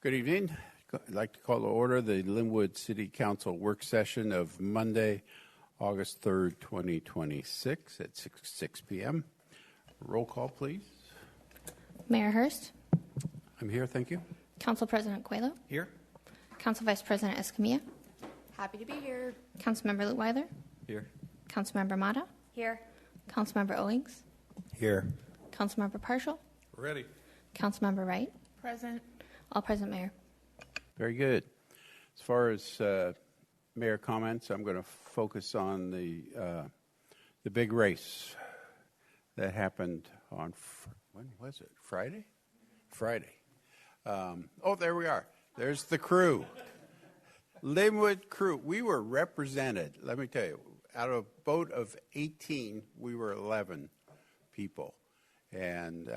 Good evening. I'd like to call to order the Lynnwood City Council work session of Monday, August 3rd, 2026 at 6 p.m. Roll call, please. Mayor Hurst. I'm here, thank you. Council President Coelho. Here. Council Vice President Escamilla. Happy to be here. Councilmember Lynnwood. Here. Councilmember Mata. Here. Councilmember Owings. Here. Councilmember Partial. Ready. Councilmember Wright. Present. All present, Mayor. Very good. As far as mayor comments, I'm going to focus on the big race that happened on, when was it? Friday? Friday. Oh, there we are. There's the crew. Lynnwood crew. We were represented, let me tell you, out of a boat of 18, we were 11 people. And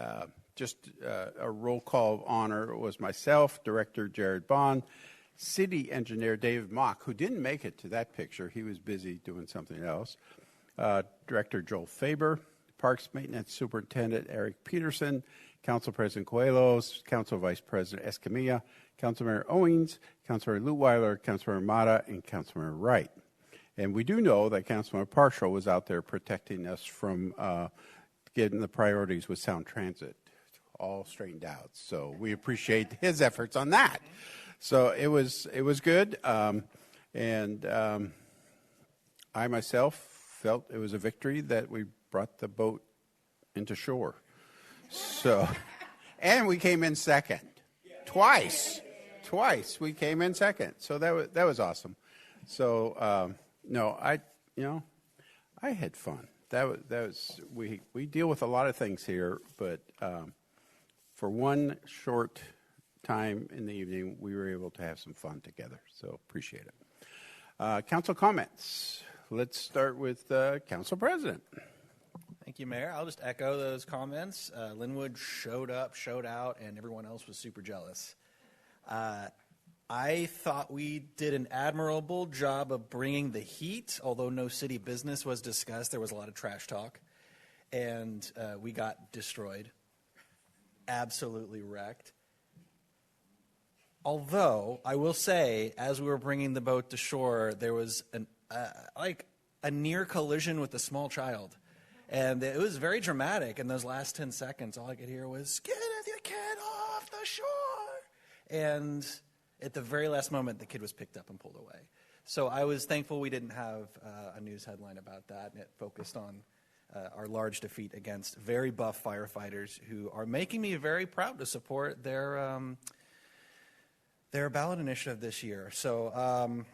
just a roll call of honor was myself, Director Jared Bond, City Engineer David Mock, who didn't make it to that picture. He was busy doing something else. Director Joel Faber, Parks Maintenance Superintendent Eric Peterson, Council President Coelho, Council Vice President Escamilla, Councilmember Owings, Councilmember Lutweiler, Councilmember Mata, and Councilmember Wright. And we do know that Councilmember Partial was out there protecting us from getting the priorities with Sound Transit all straightened out. So we appreciate his efforts on that. So it was good. And I myself felt it was a victory that we brought the boat into shore. So, and we came in second. Twice we came in second. So that was awesome. So no, I had fun. That was we deal with a lot of things here, but for one short time in the evening, we were able to have some fun together. So appreciate it. Council comments. Let's start with Council President. Thank you, Mayor. I'll just echo those comments. Lynnwood showed up, showed out, and everyone else was super jealous. I thought we did an admirable job of bringing the heat. Although no city business was discussed, there was a lot of trash talk, and we got destroyed, absolutely wrecked. Although, I will say, as we were bringing the boat to shore, there was a near collision with a small child. And it was very dramatic in those last 10 seconds. All I could hear was, "Get your kid off the shore!" And at the very last moment, the kid was picked up and pulled away. So I was thankful we didn't have a news headline about that, and it focused on our large defeat against very buff firefighters who are making me very proud to support their ballot initiative this year. So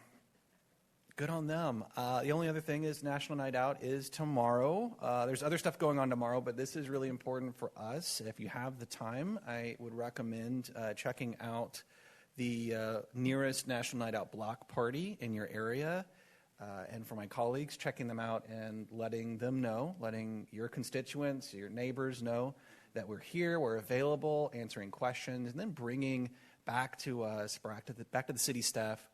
good on them. The only other thing is National Night Out is tomorrow. There's other stuff going on tomorrow, but this is really important for us. If you have the time, I would recommend checking out the nearest National Night Out block party in your area. And for my colleagues, checking them out and letting them know, letting your constituents, your neighbors know that we're here, we're available, answering questions, and then bringing back to us, back to the city staff,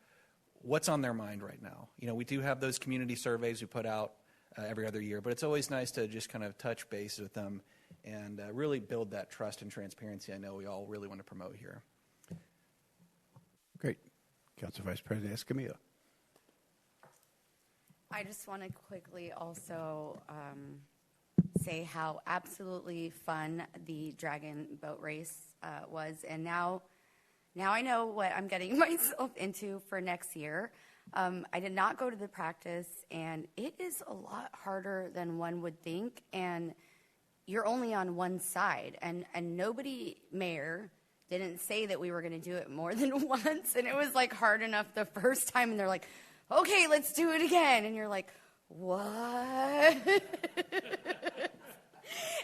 what's on their mind right now. You know, we do have those community surveys we put out every other year, but it's always nice to just kind of touch base with them and really build that trust and transparency I know we all really want to promote here. Great. Council Vice President Escamilla. I just want to quickly also say how absolutely fun the Dragon Boat Race was. And now I know what I'm getting myself into for next year. I did not go to the practice, and it is a lot harder than one would think. And you're only on one side. And nobody, Mayor, didn't say that we were going to do it more than once. And it was like hard enough the first time. And they're like, okay, let's do it again. And you're like, what?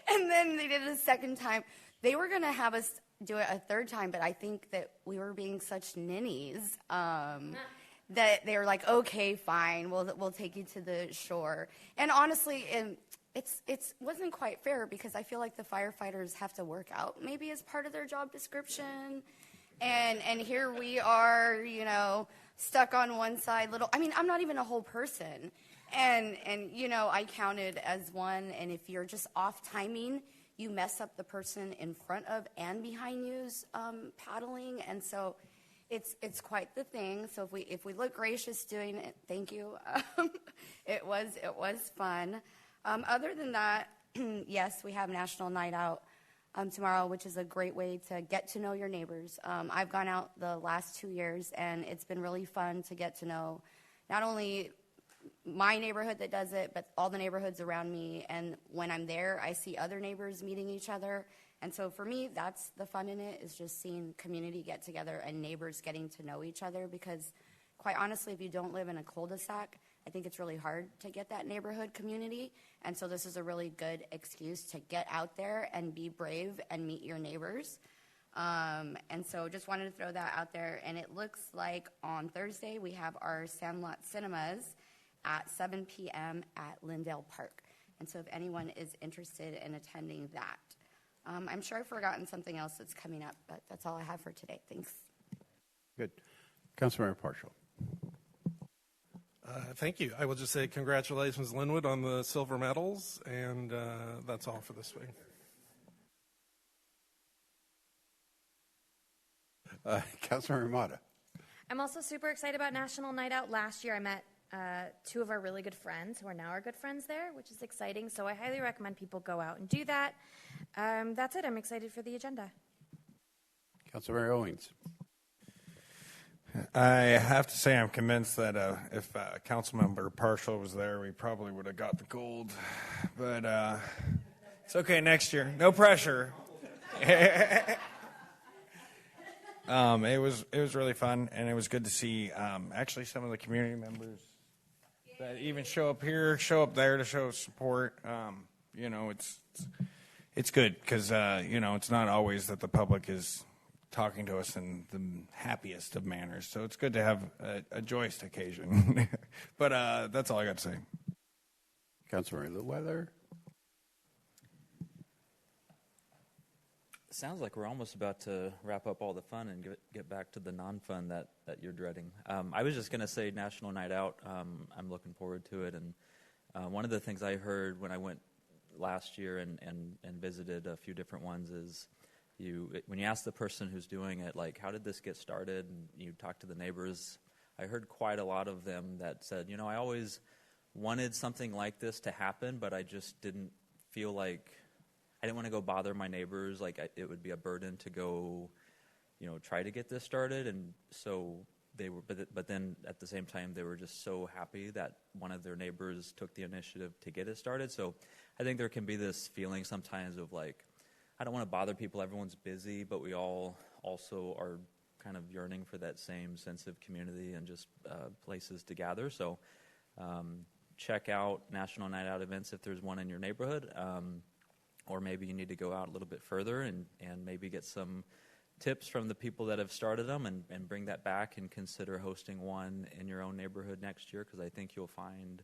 And then they did it a second time. They were going to have us do it a third time, but I think that we were being such ninnies that they were like, okay, fine, we'll take you to the shore. And honestly, it wasn't quite fair because I feel like the firefighters have to work out maybe as part of their job description. And here we are, you know, stuck on one side I'm not even a whole person. And you know, I counted as one, and if you're just off timing, you mess up the person in front of and behind you's paddling, and so it's quite the thing. So if we look gracious doing it, thank you. It was fun. Other than that, yes, we have National Night Out tomorrow, which is a great way to get to know your neighbors. I've gone out the last 2 years, and it's been really fun to get to know not only my neighborhood that does it, but all the neighborhoods around me. And when I'm there, I see other neighbors meeting each other. And so for me, that's the fun in it, is just seeing community get together and neighbors getting to know each other. Because quite honestly, if you don't live in a cul-de-sac, I think it's really hard to get that neighborhood community. And so this is a really good excuse to get out there and be brave and meet your neighbors. And so just wanted to throw that out there. And it looks like on Thursday we have our Sandlot Cinemas at 7 p.m. at Lyndale Park. And so if anyone is interested in attending that. I'm sure I've forgotten something else that's coming up, but that's all I have for today. Thanks. Good. Councilmember Partial. Thank you. I will just say congratulations, Lynnwood, on the silver medals, and that's all for this week. Councilmember Mata. I'm also super excited about National Night Out. Last year I met two of our really good friends who are now our good friends there, which is exciting. So I highly recommend people go out and do that. That's it. I'm excited for the agenda. Councilmember Owings. I have to say I'm convinced that if Councilmember Partial was there, we probably would have got the gold. But it's okay next year. No pressure. It was really fun, and it was good to see actually some of the community members that even show up here, show up there to show support. It's good because it's not always that the public is talking to us in the happiest of manners. So it's good to have a joyous occasion. But that's all I got to say. Councilmember Lynnwood. Sounds like we're almost about to wrap up all the fun and get back to the non-fun that you're dreading. I was just going to say National Night Out. I'm looking forward to it. And one of the things I heard when I went last year and visited a few different ones is when you ask the person who's doing it, like, how did this get started, and you talk to the neighbors, I heard quite a lot of them that said, I always wanted something like this to happen, but I just didn't feel like I didn't want to go bother my neighbors. Like it would be a burden to go, try to get this started. And so they were, but then at the same time, they were just so happy that one of their neighbors took the initiative to get it started. So I think there can be this feeling sometimes of like, I don't want to bother people. Everyone's busy, but we all also are kind of yearning for that same sense of community and just places to gather. So check out National Night Out events if there's one in your neighborhood. Or maybe you need to go out a little bit further and maybe get some tips from the people that have started them and bring that back and consider hosting one in your own neighborhood next year, because I think you'll find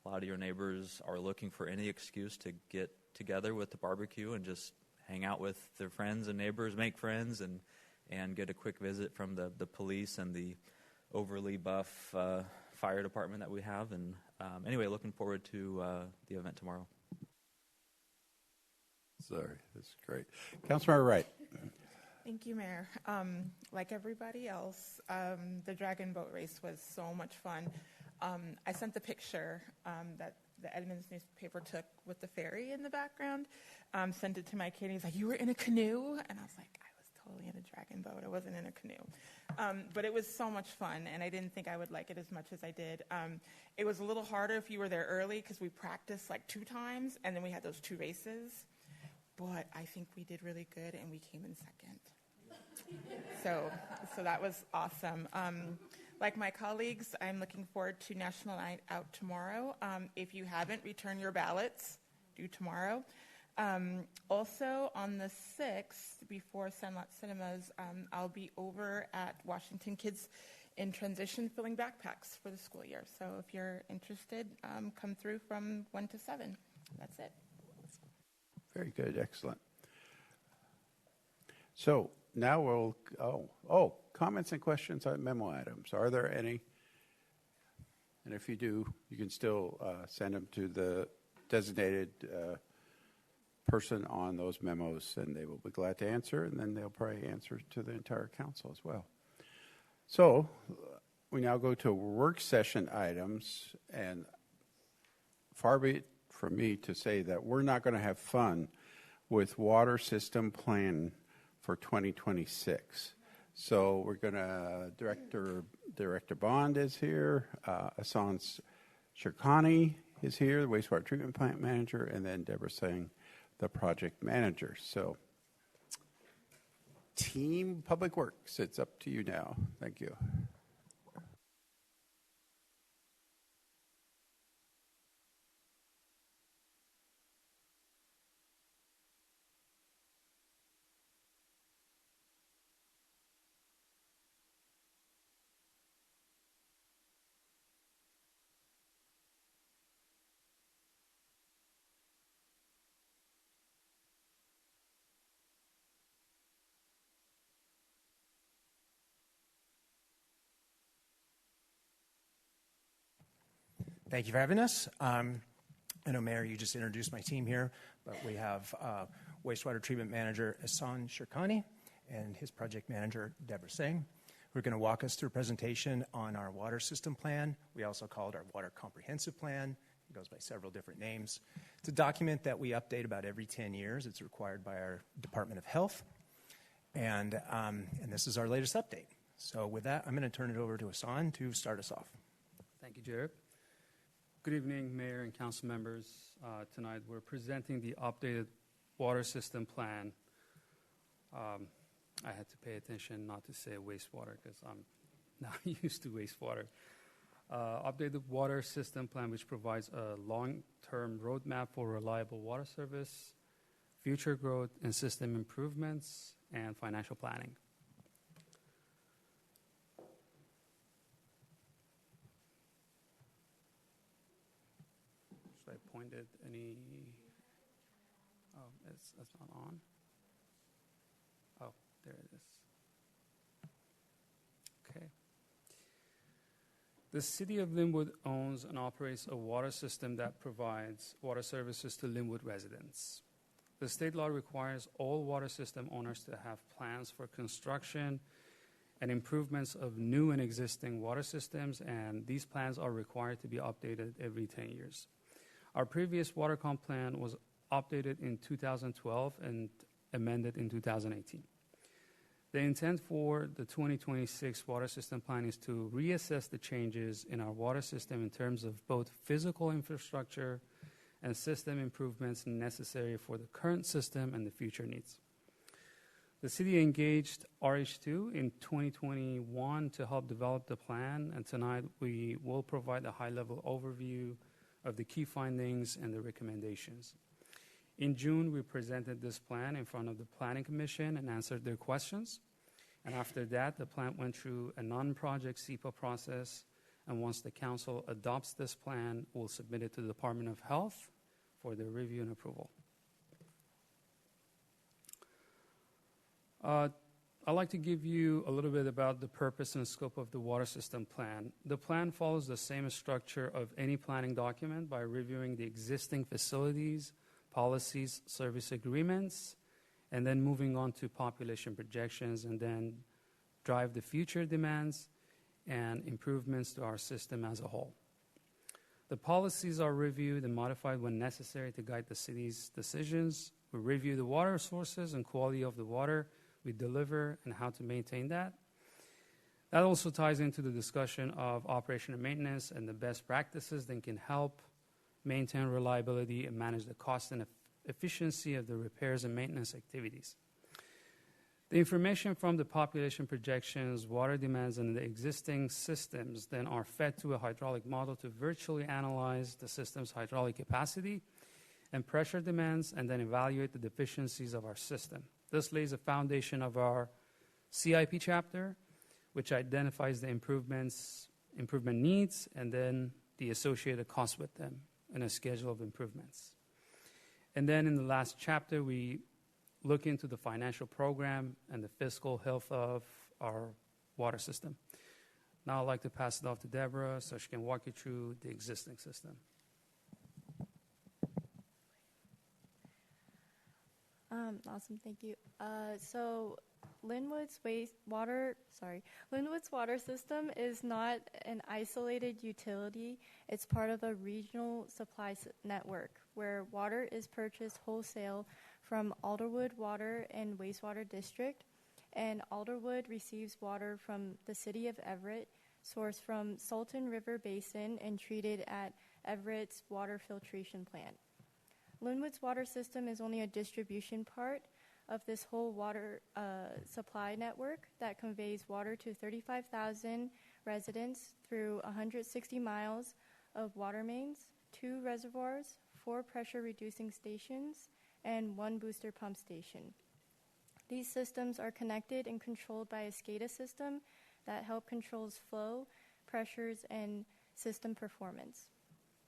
a lot of your neighbors are looking for any excuse to get together with the barbecue and just hang out with their friends and neighbors, make friends, and get a quick visit from the police and the overly buff fire department that we have. And anyway, looking forward to the event tomorrow. Sorry, that's great. Councilmember Wright. Thank you, Mayor. Like everybody else, the Dragon Boat Race was so much fun. I sent the picture that the Edmonds newspaper took with the ferry in the background, sent it to my kid. He's like, "You were in a canoe?" And I was like, "I was totally in a dragon boat. I wasn't in a canoe." But it was so much fun, and I didn't think I would like it as much as I did. It was a little harder if you were there early because we practiced like 2 times, and then we had those 2 races. But I think we did really good, and we came in second. So that was awesome. Like my colleagues, I'm looking forward to National Night Out tomorrow. If you haven't returned your ballots, do tomorrow. Also, on the 6th, before Sandlot Cinemas, I'll be over at Washington Kids in Transition filling backpacks for the school year. So if you're interested, come through from 1 to 7. That's it. Very good, excellent. So now we'll, comments and questions on memo items. Are there any? And if you do, you can still send them to the designated person on those memos, and they will be glad to answer, and then they'll probably answer to the entire council as well. So we now go to work session items, and far be it from me to say that we're not going to have fun with water system plan for 2026. So we're going to, Director Bond is here, Hassan Shirkani is here, the wastewater treatment plant manager, and then Deborah Singh, the project manager. So Team Public Works, it's up to you now. Thank you. Thank you for having us. I know, Mayor, you just introduced my team here, but we have wastewater treatment manager Hassan Shirkani and his project manager, Deborah Singh, who are going to walk us through a presentation on our water system plan. We also call it our water comprehensive plan. It goes by several different names. It's a document that we update about every 10 years. It's required by our Department of Health. And this is our latest update. So with that, I'm going to turn it over to Hassan to start us off. Thank you, Jared. Good evening, Mayor and Council members. Tonight we're presenting the updated water system plan. I had to pay attention not to say wastewater because I'm not used to wastewater. Updated water system plan, which provides a long-term roadmap for reliable water service, future growth and system improvements, and financial planning. Should I point at any? Oh, it's not on. Oh, there it is. Okay. The City of Lynnwood owns and operates a water system that provides water services to Lynnwood residents. The state law requires all water system owners to have plans for construction and improvements of new and existing water systems, and these plans are required to be updated every 10 years. Our previous water comp plan was updated in 2012 and amended in 2018. The intent for the 2026 water system plan is to reassess the changes in our water system in terms of both physical infrastructure and system improvements necessary for the current system and the future needs. The city engaged RH2 in 2021 to help develop the plan, and tonight we will provide a high-level overview of the key findings and the recommendations. In June, we presented this plan in front of the Planning Commission and answered their questions. And after that, the plan went through a non-project SEPA process, and once the council adopts this plan, we'll submit it to the Department of Health for their review and approval. I'd like to give you a little bit about the purpose and scope of the water system plan. The plan follows the same structure of any planning document by reviewing the existing facilities, policies, service agreements, and then moving on to population projections, and then drive the future demands and improvements to our system as a whole. The policies are reviewed and modified when necessary to guide the city's decisions. We review the water sources and quality of the water we deliver and how to maintain that. That also ties into the discussion of operation and maintenance and the best practices that can help maintain reliability and manage the cost and efficiency of the repairs and maintenance activities. The information from the population projections, water demands, and the existing systems then are fed to a hydraulic model to virtually analyze the system's hydraulic capacity and pressure demands, and then evaluate the deficiencies of our system. This lays a foundation of our CIP chapter, which identifies the improvement needs, and then the associated costs with them, and a schedule of improvements. And then in the last chapter, we look into the financial program and the fiscal health of our water system. Now I'd like to pass it off to Deborah so she can walk you through the existing system. Awesome, thank you. So Lynnwood's Lynnwood's water system is not an isolated utility. It's part of a regional supply network where water is purchased wholesale from Alderwood Water and Wastewater District, and Alderwood receives water from the city of Everett, sourced from Salton River Basin and treated at Everett's water filtration plant. Lynnwood's water system is only a distribution part of this whole water supply network that conveys water to 35,000 residents through 160 miles of water mains, 2 reservoirs, 4 pressure-reducing stations, and 1 booster pump station. These systems are connected and controlled by a SCADA system that help controls flow, pressures, and system performance.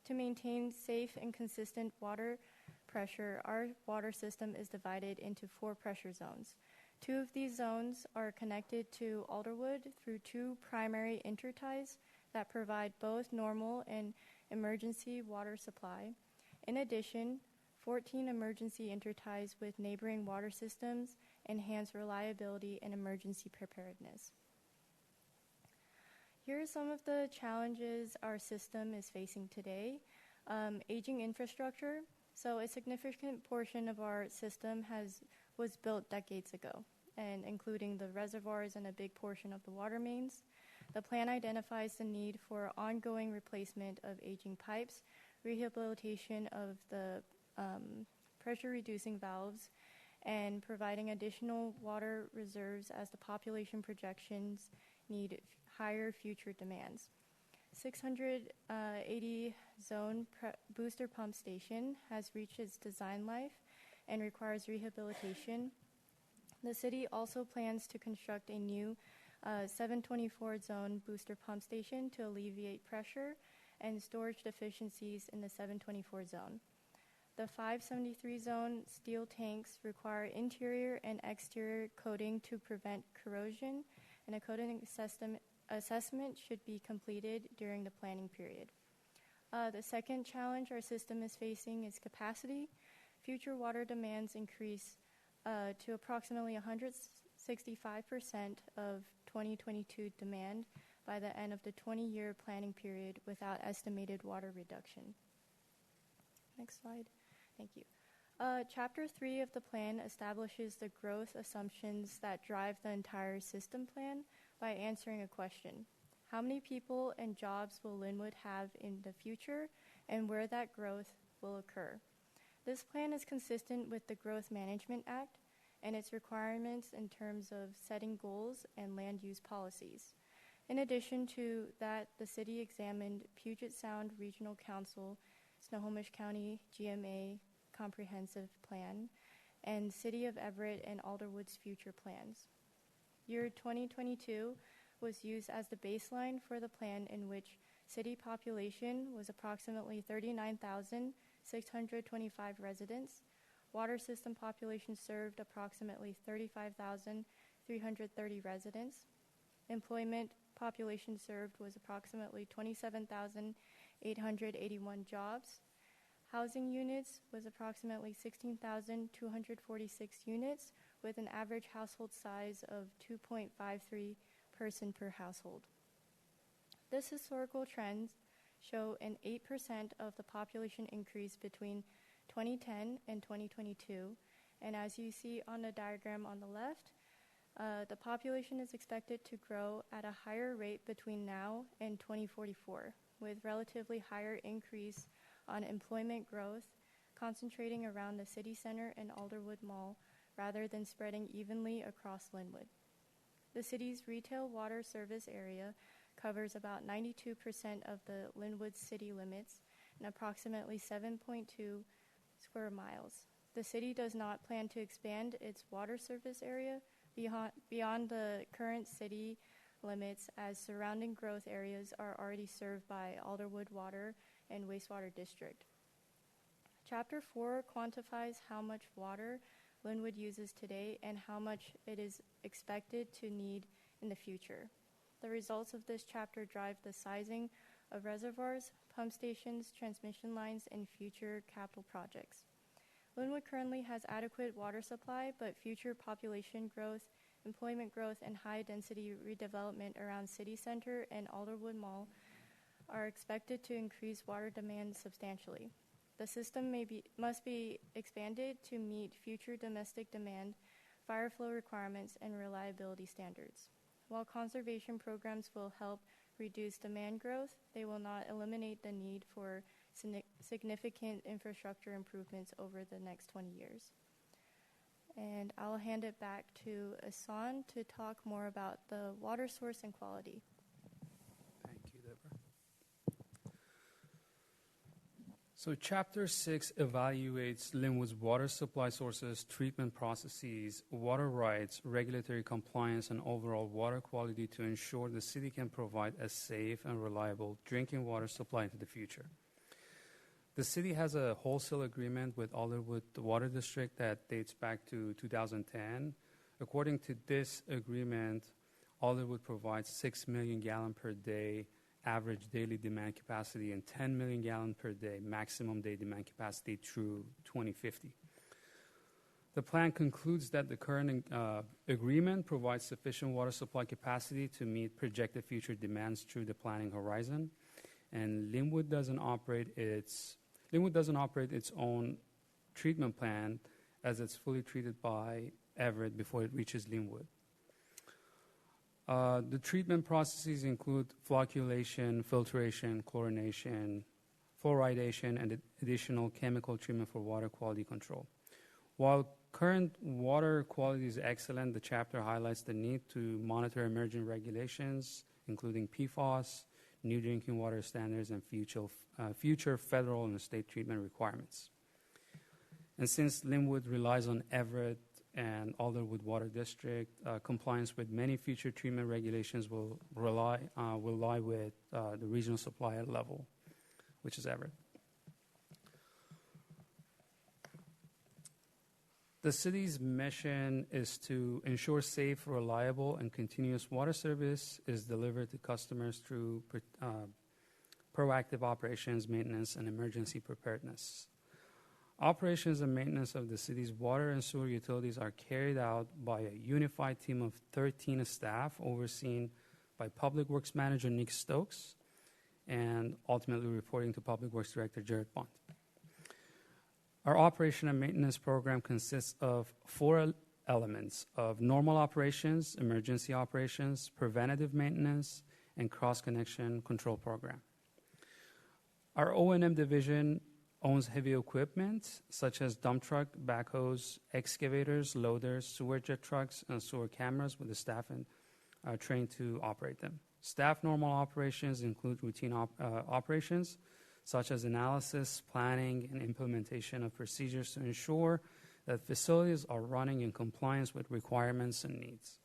To maintain safe and consistent water pressure, our water system is divided into 4 pressure zones. 2 of these zones are connected to Alderwood through 2 primary interties that provide both normal and emergency water supply. In addition, 14 emergency interties with neighboring water systems enhance reliability and emergency preparedness. Here are some of the challenges our system is facing today. Aging infrastructure. So a significant portion of our system was built decades ago, and including the reservoirs and a big portion of the water mains. The plan identifies the need for ongoing replacement of aging pipes, rehabilitation of the pressure-reducing valves, and providing additional water reserves as the population projections need higher future demands. 680 zone booster pump station has reached its design life and requires rehabilitation. The city also plans to construct a new 724 zone booster pump station to alleviate pressure and storage deficiencies in the 724 zone. The 573 zone steel tanks require interior and exterior coating to prevent corrosion, and a coating assessment should be completed during the planning period. The second challenge our system is facing is capacity. Future water demands increase to approximately 165% of 2022 demand by the end of the 20-year planning period without estimated water reduction. Next slide. Thank you. Chapter 3 of the plan establishes the growth assumptions that drive the entire system plan by answering a question. How many people and jobs will Lynnwood have in the future, and where that growth will occur? This plan is consistent with the Growth Management Act and its requirements in terms of setting goals and land use policies. In addition to that, the city examined Puget Sound Regional Council, Snohomish County GMA Comprehensive Plan, and City of Everett and Alderwood's future plans. Year 2022 was used as the baseline for the plan, in which city population was approximately 39,625 residents. Water system population served approximately 35,330 residents. Employment population served was approximately 27,881 jobs. Housing units was approximately 16,246 units, with an average household size of 2.53 person per household. This historical trend show an 8% of the population increase between 2010 and 2022, and as you see on the diagram on the left, the population is expected to grow at a higher rate between now and 2044, with relatively higher increase on employment growth, concentrating around the city center and Alderwood Mall rather than spreading evenly across Lynnwood. The city's retail water service area covers about 92% of the Lynnwood city limits and approximately 7.2 square miles. The city does not plan to expand its water service area beyond the current city limits, as surrounding growth areas are already served by Alderwood Water and Wastewater District. Chapter 4 quantifies how much water Lynnwood uses today and how much it is expected to need in the future. The results of this chapter drive the sizing of reservoirs, pump stations, transmission lines, and future capital projects. Lynnwood currently has adequate water supply, but future population growth, employment growth, and high-density redevelopment around City Center and Alderwood Mall are expected to increase water demand substantially. The system must be expanded to meet future domestic demand, fire flow requirements, and reliability standards. While conservation programs will help reduce demand growth, they will not eliminate the need for significant infrastructure improvements over the next 20 years. And I'll hand it back to Asan to talk more about the water source and quality. Thank you, Deborah. So Chapter 6 evaluates Lynnwood's water supply sources, treatment processes, water rights, regulatory compliance, and overall water quality to ensure the city can provide a safe and reliable drinking water supply into the future. The city has a wholesale agreement with Alderwood Water District that dates back to 2010. According to this agreement, Alderwood provides 6 million gallon per day average daily demand capacity and 10 million gallon per day maximum day demand capacity through 2050. The plan concludes that the current agreement provides sufficient water supply capacity to meet projected future demands through the planning horizon, and Lynnwood doesn't operate its own treatment plant, as it's fully treated by Everett before it reaches Lynnwood. The treatment processes include flocculation, filtration, chlorination, fluoridation, and additional chemical treatment for water quality control. While current water quality is excellent, the chapter highlights the need to monitor emerging regulations, including PFAS, new drinking water standards, and future federal and state treatment requirements. And since Lynnwood relies on Everett and Alderwood Water District, compliance with many future treatment regulations will lie with the regional supplier level, which is Everett. The city's mission is to ensure safe, reliable, and continuous water service is delivered to customers through proactive operations, maintenance, and emergency preparedness. Operations and maintenance of the city's water and sewer utilities are carried out by a unified team of 13 staff overseen by Public Works Manager Nick Stokes and ultimately reporting to Public Works Director Jared Bond. Our operation and maintenance program consists of 4 elements of normal operations, emergency operations, preventative maintenance, and cross-connection control program. Our O&M division owns heavy equipment such as dump truck, backhoes, excavators, loaders, sewer jet trucks, and sewer cameras with the staff trained to operate them. Staff normal operations include routine operations such as analysis, planning, and implementation of procedures to ensure that facilities are running in compliance with requirements and needs.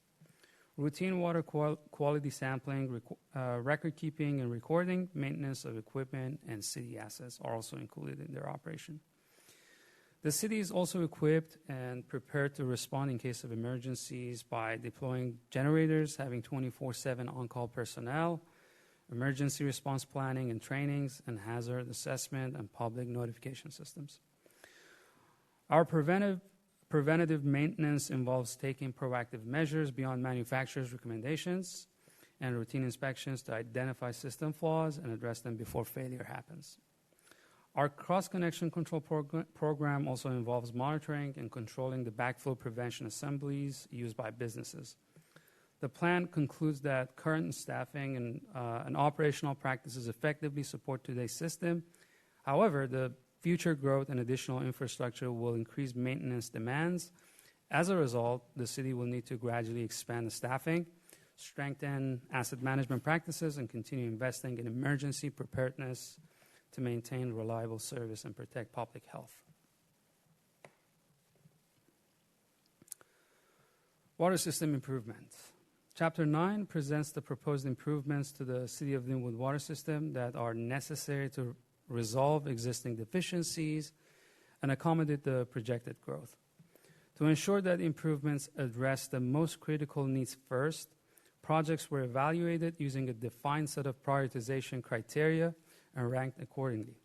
Routine water quality sampling, record keeping and recording, maintenance of equipment, and city assets are also included in their operation. The city is also equipped and prepared to respond in case of emergencies by deploying generators, having 24/7 on-call personnel, emergency response planning and trainings, and hazard assessment and public notification systems. Our preventative maintenance involves taking proactive measures beyond manufacturer's recommendations and routine inspections to identify system flaws and address them before failure happens. Our cross-connection control program also involves monitoring and controlling the backflow prevention assemblies used by businesses. The plan concludes that current staffing and operational practices effectively support today's system. However, the future growth and additional infrastructure will increase maintenance demands. As a result, the city will need to gradually expand the staffing, strengthen asset management practices, and continue investing in emergency preparedness to maintain reliable service and protect public health. Water system improvement. Chapter 9 presents the proposed improvements to the City of Lynnwood water system that are necessary to resolve existing deficiencies and accommodate the projected growth. To ensure that improvements address the most critical needs first, projects were evaluated using a defined set of prioritization criteria and ranked accordingly.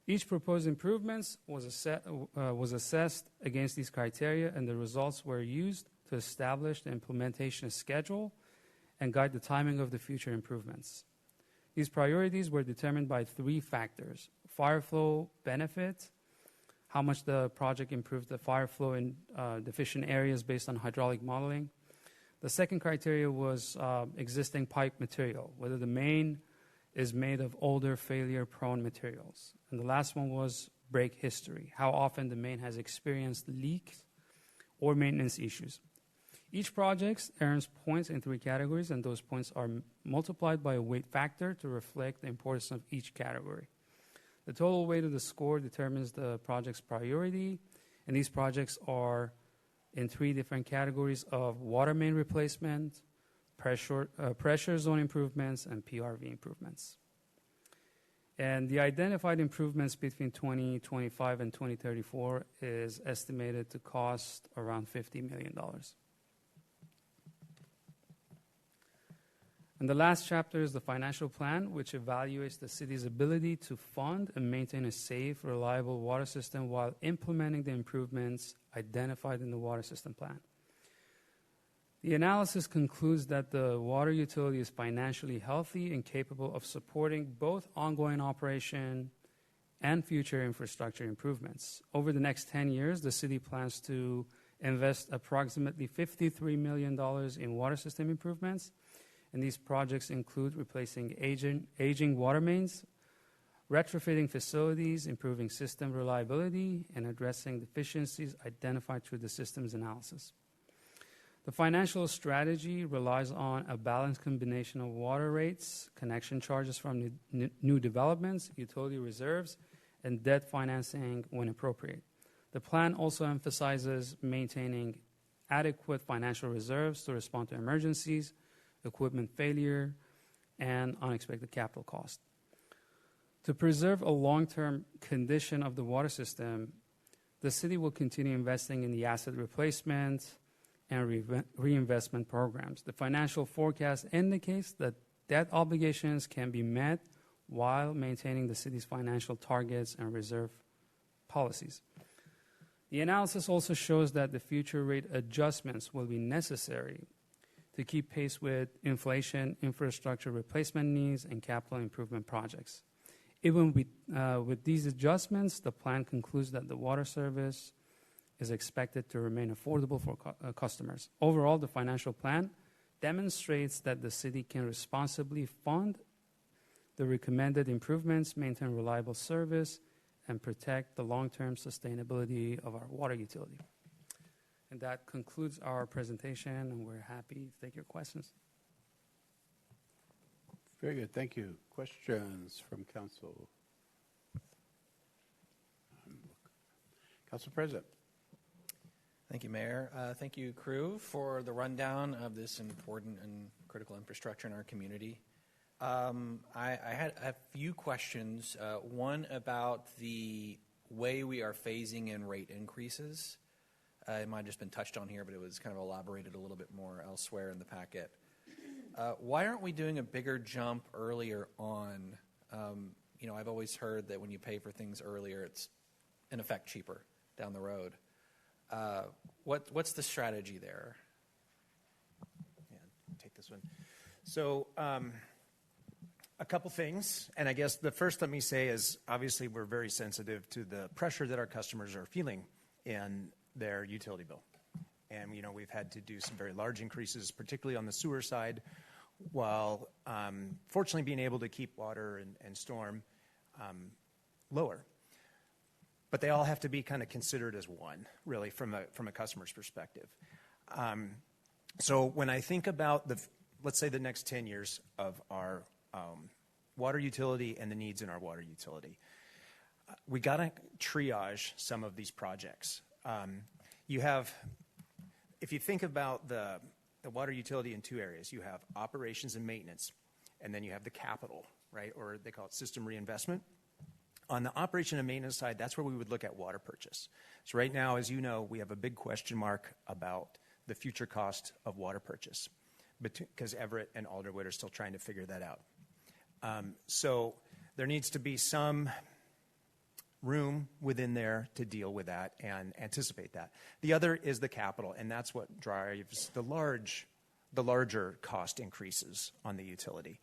Each proposed improvements was assessed against these criteria, and the results were used to establish the implementation schedule and guide the timing of the future improvements. These priorities were determined by 3 factors: fire flow benefit, how much the project improved the fire flow in deficient areas based on hydraulic modeling. The second criteria was existing pipe material, whether the main is made of older failure-prone materials. And the last one was break history, how often the main has experienced leaks or maintenance issues. Each project earns points in 3 categories, and those points are multiplied by a weight factor to reflect the importance of each category. The total weight of the score determines the project's priority, and these projects are in 3 different categories of water main replacement, pressure zone improvements, and PRV improvements. And the identified improvements between 2025 and 2034 is estimated to cost around $50 million. And the last chapter is the financial plan, which evaluates the city's ability to fund and maintain a safe, reliable water system while implementing the improvements identified in the water system plan. The analysis concludes that the water utility is financially healthy and capable of supporting both ongoing operation and future infrastructure improvements. Over the next 10 years, the city plans to invest approximately $53 million in water system improvements, and these projects include replacing aging water mains, retrofitting facilities, improving system reliability, and addressing deficiencies identified through the systems analysis. The financial strategy relies on a balanced combination of water rates, connection charges from new developments, utility reserves, and debt financing when appropriate. The plan also emphasizes maintaining adequate financial reserves to respond to emergencies, equipment failure, and unexpected capital costs. To preserve a long-term condition of the water system, the city will continue investing in the asset replacement and reinvestment programs. The financial forecast indicates that debt obligations can be met while maintaining the city's financial targets and reserve policies. The analysis also shows that the future rate adjustments will be necessary to keep pace with inflation, infrastructure replacement needs, and capital improvement projects. Even with these adjustments, the plan concludes that the water service is expected to remain affordable for customers. Overall, the financial plan demonstrates that the city can responsibly fund the recommended improvements, maintain reliable service, and protect the long-term sustainability of our water utility. And that concludes our presentation, and we're happy to take your questions. Very good. Thank you. Questions from council? Council President. Thank you, Mayor. Thank you, crew, for the rundown of this important and critical infrastructure in our community. I had a few questions. One about the way we are phasing in rate increases. It might have just been touched on here, but it was kind of elaborated a little bit more elsewhere in the packet. Why aren't we doing a bigger jump earlier on? I've always heard that when you pay for things earlier, it's in effect cheaper down the road. What's the strategy there? Yeah, take this one. So a couple things, and I guess the first let me say is obviously we're very sensitive to the pressure that our customers are feeling in their utility bill. And, we've had to do some very large increases, particularly on the sewer side, while fortunately being able to keep water and storm lower. But they all have to be kind of considered as one, really, from a customer's perspective. So when I think about let's say the next 10 years of our water utility and the needs in our water utility, we got to triage some of these projects. If you think about the water utility in 2 areas, you have operations and maintenance, and then you have the capital, right? Or they call it system reinvestment. On the operation and maintenance side, that's where we would look at water purchase. So right now, as you know, we have a big question mark about the future cost of water purchase because Everett and Alderwood are still trying to figure that out. So there needs to be some room within there to deal with that and anticipate that. The other is the capital, and that's what drives the larger cost increases on the utility.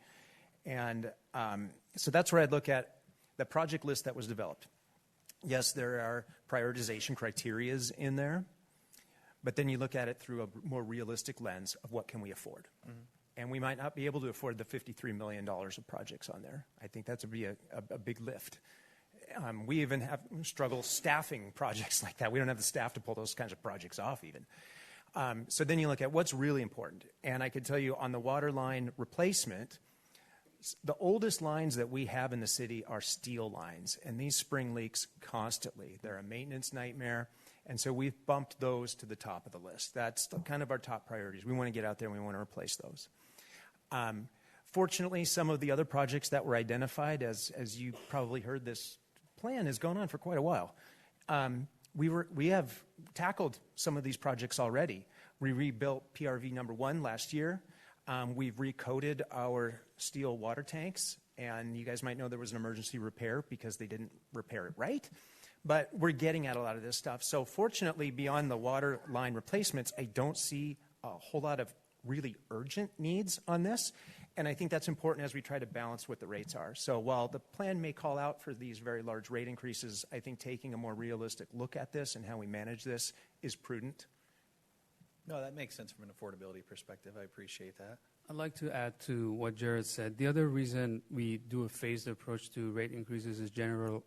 And so that's where I'd look at the project list that was developed. Yes, there are prioritization criterias in there, but then you look at it through a more realistic lens of what can we afford. Mm-hmm. And we might not be able to afford the $53 million of projects on there. I think that's be a big lift. We even have struggle staffing projects like that. We don't have the staff to pull those kinds of projects off even. So then you look at what's really important. And I can tell you on the water line replacement, the oldest lines that we have in the city are steel lines, and these spring leaks constantly. They're a maintenance nightmare, and so we've bumped those to the top of the list. That's kind of our top priorities. We want to get out there and we want to replace those. Fortunately, some of the other projects that were identified, as you probably heard, this plan has gone on for quite a while. We have tackled some of these projects already. We rebuilt PRV number 1 last year. We've recoated our steel water tanks, and you guys might know there was an emergency repair because they didn't repair it right. But we're getting at a lot of this stuff. So fortunately, beyond the water line replacements, I don't see a whole lot of really urgent needs on this. And I think that's important as we try to balance what the rates are. So while the plan may call out for these very large rate increases, I think taking a more realistic look at this and how we manage this is prudent. No, that makes sense from an affordability perspective. I appreciate that. I'd like to add to what Jared said. The other reason we do a phased approach to rate increases is generational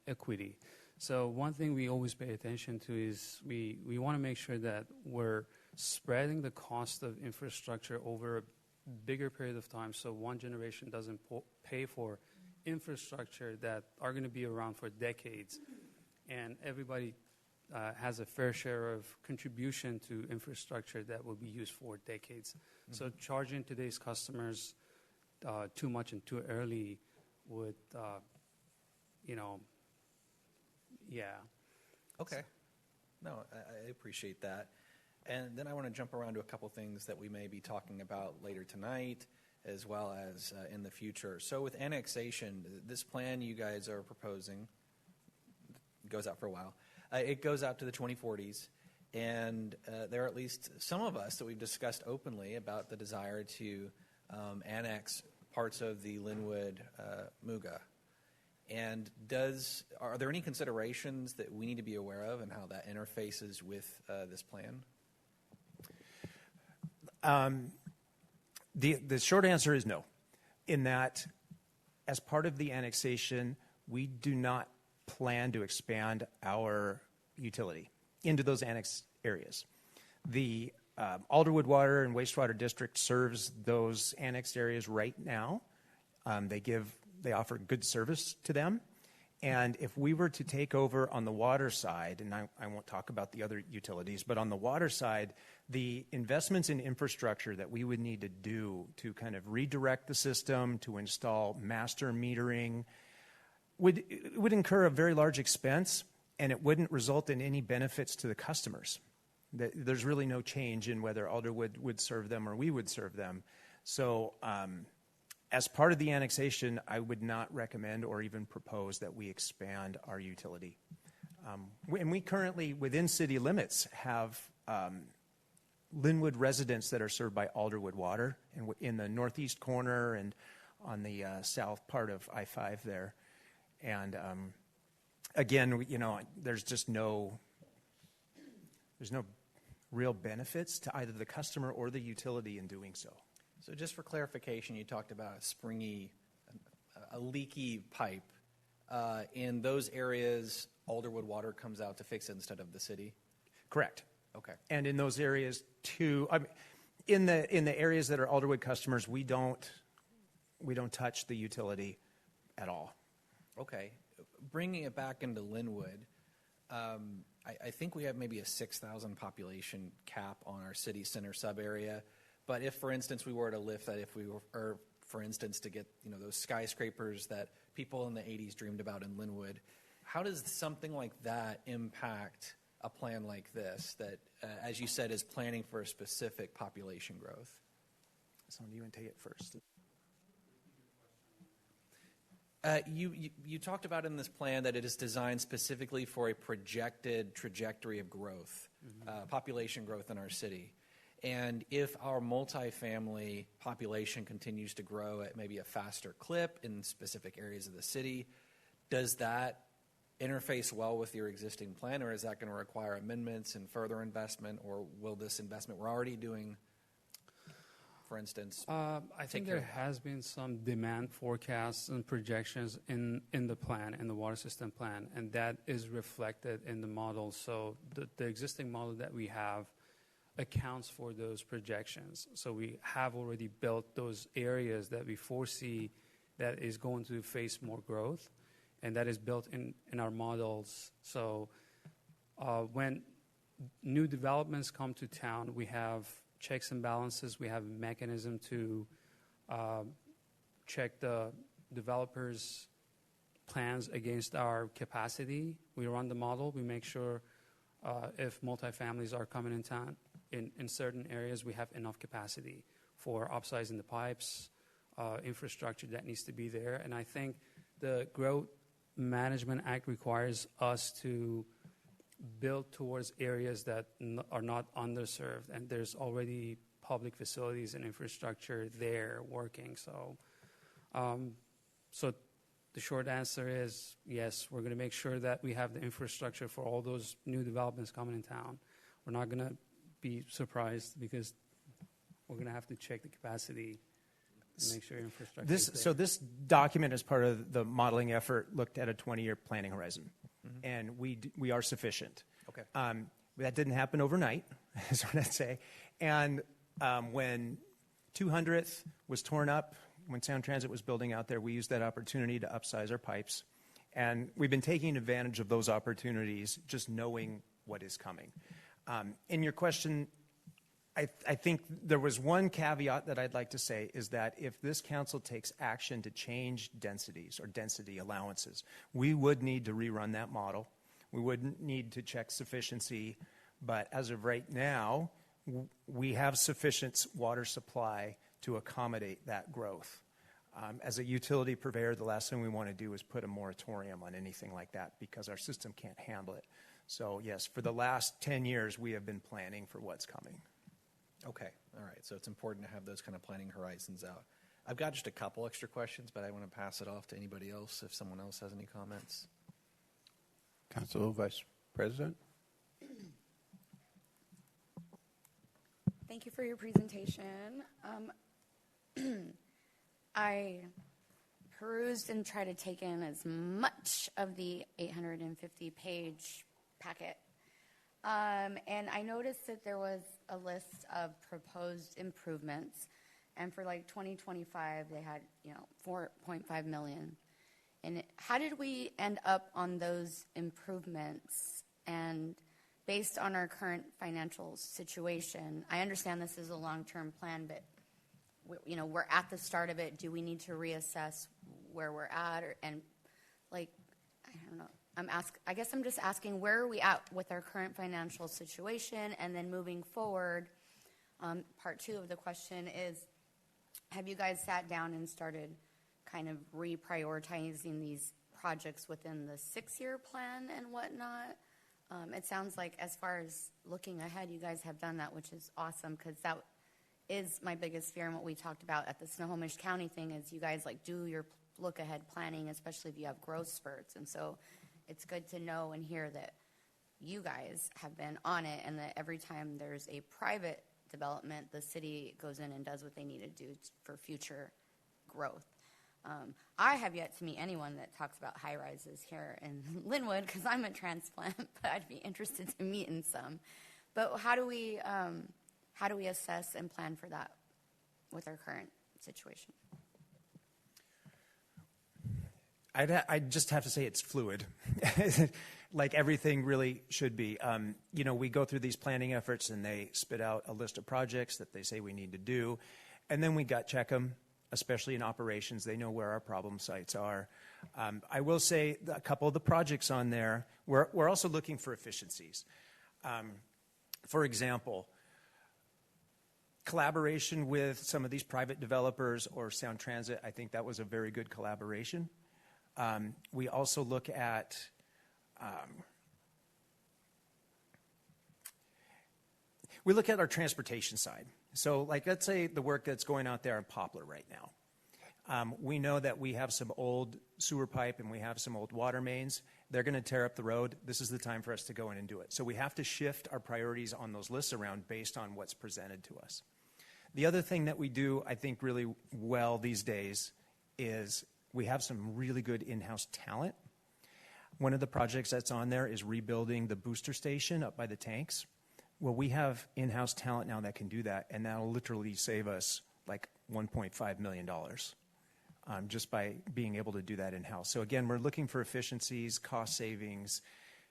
equity. So one thing we always pay attention to is we want to make sure that we're spreading the cost of infrastructure over a bigger period of time so one generation doesn't pay for infrastructure that are going to be around for decades, and everybody has a fair share of contribution to infrastructure that will be used for decades. Mm-hmm. So charging today's customers too much and too early would, yeah. Okay. No, I appreciate that. And then I want to jump around to a couple things that we may be talking about later tonight as well as in the future. So with annexation, this plan you guys are proposing goes out for a while. It goes out to the 2040s, and there are at least some of us that we've discussed openly about the desire to annex parts of the Lynnwood MUGA. And are there any considerations that we need to be aware of and how that interfaces with this plan? The short answer is no, in that as part of the annexation, we do not plan to expand our utility into those annexed areas. The Alderwood Water and Wastewater District serves those annexed areas right now. They offer good service to them. And if we were to take over on the water side, and I won't talk about the other utilities, but on the water side, the investments in infrastructure that we would need to do to kind of redirect the system, to install master metering, would incur a very large expense, and it wouldn't result in any benefits to the customers. There's really no change in whether Alderwood would serve them or we would serve them. So as part of the annexation, I would not recommend or even propose that we expand our utility. And we currently, within city limits, have Lynnwood residents that are served by Alderwood Water in the northeast corner and on the south part of I-5 there. And again, there's no real benefits to either the customer or the utility in doing so. So just for clarification, you talked about a leaky pipe. In those areas, Alderwood Water comes out to fix it instead of the city? Correct. Okay. And in those areas too, in the areas that are Alderwood customers, we don't touch the utility at all. Okay. Bringing it back into Lynnwood, I think we have maybe a 6,000 population cap on our city center sub area. But if, for instance, we were to lift that, or for instance, to get those skyscrapers that people in the 80s dreamed about in Lynnwood, how does something like that impact a plan like this that, as you said, is planning for a specific population growth? So you want to take it first? You talked about in this plan that it is designed specifically for a projected trajectory of growth, population growth in our city. And if our multifamily population continues to grow at maybe a faster clip in specific areas of the city, does that interface well with your existing plan, or is that going to require amendments and further investment, or will this investment we're already doing, for instance, I think there has been some demand forecasts and projections in the plan, in the water system plan, and that is reflected in the model. So the existing model that we have accounts for those projections. So we have already built those areas that we foresee that is going to face more growth, and that is built in our models. So when new developments come to town, we have checks and balances. We have a mechanism to check the developers' plans against our capacity. We run the model. We make sure if multifamilies are coming in town, in certain areas, we have enough capacity for upsizing the pipes, infrastructure that needs to be there. And I think the Growth Management Act requires us to build towards areas that are not underserved, and there's already public facilities and infrastructure there working. So, so the short answer is yes, we're going to make sure that we have the infrastructure for all those new developments coming in town. We're not going to be surprised because we're going to have to check the capacity and make sure infrastructure is there. So this document, as part of the modeling effort, looked at a 20-year planning horizon, and we are sufficient. Okay. That didn't happen overnight, is what I'd say. And when 200th was torn up, when Sound Transit was building out there, we used that opportunity to upsize our pipes. And we've been taking advantage of those opportunities, just knowing what is coming. In your question, I think there was one caveat that I'd like to say is that if this council takes action to change densities or density allowances, we would need to rerun that model. We would need to check sufficiency. But as of right now, we have sufficient water supply to accommodate that growth. As a utility purveyor, the last thing we want to do is put a moratorium on anything like that because our system can't handle it. So yes, for the last 10 years, we have been planning for what's coming. Okay, all right. So it's important to have those kind of planning horizons out. I've got just a couple extra questions, but I want to pass it off to anybody else if someone else has any comments. Council Vice President. Thank you for your presentation. I perused and tried to take in as much of the 850-page packet. And I noticed that there was a list of proposed improvements. And for like 2025, they had, $4.5 million. And how did we end up on those improvements? And based on our current financial situation, I understand this is a long-term plan, but we're at the start of it. Do we need to reassess where we're at? I don't know. I guess I'm just asking, where are we at with our current financial situation? And then moving forward, part two of the question is, have you guys sat down and started kind of reprioritizing these projects within the 6-year plan and whatnot? It sounds like as far as looking ahead, you guys have done that, which is awesome, because that is my biggest fear. And what we talked about at the Snohomish County thing is you guys do your look ahead planning, especially if you have growth spurts. And so it's good to know and hear that you guys have been on it, and that every time there's a private development, the city goes in and does what they need to do for future growth. I have yet to meet anyone that talks about high rises here in Lynnwood, because I'm a transplant, but I'd be interested to meet in some. But how do we assess and plan for that with our current situation? I just have to say it's fluid, like everything really should be. We go through these planning efforts, and they spit out a list of projects that they say we need to do, and then we gut check them, especially in operations. They know where our problem sites are. I will say a couple of the projects on there, we're also looking for efficiencies. For example, collaboration with some of these private developers or Sound Transit, I think that was a very good collaboration. We also look at our transportation side. So, like, let's say the work that's going out there in Poplar right now. We know that we have some old sewer pipe and we have some old water mains. They're going to tear up the road. This is the time for us to go in and do it. So we have to shift our priorities on those lists around based on what's presented to us. The other thing that we do, I think, really well these days is we have some really good in-house talent. One of the projects that's on there is rebuilding the booster station up by the tanks. Well, we have in-house talent now that can do that, and that'll literally save us like $1.5 million. Just by being able to do that in-house. So again, we're looking for efficiencies, cost savings,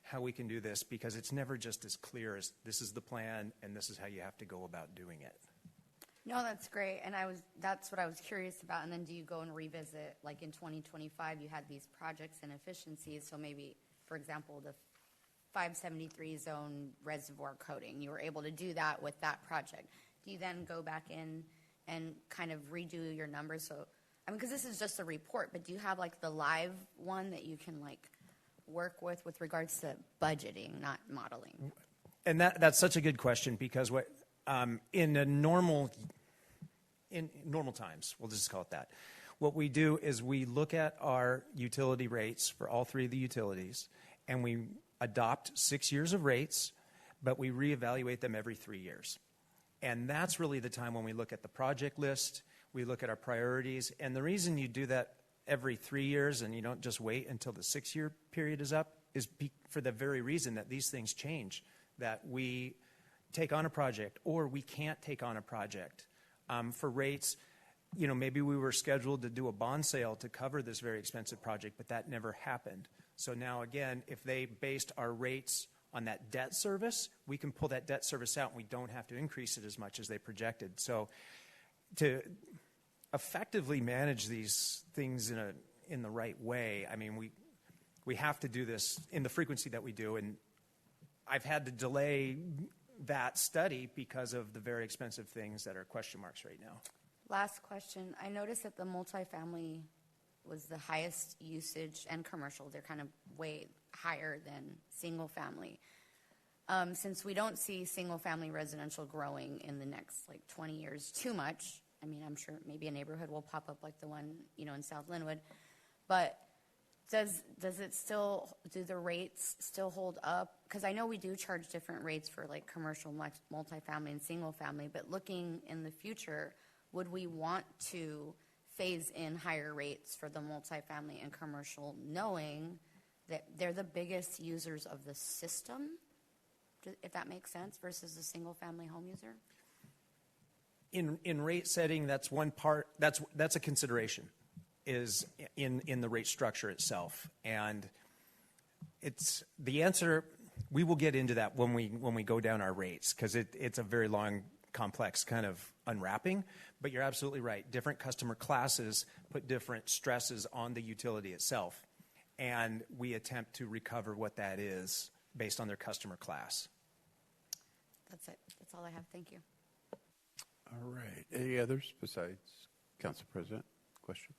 how we can do this, because it's never just as clear as this is the plan and this is how you have to go about doing it. No, that's great, and that's what I was curious about. And then do you go and revisit, like in 2025, you had these projects and efficiencies, so maybe, for example, the 573 zone reservoir coating, you were able to do that with that project. Do you then go back in and kind of redo your numbers? So, I mean, because this is just a report, but do you have like the live one that you can like work with regards to budgeting, not modeling? And that's such a good question, because what in normal times, we'll just call it that, what we do is we look at our utility rates for all three of the utilities, and we adopt 6 years of rates, but we reevaluate them every 3 years. And that's really the time when we look at the project list, we look at our priorities. And the reason you do that every 3 years and you don't just wait until the 6-year period is up is for the very reason that these things change, that we take on a project or we can't take on a project. For rates, you know, maybe we were scheduled to do a bond sale to cover this very expensive project, but that never happened. So now again, if they based our rates on that debt service, we can pull that debt service out and we don't have to increase it as much as they projected. So to effectively manage these things in the right way, I mean, we have to do this in the frequency that we do, and I've had to delay that study because of the very expensive things that are question marks right now. Last question. I noticed that the multifamily was the highest usage, and commercial, they're kind of way higher than single family. Since we don't see single family residential growing in the next like 20 years too much, I mean, I'm sure maybe a neighborhood will pop up like the one, you know, in South Lynnwood, but do the rates still hold up? Because I know we do charge different rates for like commercial, multifamily, and single family, but looking in the future, would we want to phase in higher rates for the multifamily and commercial, knowing that they're the biggest users of the system, if that makes sense, versus the single family home user? In rate setting, that's one part, that's a consideration, is in the rate structure itself. And it's the answer, we will get into that when we go down our rates, because it's a very long, complex kind of unwrapping. But you're absolutely right. Different customer classes put different stresses on the utility itself, and we attempt to recover what that is based on their customer class. That's it. That's all I have. Thank you. All right. Any others besides Council President? Questions?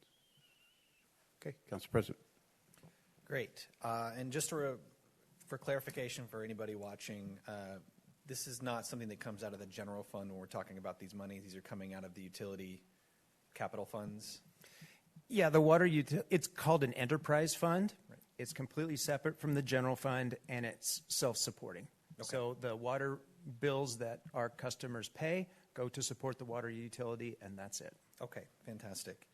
Okay, Council President. Great. And just for clarification for anybody watching, this is not something that comes out of the general fund when we're talking about these monies. These are coming out of the utility capital funds. Yeah, the water it's called an enterprise fund. Right. It's completely separate from the general fund, and it's self-supporting. Okay. So the water bills that our customers pay go to support the water utility, and that's it. Okay, fantastic.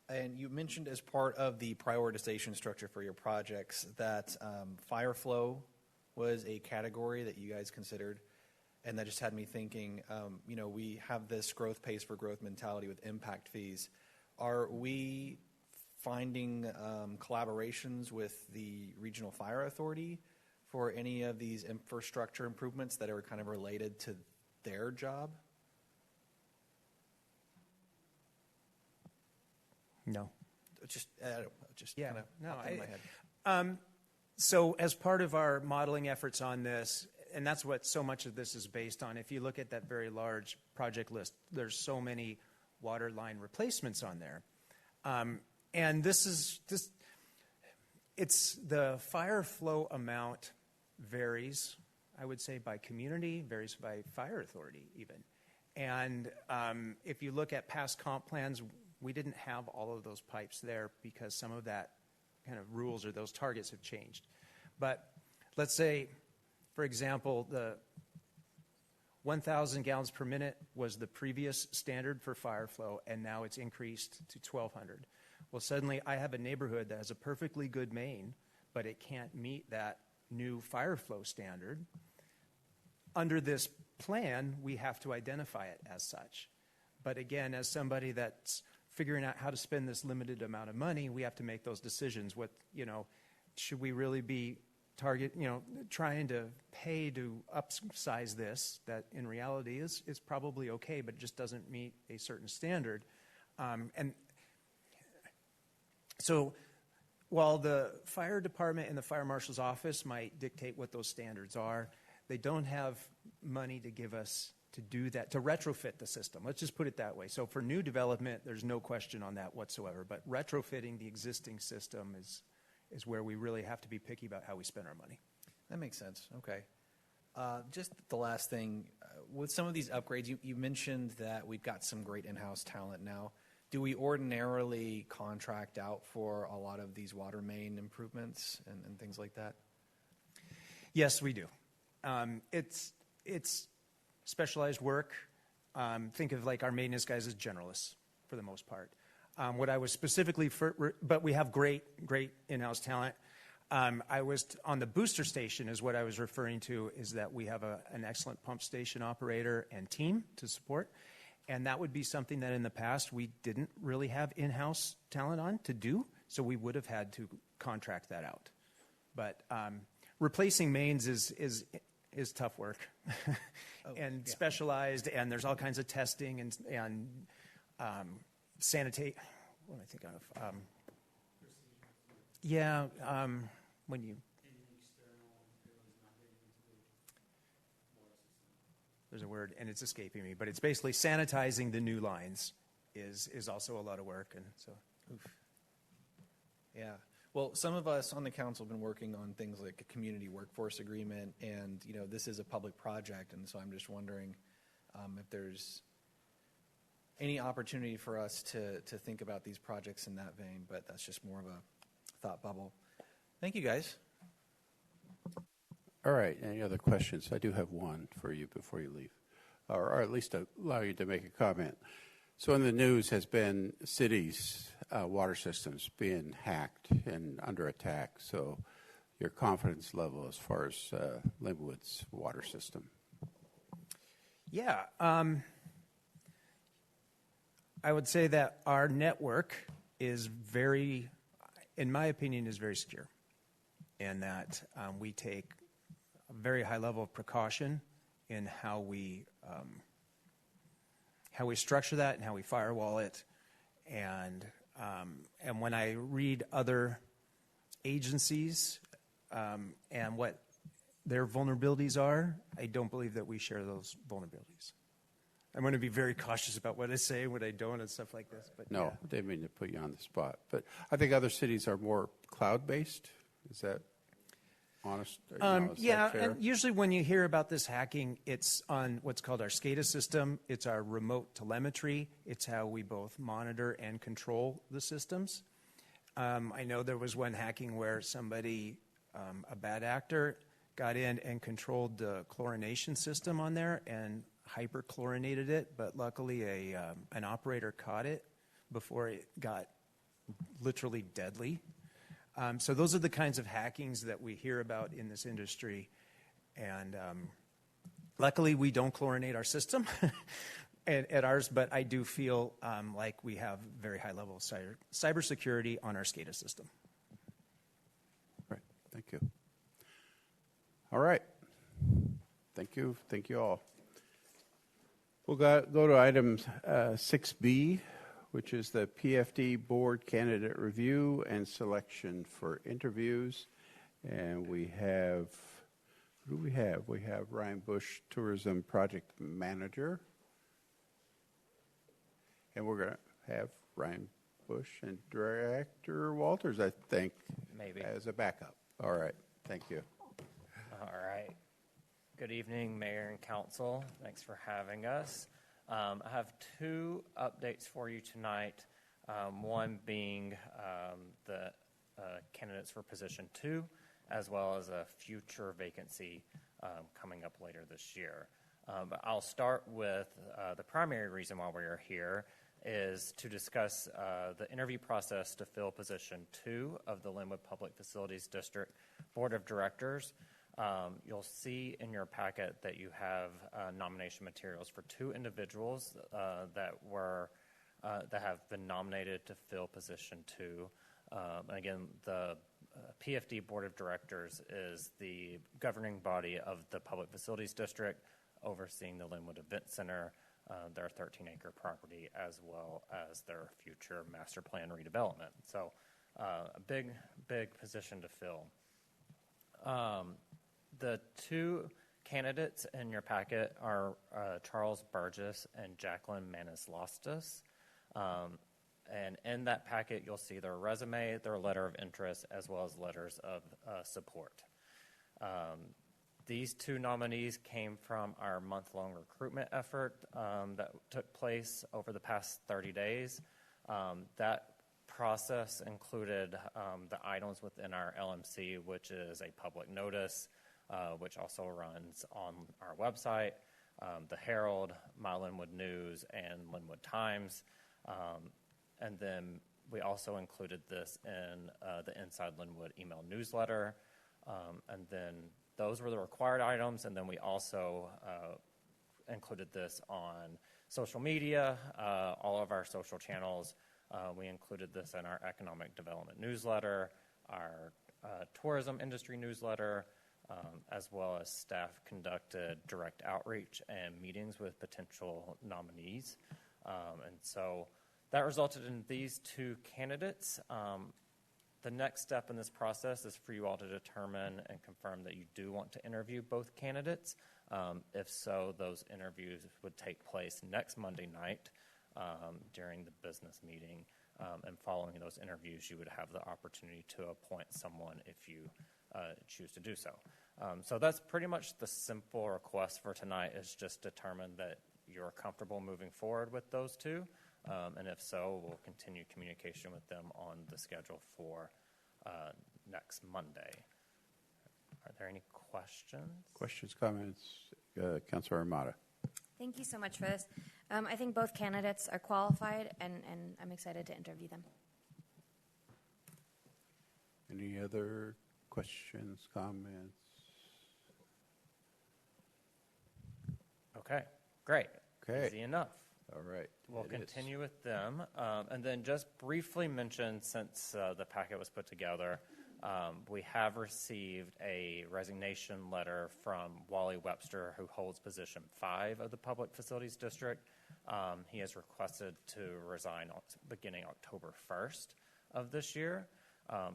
And you mentioned as part of the prioritization structure for your projects that fire flow was a category that you guys considered. And that just had me thinking, you know, we have this growth pays for growth mentality with impact fees. Are we finding collaborations with the Regional Fire Authority for any of these infrastructure improvements that are kind of related to their job? No. Just yeah, kind of no, in my head. So as part of our modeling efforts on this, and that's what so much of this is based on, if you look at that very large project list, there's so many water line replacements on there. And this It's the fire flow amount varies, I would say, by community, varies by fire authority even. And if you look at past comp plans, we didn't have all of those pipes there because some of that kind of rules or those targets have changed. But let's say, for example, the 1,000 gallons per minute was the previous standard for fire flow, and now it's increased to 1,200. Well, suddenly I have a neighborhood that has a perfectly good main, but it can't meet that new fire flow standard. Under this plan, we have to identify it as such. But again, as somebody that's figuring out how to spend this limited amount of money, we have to make those decisions. What, should we really be trying to pay to upsize this that in reality is probably okay, but it just doesn't meet a certain standard. And so while the fire department and the fire marshal's office might dictate what those standards are, they don't have money to give us to do that, to retrofit the system. Let's just put it that way. So for new development, there's no question on that whatsoever. But retrofitting the existing system is where we really have to be picky about how we spend our money. That makes sense. Okay. Just the last thing, with some of these upgrades, you mentioned that we've got some great in-house talent now. Do we ordinarily contract out for a lot of these water main improvements and things like that? Yes, we do. It's specialized work. Think of like our maintenance guys as generalists for the most part. What I was specifically but we have great in-house talent. I was on the booster station is what I was referring to, is that we have an excellent pump station operator and team to support. And that would be something that in the past we didn't really have in-house talent on to do, so we would have had to contract that out. But replacing mains is tough work and specialized, and there's all kinds of testing and sanitate. What am I thinking of? When you there's a word and it's escaping me, but it's basically sanitizing the new lines is also a lot of work, and so. Oof. Yeah. Well, some of us on the council have been working on things like a community workforce agreement, and this is a public project, and so I'm just wondering if there's any opportunity for us to think about these projects in that vein, but that's just more of a thought bubble. Thank you, guys. All right. Any other questions? I do have one for you before you leave, or at least allow you to make a comment. So in the news has been cities' water systems being hacked and under attack. So your confidence level as far as Lynnwood's water system? Yeah. I would say that our network is very, in my opinion, is very secure, and that we take a very high level of precaution in how we structure that and how we firewall it. And when I read other agencies and what their vulnerabilities are, I don't believe that we share those vulnerabilities. I'm going to be very cautious about what I say, what I don't, and stuff like this. But no, yeah. I didn't mean to put you on the spot. But I think other cities are more cloud-based. Is that honest? Yeah, and usually when you hear about this hacking, it's on what's called our SCADA system. It's our remote telemetry. It's how we both monitor and control the systems. I know there was one hacking where somebody, a bad actor, got in and controlled the chlorination system on there and hyperchlorinated it, but luckily an operator caught it before it got literally deadly. So those are the kinds of hackings that we hear about in this industry. And luckily we don't chlorinate our system at ours, but I do feel like we have very high level of cybersecurity on our SCADA system. Right. Thank you. All right. Thank you. Thank you all. We'll go to item 6B, which is the PFD Board Candidate Review and Selection for Interviews. And we have, who do we have? We have Ryan Bush, Tourism Project Manager. And we're going to have Ryan Bush, and Director Walters, I think, Maybe. as a backup. All right. Thank you. All right. Good evening, Mayor and Council. Thanks for having us. I have two updates for you tonight. One being the candidates for position 2, as well as a future vacancy coming up later this year. But I'll start with the primary reason why we are here is to discuss the interview process to fill position 2 of the Lynnwood Public Facilities District Board of Directors. You'll see in your packet that you have nomination materials for 2 individuals that have been nominated to fill position 2. And again, the PFD Board of Directors is the governing body of the Public Facilities District, overseeing the Lynnwood Event Center, their 13-acre property, as well as their future master plan redevelopment. So a big position to fill. The 2 candidates in your packet are Charles Burgess and Jacqueline Manis-Lostis. And in that packet, you'll see their resume, their letter of interest, as well as letters of support. These 2 nominees came from our month-long recruitment effort that took place over the past 30 days. That process included the items within our LMC, which is a public notice, which also runs on our website, the Herald, My Lynnwood News, and Lynnwood Times. And then we also included this in the Inside Lynnwood email newsletter. And then those were the required items. And then we also included this on social media, all of our social channels. We included this in our economic development newsletter, our tourism industry newsletter, as well as staff conducted direct outreach and meetings with potential nominees. And so that resulted in these 2 candidates. The next step in this process is for you all to determine and confirm that you do want to interview both candidates. If so, those interviews would take place next Monday night during the business meeting. And following those interviews, you would have the opportunity to appoint someone if you choose to do so. So that's pretty much the simple request for tonight, is just determine that you're comfortable moving forward with those 2. And if so, we'll continue communication with them on the schedule for next Monday. Are there any questions? Questions, comments? Councilor Armada. Thank you so much for this. I think both candidates are qualified, and I'm excited to interview them. Any other questions, comments? Okay, great. Okay. Easy enough. All right. We'll continue with them. And then just briefly mention, since the packet was put together, we have received a resignation letter from Wally Webster, who holds position 5 of the Public Facilities District. He has requested to resign beginning October 1st of this year.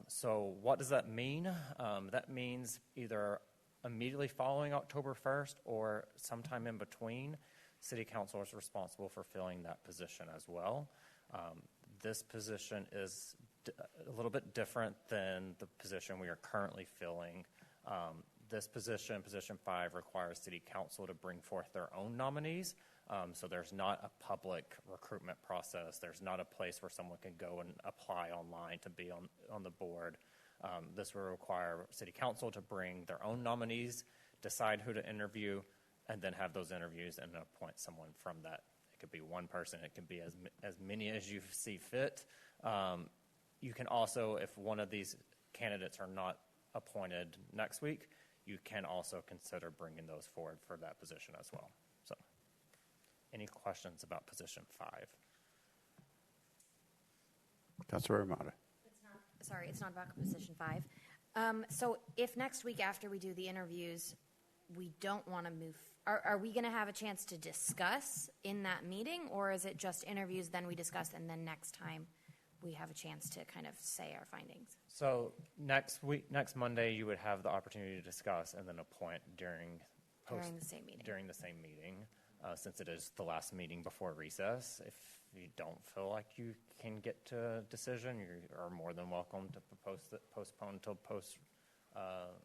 So what does that mean? That means either immediately following October 1st or sometime in between, City Council is responsible for filling that position as well. This position is a little bit different than the position we are currently filling. This position, position 5, requires City Council to bring forth their own nominees. So there's not a public recruitment process. There's not a place where someone can go and apply online to be on the board. This will require City Council to bring their own nominees, decide who to interview, and then have those interviews and appoint someone from that. It could be one person. It can be as many as you see fit. You can also, if one of these candidates are not appointed next week, you can also consider bringing those forward for that position as well. So, any questions about position 5? Councilor Armada. It's not about position 5. So if next week after we do the interviews, we don't want to move, are we going to have a chance to discuss in that meeting, or is it just interviews, then we discuss, and then next time we have a chance to kind of say our findings? So next Monday, you would have the opportunity to discuss and then appoint during the same meeting. During the same meeting. since it is the last meeting before recess. If you don't feel like you can get to a decision, you are more than welcome to postpone until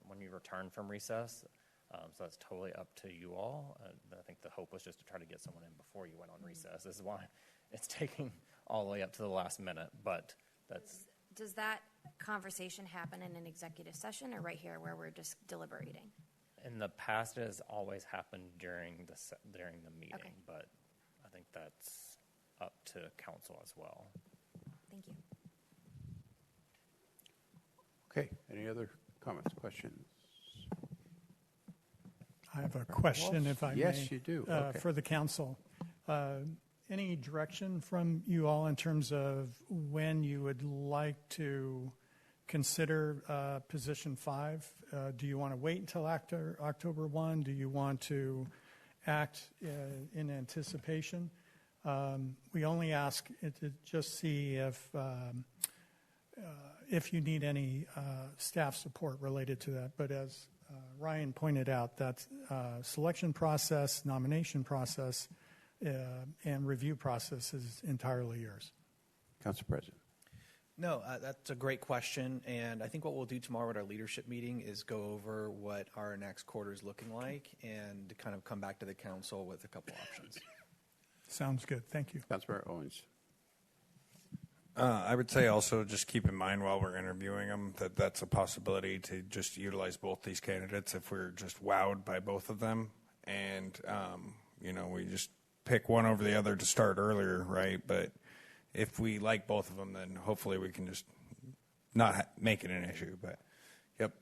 when you return from recess. So that's totally up to you all. I think the hope was just to try to get someone in before you went on recess. This is why it's taking all the way up to the last minute, but that's... Does that conversation happen in an executive session or right here where we're just deliberating? In the past, it has always happened during the meeting, Okay. but I think that's up to council as well. Thank you. Okay, any other comments, questions? I have a question, if I may. Yes, you do. Okay. For the council. Any direction from you all in terms of when you would like to consider position 5? Do you want to wait until October 1? Do you want to act in anticipation? We only ask to just see if you need any staff support related to that. But as Ryan pointed out, that selection process, nomination process, and review process is entirely yours. Council President. No, that's a great question, and I think what we'll do tomorrow at our leadership meeting is go over what our next quarter is looking like and kind of come back to the council with a couple options. Sounds good. Thank you. Councilmember Owens. I would say also just keep in mind while we're interviewing them that that's a possibility to just utilize both these candidates if we're just wowed by both of them. And, we just pick one over the other to start earlier, right? But if we like both of them, then hopefully we can just not make it an issue. But, yep.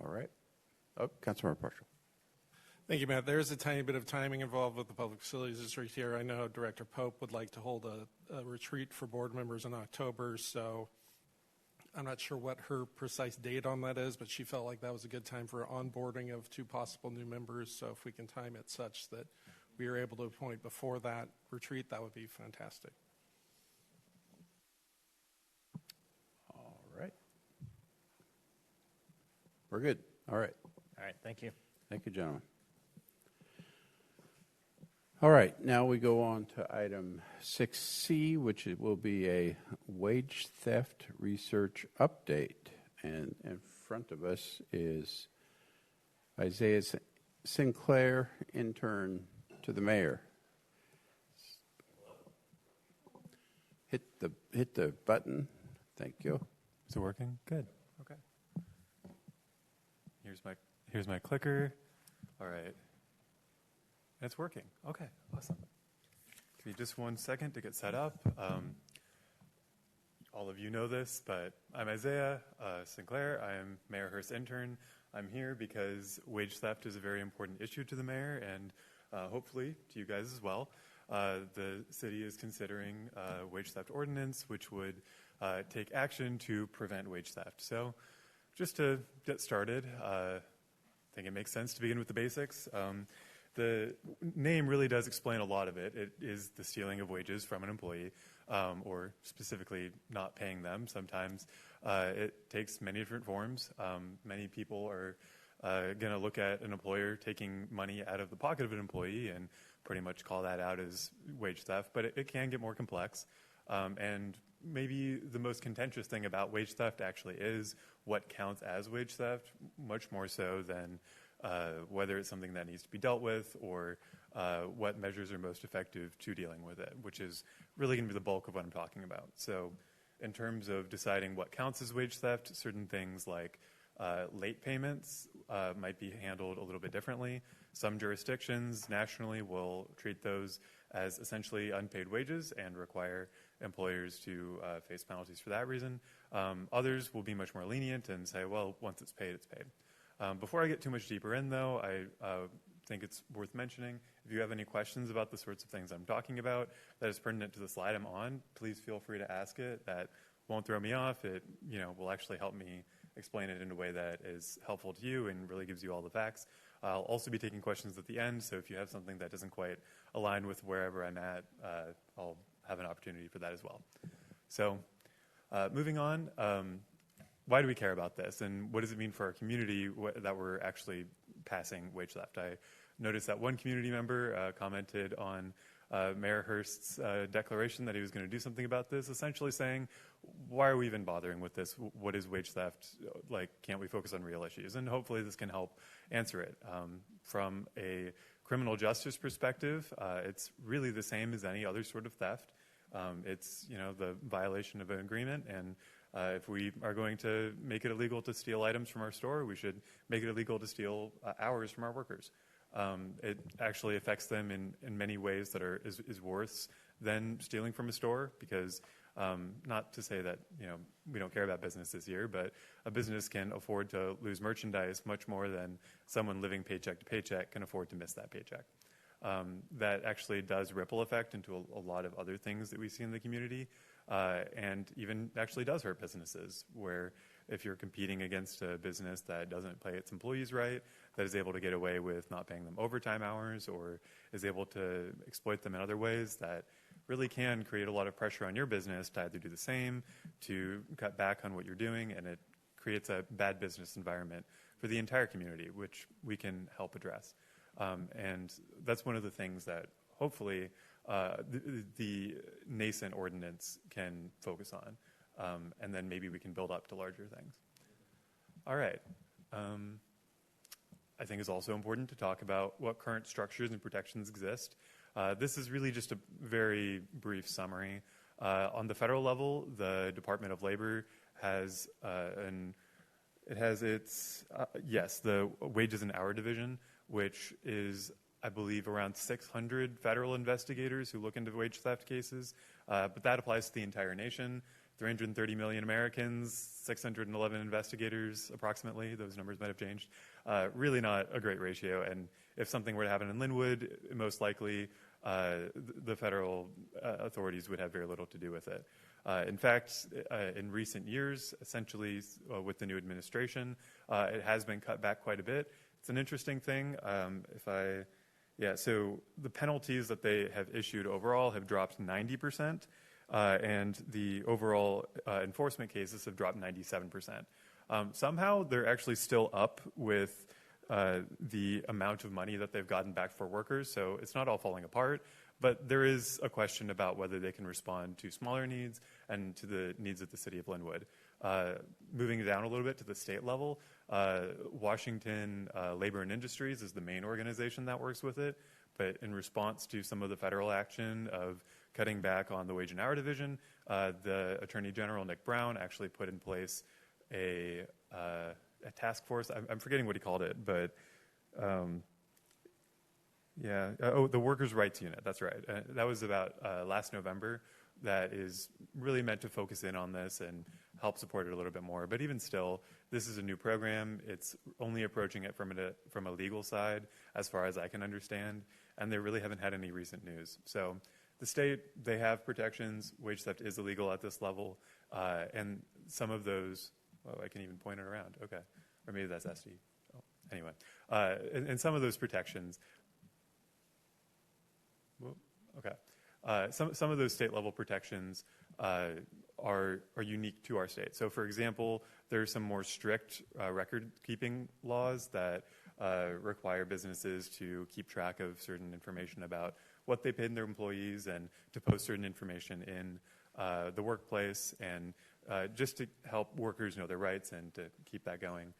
All right. Oh, Councilmember Partial. Thank you, Matt. There's a tiny bit of timing involved with the Public Facilities District here. I know Director Pope would like to hold a retreat for board members in October, so I'm not sure what her precise date on that is, but she felt like that was a good time for onboarding of 2 possible new members. So if we can time it such that we are able to appoint before that retreat, that would be fantastic. All right. We're good. All right. All right, thank you. Thank you, gentlemen. All right, now we go on to item 6C, which will be a wage theft research update. And in front of us is Isaiah Sinclair, intern to the mayor. Hit the button. Thank you. Is it working? Good. Okay. Here's my clicker. All right. It's working. Okay, awesome. Give me just 1 second to get set up. All of you know this, but I'm Isaiah Sinclair. I am Mayor Hurst's intern. I'm here because wage theft is a very important issue to the mayor and hopefully to you guys as well. The city is considering a wage theft ordinance, which would take action to prevent wage theft. So just to get started, I think it makes sense to begin with the basics. The name really does explain a lot of it. It is the stealing of wages from an employee, or specifically not paying them. Sometimes it takes many different forms. Many people are going to look at an employer taking money out of the pocket of an employee and pretty much call that out as wage theft, but it can get more complex. And maybe the most contentious thing about wage theft actually is what counts as wage theft, much more so than whether it's something that needs to be dealt with or what measures are most effective to dealing with it, which is really going to be the bulk of what I'm talking about. So in terms of deciding what counts as wage theft, certain things like late payments might be handled a little bit differently. Some jurisdictions nationally will treat those as essentially unpaid wages and require employers to face penalties for that reason. Others will be much more lenient and say, well, once it's paid, it's paid. Before I get too much deeper in, though, I think it's worth mentioning, if you have any questions about the sorts of things I'm talking about that is pertinent to the slide I'm on, please feel free to ask it. That won't throw me off. It will actually help me explain it in a way that is helpful to you and really gives you all the facts. I'll also be taking questions at the end, so if you have something that doesn't quite align with wherever I'm at, I'll have an opportunity for that as well. So moving on. Why do we care about this, and what does it mean for our community that we're actually passing wage theft? noticed that one community member commented on Mayor Hurst's declaration that he was going to do something about this, essentially saying, why are we even bothering with this? What is wage theft? Like, can't we focus on real issues? And hopefully this can help answer it. From a criminal justice perspective, it's really the same as any other sort of theft. It's, the violation of an agreement, and if we are going to make it illegal to steal items from our store, we should make it illegal to steal hours from our workers. It actually affects them in many ways that is worse than stealing from a store, because not to say that we don't care about business this year, but a business can afford to lose merchandise much more than someone living paycheck to paycheck can afford to miss that paycheck. That actually does ripple effect into a lot of other things that we see in the community, and even actually does hurt businesses, where if you're competing against a business that doesn't pay its employees right, that is able to get away with not paying them overtime hours, or is able to exploit them in other ways, that really can create a lot of pressure on your business to either do the same, to cut back on what you're doing, and it creates a bad business environment for the entire community, which we can help address. And that's one of the things that hopefully the nascent ordinance can focus on. And then maybe we can build up to larger things. All right. I think it's also important to talk about what current structures and protections exist. This is really just a very brief summary. On the federal level, the Department of Labor has the Wages and Hour Division, which is, I believe, around 600 federal investigators who look into wage theft cases. But that applies to the entire nation. 330 million Americans, 611 investigators approximately. Those numbers might have changed. Really not a great ratio. And if something were to happen in Lynnwood, most likely the federal authorities would have very little to do with it. In fact, in recent years, essentially with the new administration, it has been cut back quite a bit. It's an interesting thing. So the penalties that they have issued overall have dropped 90%, and the overall enforcement cases have dropped 97%. Somehow they're actually still up with the amount of money that they've gotten back for workers, so it's not all falling apart. But there is a question about whether they can respond to smaller needs and to the needs of the city of Lynnwood. Moving down a little bit to the state level, Washington Labor and Industries is the main organization that works with it. But in response to some of the federal action of cutting back on the Wage and Hour Division, the Attorney General, Nick Brown, actually put in place a task force. I'm forgetting what he called it, but the Workers' Rights Unit, that's right. That was about last November. That is really meant to focus in on this and help support it a little bit more. But even still, this is a new program. It's only approaching it from a legal side, as far as I can understand, and they really haven't had any recent news. So the state, they have protections. Wage theft is illegal at this level, and some of those, I can even point it around. Okay, or maybe that's SD. Oh, anyway, and some of those protections. Okay. Some of those state level protections are unique to our state. So, for example, there are some more strict record keeping laws that require businesses to keep track of certain information about what they paid their employees and to post certain information in the workplace, and just to help workers know their rights and to keep that going.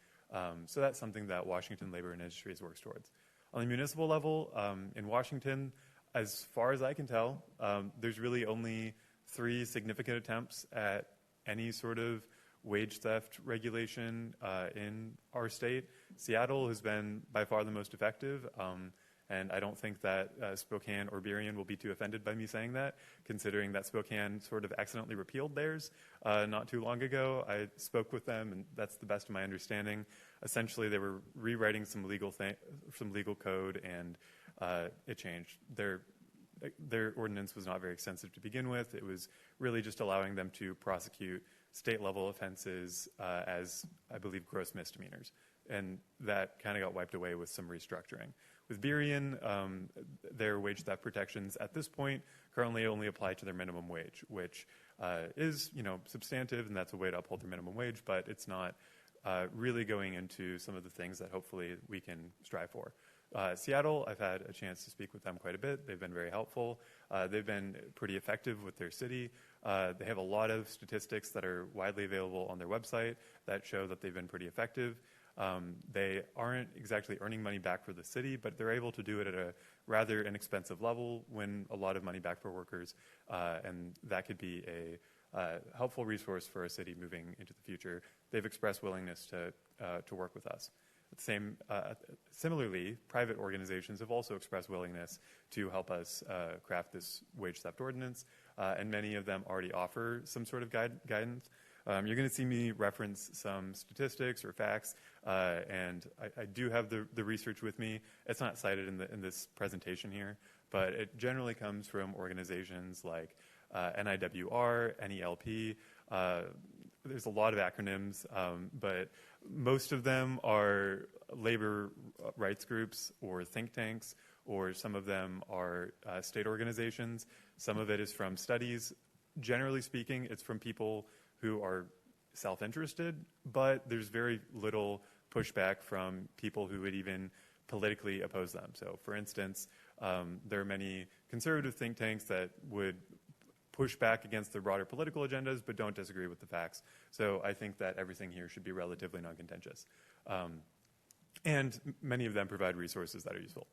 So that's something that Washington Labor and Industries works towards. On the municipal level, in Washington, as far as I can tell, there's really only 3 significant attempts at any sort of wage theft regulation in our state. Seattle has been by far the most effective, and I don't think that Spokane or Burien will be too offended by me saying that, considering that Spokane sort of accidentally repealed theirs not too long ago. I spoke with them, and that's the best of my understanding. Essentially, they were rewriting some legal code, and it changed. Their ordinance was not very extensive to begin with. It was really just allowing them to prosecute state-level offenses as, I believe, gross misdemeanors. And that kind of got wiped away with some restructuring. With Burien, their wage theft protections at this point currently only apply to their minimum wage, which is, substantive, and that's a way to uphold their minimum wage, but it's not really going into some of the things that hopefully we can strive for. Seattle, I've had a chance to speak with them quite a bit. They've been very helpful. They've been pretty effective with their city. They have a lot of statistics that are widely available on their website that show that they've been pretty effective. They aren't exactly earning money back for the city, but they're able to do it at a rather inexpensive level, win a lot of money back for workers, and that could be a helpful resource for a city moving into the future. They've expressed willingness to work with us. Similarly, private organizations have also expressed willingness to help us craft this wage theft ordinance, and many of them already offer some sort of guidance. You're going to see me reference some statistics or facts, and I do have the research with me. It's not cited in this presentation here, but it generally comes from organizations like NIWR, NELP. There's a lot of acronyms, but most of them are labor rights groups or think tanks, or some of them are state organizations. Some of it is from studies. Generally speaking, it's from people who are self-interested, but there's very little pushback from people who would even politically oppose them. So, for instance, there are many conservative think tanks that would push back against the broader political agendas, but don't disagree with the facts. So I think that everything here should be relatively non-contentious. And many of them provide resources that are useful.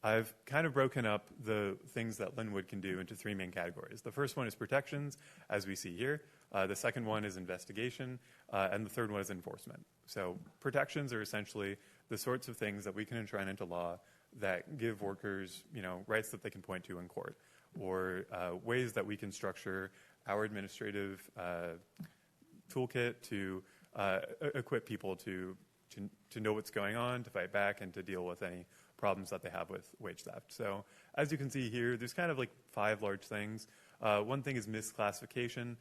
I've kind of broken up the things that Lynnwood can do into three main categories. The first one is protections, as we see here. The second one is investigation, and the third one is enforcement. So protections are essentially the sorts of things that we can enshrine into law that give workers, rights that they can point to in court, or ways that we can structure our administrative toolkit to equip people to know what's going on, to fight back, and to deal with any problems that they have with wage theft. So as you can see here, there's kind of like 5 large things. One thing is misclassification.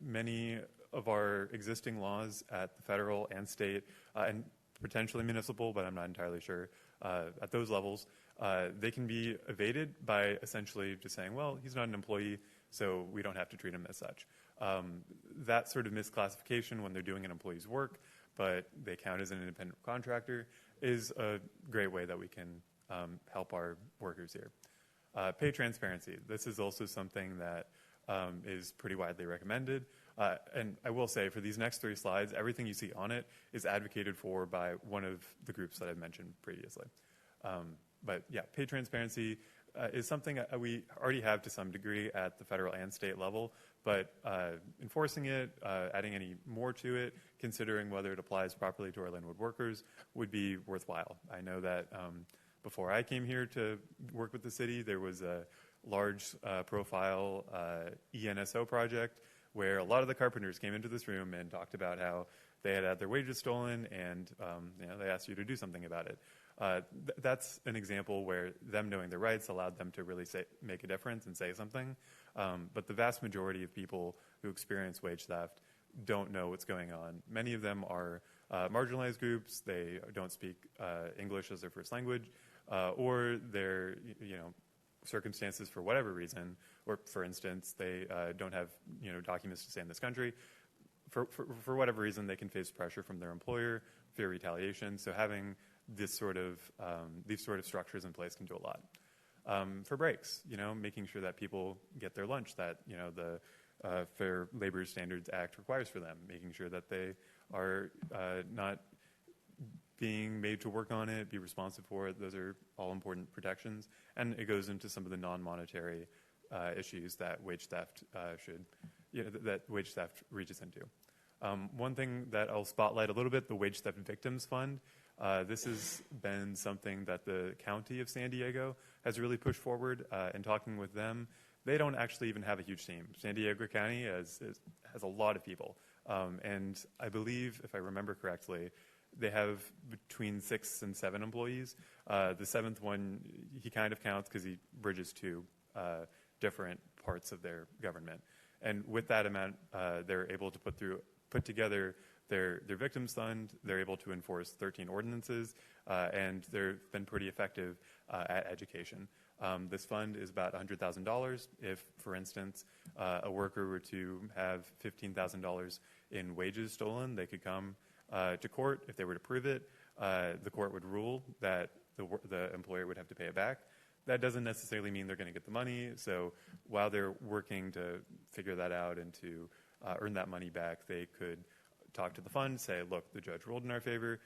Many of our existing laws at the federal and state, and potentially municipal, but I'm not entirely sure, at those levels, they can be evaded by essentially just saying, well, he's not an employee, so we don't have to treat him as such. That sort of misclassification when they're doing an employee's work, but they count as an independent contractor, is a great way that we can help our workers here. Pay transparency. This is also something that is pretty widely recommended. And I will say, for these next 3 slides, everything you see on it is advocated for by one of the groups that I've mentioned previously. But yeah, pay transparency is something we already have to some degree at the federal and state level, but enforcing it, adding any more to it, considering whether it applies properly to our Lynnwood workers would be worthwhile. I know that before I came here to work with the city, there was a large profile ENSO project where a lot of the carpenters came into this room and talked about how they had their wages stolen, and they asked you to do something about it. That's an example where them knowing their rights allowed them to really make a difference and say something. But the vast majority of people who experience wage theft don't know what's going on. Many of them are marginalized groups. They don't speak English as their first language, or their circumstances for whatever reason, or for instance, they don't have documents to stay in this country. For whatever reason, they can face pressure from their employer, fear retaliation. So having these sort of structures in place can do a lot. For breaks, making sure that people get their lunch that the Fair Labor Standards Act requires for them, making sure that they are not being made to work on it, be responsive for it. Those are all important protections, and it goes into some of the non-monetary issues that wage theft reaches into. One thing that I'll spotlight a little bit: the Wage Theft Victims Fund. This has been something that the county of San Diego has really pushed forward. In talking with them, they don't actually even have a huge team. San Diego County has a lot of people, and I believe, if I remember correctly, they have between 6 and 7 employees. The 7th one, he kind of counts because he bridges 2 different parts of their government. And with that amount, they're able to put together their victims fund. They're able to enforce 13 ordinances, and they've been pretty effective at education. This fund is about $100,000. If, for instance, a worker were to have $15,000 in wages stolen, they could come to court if they were to prove it. the court would rule that the employer would have to pay it back. That doesn't necessarily mean they're going to get the money. So while they're working to figure that out and to earn that money back, they could talk to the fund, say, look, the judge ruled in our favor.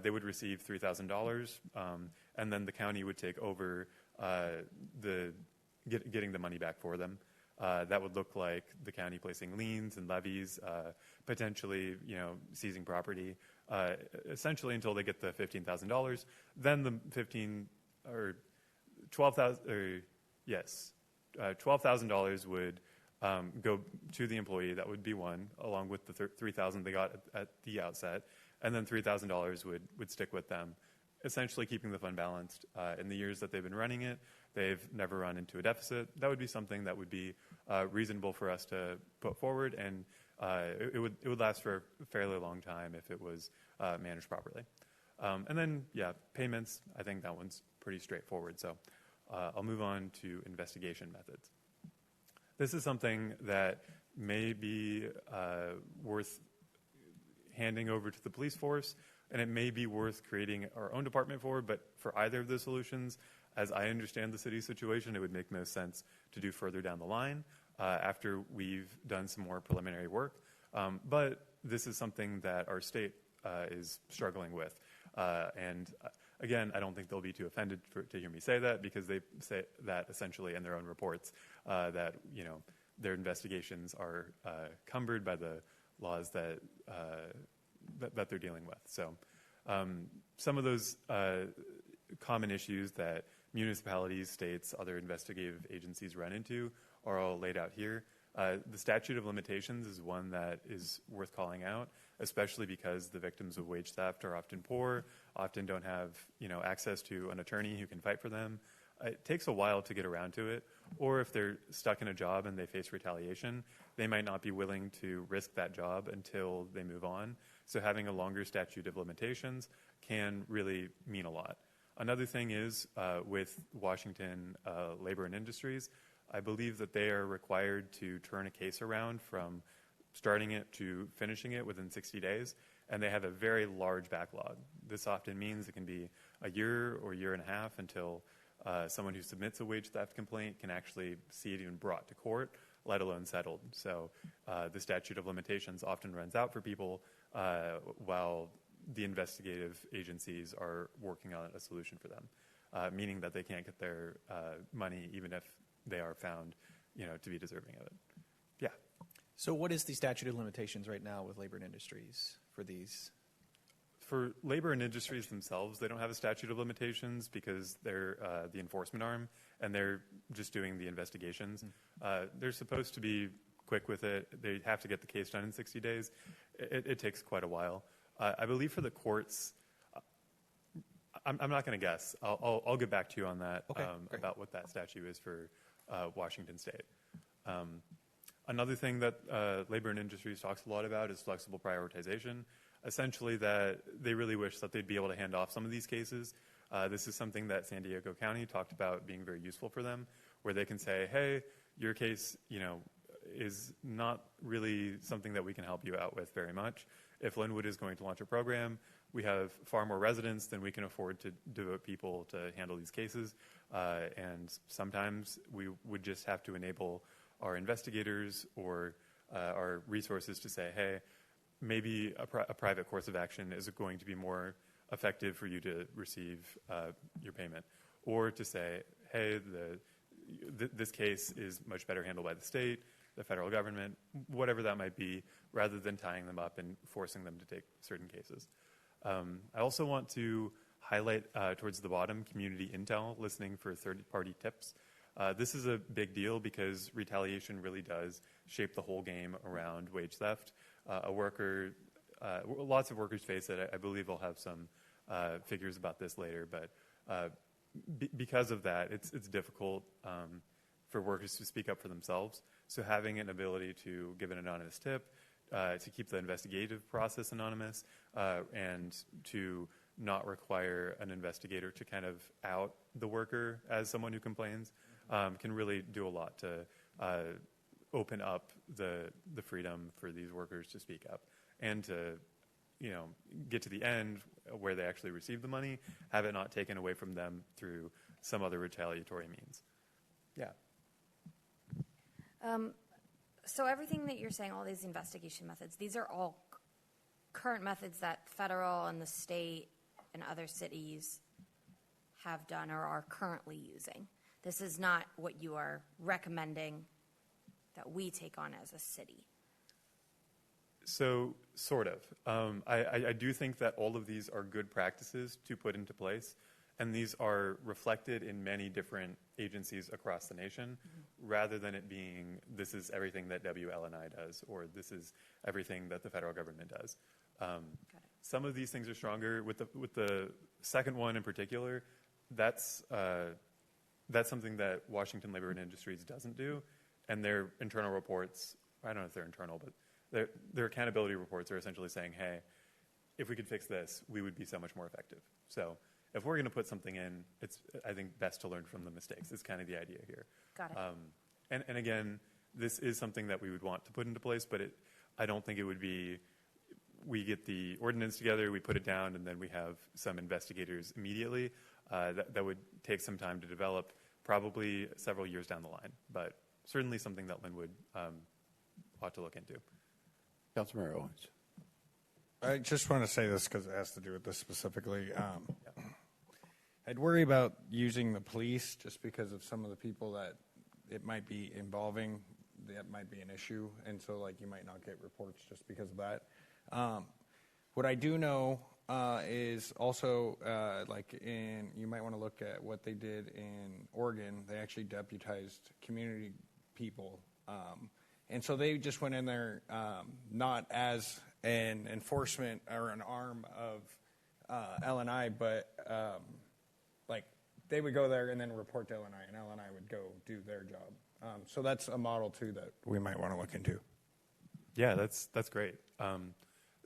They would receive $3,000, and then the county would take over getting the money back for them. That would look like the county placing liens and levies, potentially, seizing property, essentially until they get the $15,000. Then the $12,000 would go to the employee. That would be one, along with the $3,000 they got at the outset, and then $3,000 would stick with them, essentially keeping the fund balanced. In the years that they've been running it, they've never run into a deficit. That would be something that would be reasonable for us to put forward, and it would last for a fairly long time if it was managed properly. And then, payments, I think that one's pretty straightforward. So I'll move on to investigation methods. This is something that may be worth handing over to the police force, and it may be worth creating our own department for, but for either of the solutions, as I understand the city's situation, it would make most sense to do further down the line after we've done some more preliminary work. But this is something that our state is struggling with. And again, I don't think they'll be too offended to hear me say that, because they say that essentially in their own reports, that their investigations are cumbered by the laws that they're dealing with. So some of those common issues that municipalities, states, other investigative agencies run into are all laid out here. The statute of limitations is one that is worth calling out, especially because the victims of wage theft are often poor, often don't have access to an attorney who can fight for them. It takes a while to get around to it, or if they're stuck in a job and they face retaliation, they might not be willing to risk that job until they move on. So having a longer statute of limitations can really mean a lot. Another thing is with Washington Labor and Industries, I believe that they are required to turn a case around from starting it to finishing it within 60 days, and they have a very large backlog. This often means it can be a year or year and a half until someone who submits a wage theft complaint can actually see it even brought to court, let alone settled. So the statute of limitations often runs out for people while the investigative agencies are working on a solution for them, meaning that they can't get their money even if they are found, to be deserving of it. Yeah. So what is the statute of limitations right now with Labor and Industries for these? For Labor and Industries themselves, they don't have a statute of limitations because they're the enforcement arm, and they're just doing the investigations. They're supposed to be quick with it. They have to get the case done in 60 days. It takes quite a while. I believe for the courts, I'm not going to guess. I'll get back to you on that, about what that statute is for Washington State. Another thing that Labor and Industries talks a lot about is flexible prioritization. Essentially that they really wish that they'd be able to hand off some of these cases. This is something that San Diego County talked about being very useful for them, where they can say, hey, your case, is not really something that we can help you out with very much. If Lynnwood is going to launch a program, we have far more residents than we can afford to devote people to handle these cases. And sometimes we would just have to enable our investigators or our resources to say, hey, maybe a private course of action is going to be more effective for you to receive your payment. Or to say, hey, this case is much better handled by the state, the federal government, whatever that might be, rather than tying them up and forcing them to take certain cases. I also want to highlight towards the bottom community intel, listening for third-party tips. This is a big deal because retaliation really does shape the whole game around wage theft. Lots of workers face it. I believe I'll have some figures about this later, but because of that, it's difficult for workers to speak up for themselves. So having an ability to give an anonymous tip, to keep the investigative process anonymous, and to not require an investigator to kind of out the worker as someone who complains, can really do a lot to open up the freedom for these workers to speak up and to get to the end where they actually receive the money, have it not taken away from them through some other retaliatory means. Yeah. So everything that you're saying, all these investigation methods, these are all current methods that federal and the state and other cities have done or are currently using. This is not what you are recommending that we take on as a city. So, sort of. I do think that all of these are good practices to put into place, and these are reflected in many different agencies across the nation, rather than it being, this is everything that WLNI does, or this is everything that the federal government does. Some of these things are stronger. With the second one in particular, that's something that Washington Labor and Industries doesn't do, and their internal reports, I don't know if they're internal, but their accountability reports are essentially saying, hey, if we could fix this, we would be so much more effective. So if we're going to put something in, it's, I think, best to learn from the mistakes. Is kind of the idea here. Got it. And again, this is something that we would want to put into place, but I don't think it would be, we get the ordinance together, we put it down, and then we have some investigators immediately. That would take some time to develop, probably several years down the line, but certainly something that Lynnwood ought to look into. Councilmember Owens. I just want to say this because it has to do with this specifically. I'd worry about using the police just because of some of the people that it might be involving. That might be an issue, and so like you might not get reports just because of that. What I do know is also you might want to look at what they did in Oregon. They actually deputized community people, and so they just went in there not as an enforcement or an arm of LNI, but like they would go there and then report to LNI, and LNI would go do their job. So that's a model too that we might want to look into. Yeah, that's great.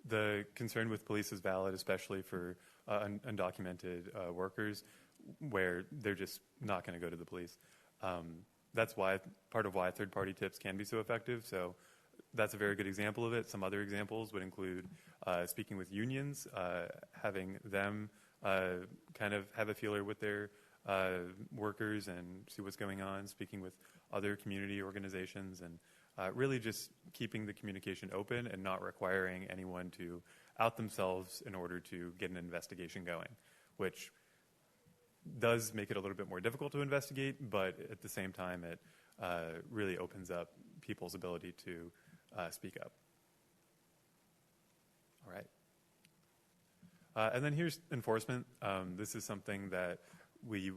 The concern with police is valid, especially for undocumented workers, where they're just not going to go to the police. That's part of why third-party tips can be so effective. So that's a very good example of it. Some other examples would include speaking with unions, having them kind of have a feeler with their workers and see what's going on, speaking with other community organizations, and really just keeping the communication open and not requiring anyone to out themselves in order to get an investigation going, which does make it a little bit more difficult to investigate, but at the same time it really opens up people's ability to speak up. All right. And then here's enforcement. This is something that we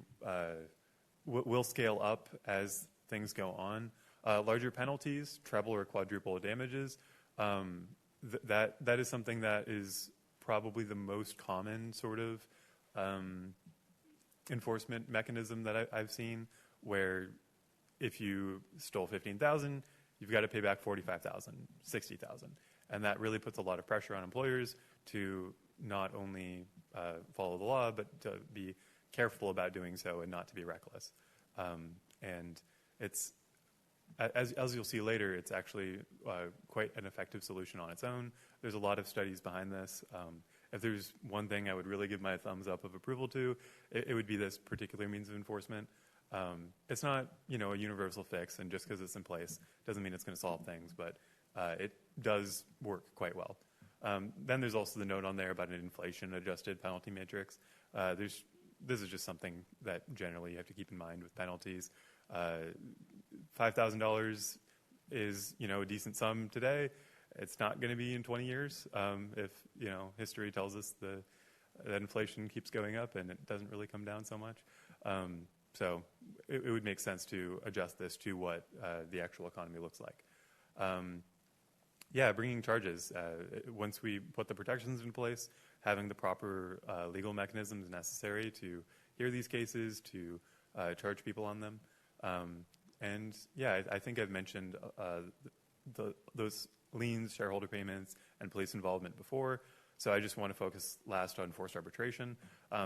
will scale up as things go on. Larger penalties, treble or quadruple damages, that is something that is probably the most common sort of enforcement mechanism that I've seen, where if you stole $15,000, you've got to pay back $45,000, $60,000. And that really puts a lot of pressure on employers to not only follow the law, but to be careful about doing so and not to be reckless. And it's, as you'll see later, it's actually quite an effective solution on its own. There's a lot of studies behind this. If there's one thing I would really give my thumbs up of approval to, it would be this particular means of enforcement. It's not, a universal fix, and just because it's in place doesn't mean it's going to solve things, but it does work quite well. Then there's also the note on there about an inflation-adjusted penalty matrix. This is just something that generally you have to keep in mind with penalties. $5,000 is, a decent sum today. It's not going to be in 20 years if, history tells us that inflation keeps going up and it doesn't really come down so much. So it would make sense to adjust this to what the actual economy looks like. Bringing charges. Once we put the protections in place, having the proper legal mechanisms necessary to hear these cases, to charge people on them. I think I've mentioned those liens, shareholder payments, and police involvement before. So I just want to focus last on forced arbitration.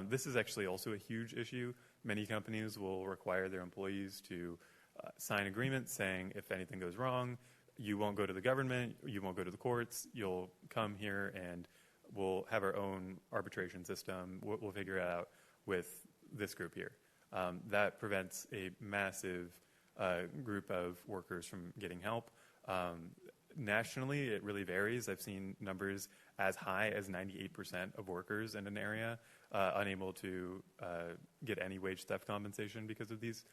This is actually also a huge issue. Many companies will require their employees to sign agreements saying if anything goes wrong, you won't go to the government, you won't go to the courts, you'll come here and we'll have our own arbitration system. We'll figure it out with this group here. That prevents a massive group of workers from getting help. Nationally, it really varies. I've seen numbers as high as 98% of workers in an area unable to get any wage theft compensation because of these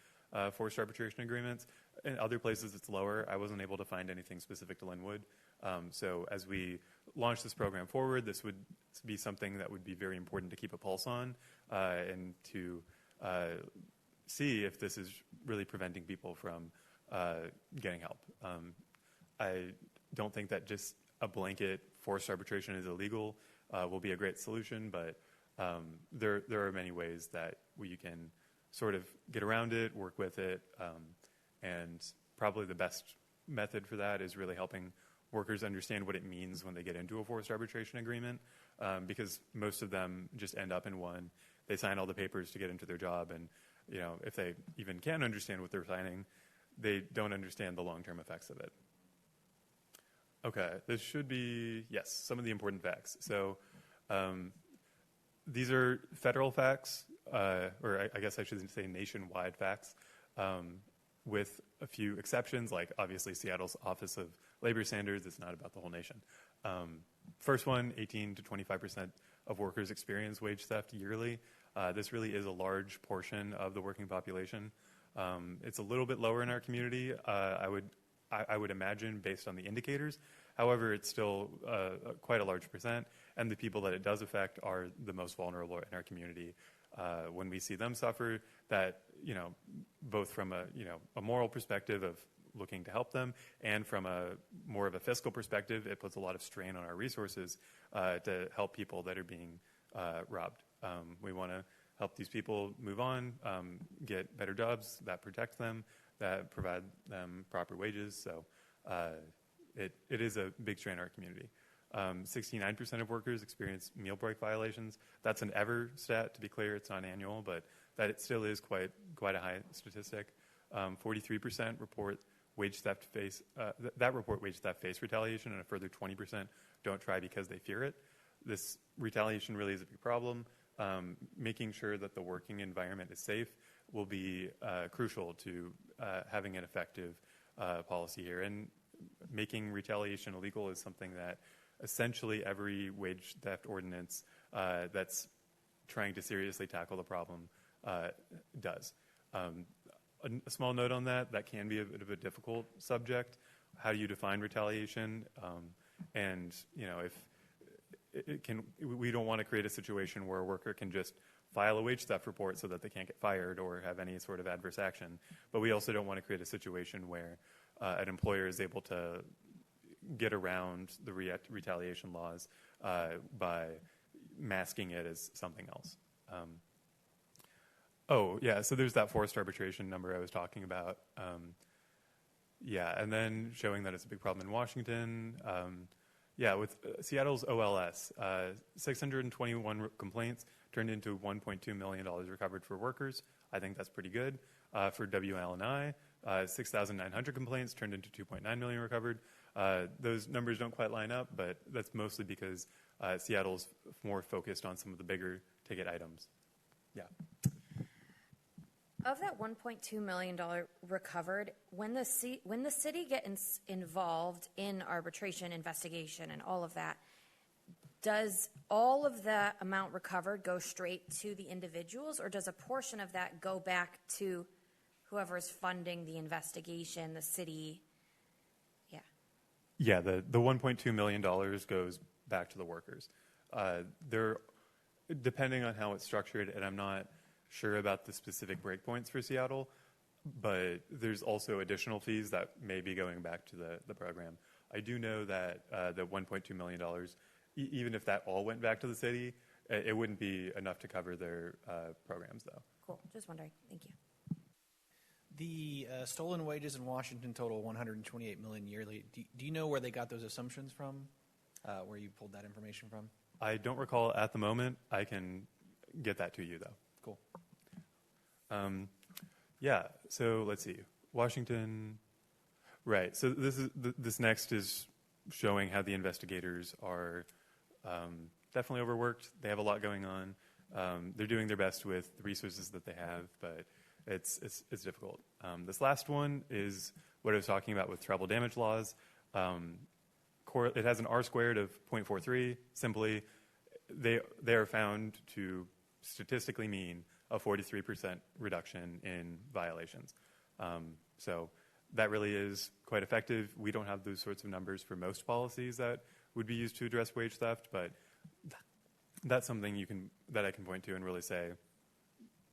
forced arbitration agreements. In other places, it's lower. I wasn't able to find anything specific to Lynnwood. So as we launch this program forward, this would be something that would be very important to keep a pulse on and to see if this is really preventing people from getting help. I don't think that just a blanket forced arbitration is illegal will be a great solution, but there are many ways that you can sort of get around it, work with it, and probably the best method for that is really helping workers understand what it means when they get into a forced arbitration agreement, because most of them just end up in one. They sign all the papers to get into their job, and if they even can understand what they're signing, they don't understand the long-term effects of it. Okay, this should be, yes, some of the important facts. So these are federal facts, or I guess I should say nationwide facts, with a few exceptions, like obviously Seattle's Office of Labor Standards. It's not about the whole nation. First one, 18 to 25% of workers experience wage theft yearly. This really is a large portion of the working population. It's a little bit lower in our community, I would imagine, based on the indicators. However, it's still quite a large percent, and the people that it does affect are the most vulnerable in our community. When we see them suffer, that both from a moral perspective of looking to help them, and from a more of a fiscal perspective, it puts a lot of strain on our resources to help people that are being robbed. We want to help these people move on, get better jobs that protect them, that provide them proper wages. So it is a big strain in our community. 69% of workers experience meal break violations. That's an ever stat, to be clear. It's not annual, but that it still is quite a high statistic. 43% report wage theft face retaliation, and a further 20% don't try because they fear it. This retaliation really is a big problem. Making sure that the working environment is safe will be crucial to having an effective policy here. And making retaliation illegal is something that essentially every wage theft ordinance that's trying to seriously tackle the problem does. A small note on that can be a bit of a difficult subject. How do you define retaliation? And if we don't want to create a situation where a worker can just file a wage theft report so that they can't get fired or have any sort of adverse action. But we also don't want to create a situation where an employer is able to get around the retaliation laws by masking it as something else. So there's that forced arbitration number I was talking about. And then showing that it's a big problem in Washington. With Seattle's OLS, 621 complaints turned into $1.2 million recovered for workers. I think that's pretty good. For WLNI, 6,900 complaints turned into $2.9 million recovered. Those numbers don't quite line up, but that's mostly because Seattle's more focused on some of the bigger ticket items. Yeah. Of that $1.2 million recovered, when the city gets involved in arbitration, investigation, and all of that, does all of the amount recovered go straight to the individuals, or does a portion of that go back to whoever's funding the investigation, the city? Yeah, the $1.2 million goes back to the workers. Depending on how it's structured, and I'm not sure about the specific breakpoints for Seattle, but there's also additional fees that may be going back to the program. I do know that the $1.2 million, even if that all went back to the city, it wouldn't be enough to cover their programs, though. Cool. Just wondering. Thank you. The stolen wages in Washington total $128 million yearly. Do you know where they got those assumptions from? Where you pulled that information from? I don't recall at the moment. I can get that to you, though. Cool. So let's see. Washington. Right. So this next is showing how the investigators are definitely overworked. They have a lot going on. They're doing their best with the resources that they have, but it's difficult. This last one is what I was talking about with travel damage laws. It has an R squared of 0.43. Simply, they are found to statistically mean a 43% reduction in violations. So that really is quite effective. We don't have those sorts of numbers for most policies that would be used to address wage theft, but that's something that I can point to and really say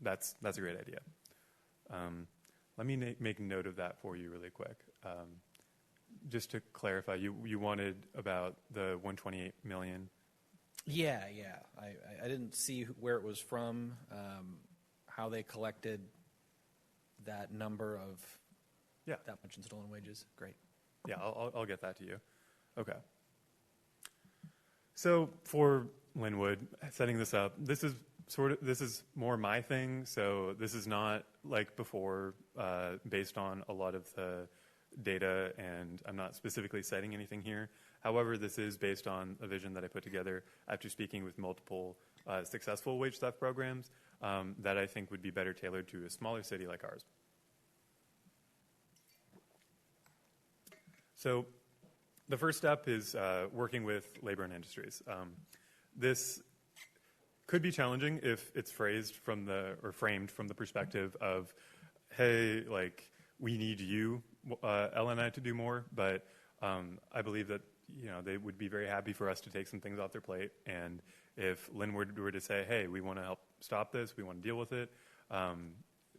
that's a great idea. Let me make note of that for you really quick. Just to clarify, you wanted about the 128 million. Yeah. I didn't see where it was from, how they collected that number of that much in stolen wages. Great. Yeah, I'll get that to you. Okay. So for Lynnwood, setting this up, this is more my thing. So this is not like before, based on a lot of the data, and I'm not specifically citing anything here. However, this is based on a vision that I put together after speaking with multiple successful wage theft programs that I think would be better tailored to a smaller city like ours. So the first step is working with labor and industries. This could be challenging if it's framed from the perspective of, hey, like, we need you, LNI, to do more, but I believe that they would be very happy for us to take some things off their plate. And if Lynnwood were to say, hey, we want to help stop this, we want to deal with it,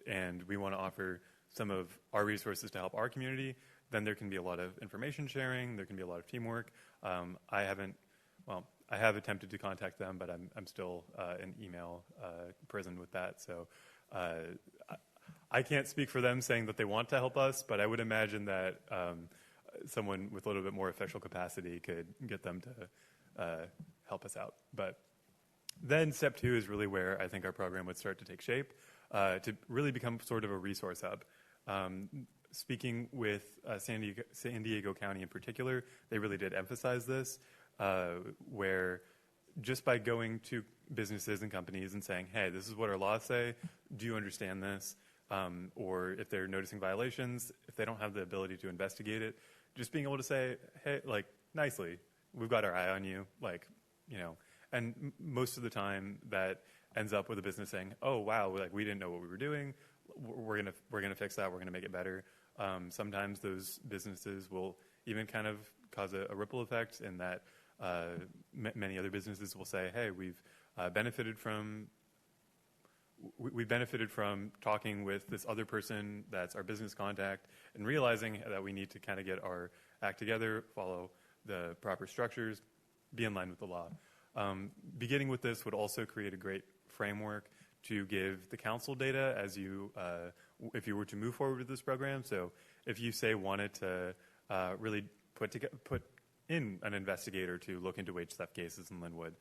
and we want to offer some of our resources to help our community, then there can be a lot of information sharing, there can be a lot of teamwork. I have attempted to contact them, but I'm still in email prison with that. So I can't speak for them saying that they want to help us, but I would imagine that someone with a little bit more official capacity could get them to help us out. But then step 2 is really where I think our program would start to take shape, to really become sort of a resource hub. Speaking with San Diego County in particular, they really did emphasize this, where just by going to businesses and companies and saying, hey, this is what our laws say, do you understand this? Or if they're noticing violations, if they don't have the ability to investigate it, just being able to say, hey, like, nicely, we've got our eye on you, like, and most of the time that ends up with a business saying, oh, wow, like, we didn't know what we were doing. We're gonna fix that. We're gonna make it better. Sometimes those businesses will even kind of cause a ripple effect in that many other businesses will say, hey, we've benefited from talking with this other person that's our business contact and realizing that we need to kind of get our act together, follow the proper structures, be in line with the law. Beginning with this would also create a great framework to give the council data as if you were to move forward with this program. So if you say wanted to really put in an investigator to look into wage theft cases in Lynnwood,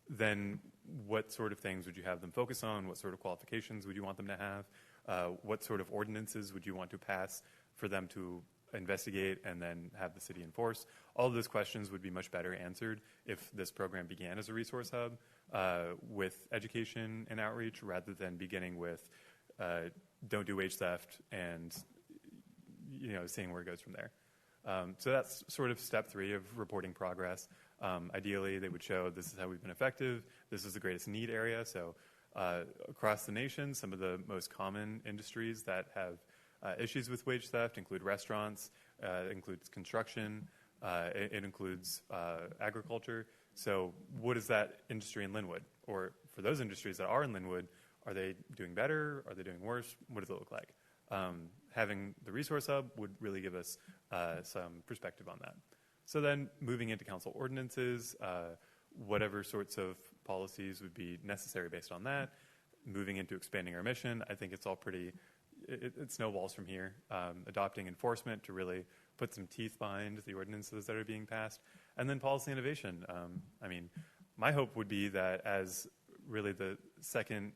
then what sort of things would you have them focus on? What sort of qualifications would you want them to have? What sort of ordinances would you want to pass for them to investigate and then have the city enforce? All of those questions would be much better answered if this program began as a resource hub with education and outreach rather than beginning with don't do wage theft and seeing where it goes from there. So that's sort of step 3 of reporting progress. Ideally, they would show this is how we've been effective. This is the greatest need area. So across the nation, some of the most common industries that have issues with wage theft include restaurants, it includes construction, it includes agriculture. So what is that industry in Lynnwood? Or for those industries that are in Lynnwood, are they doing better? Are they doing worse? What does it look like? Having the resource hub would really give us some perspective on that. So then moving into council ordinances, whatever sorts of policies would be necessary based on that. Moving into expanding our mission, I think it's all pretty, it snowballs from here. Adopting enforcement to really put some teeth behind the ordinances that are being passed. And then policy innovation. My hope would be that as really the second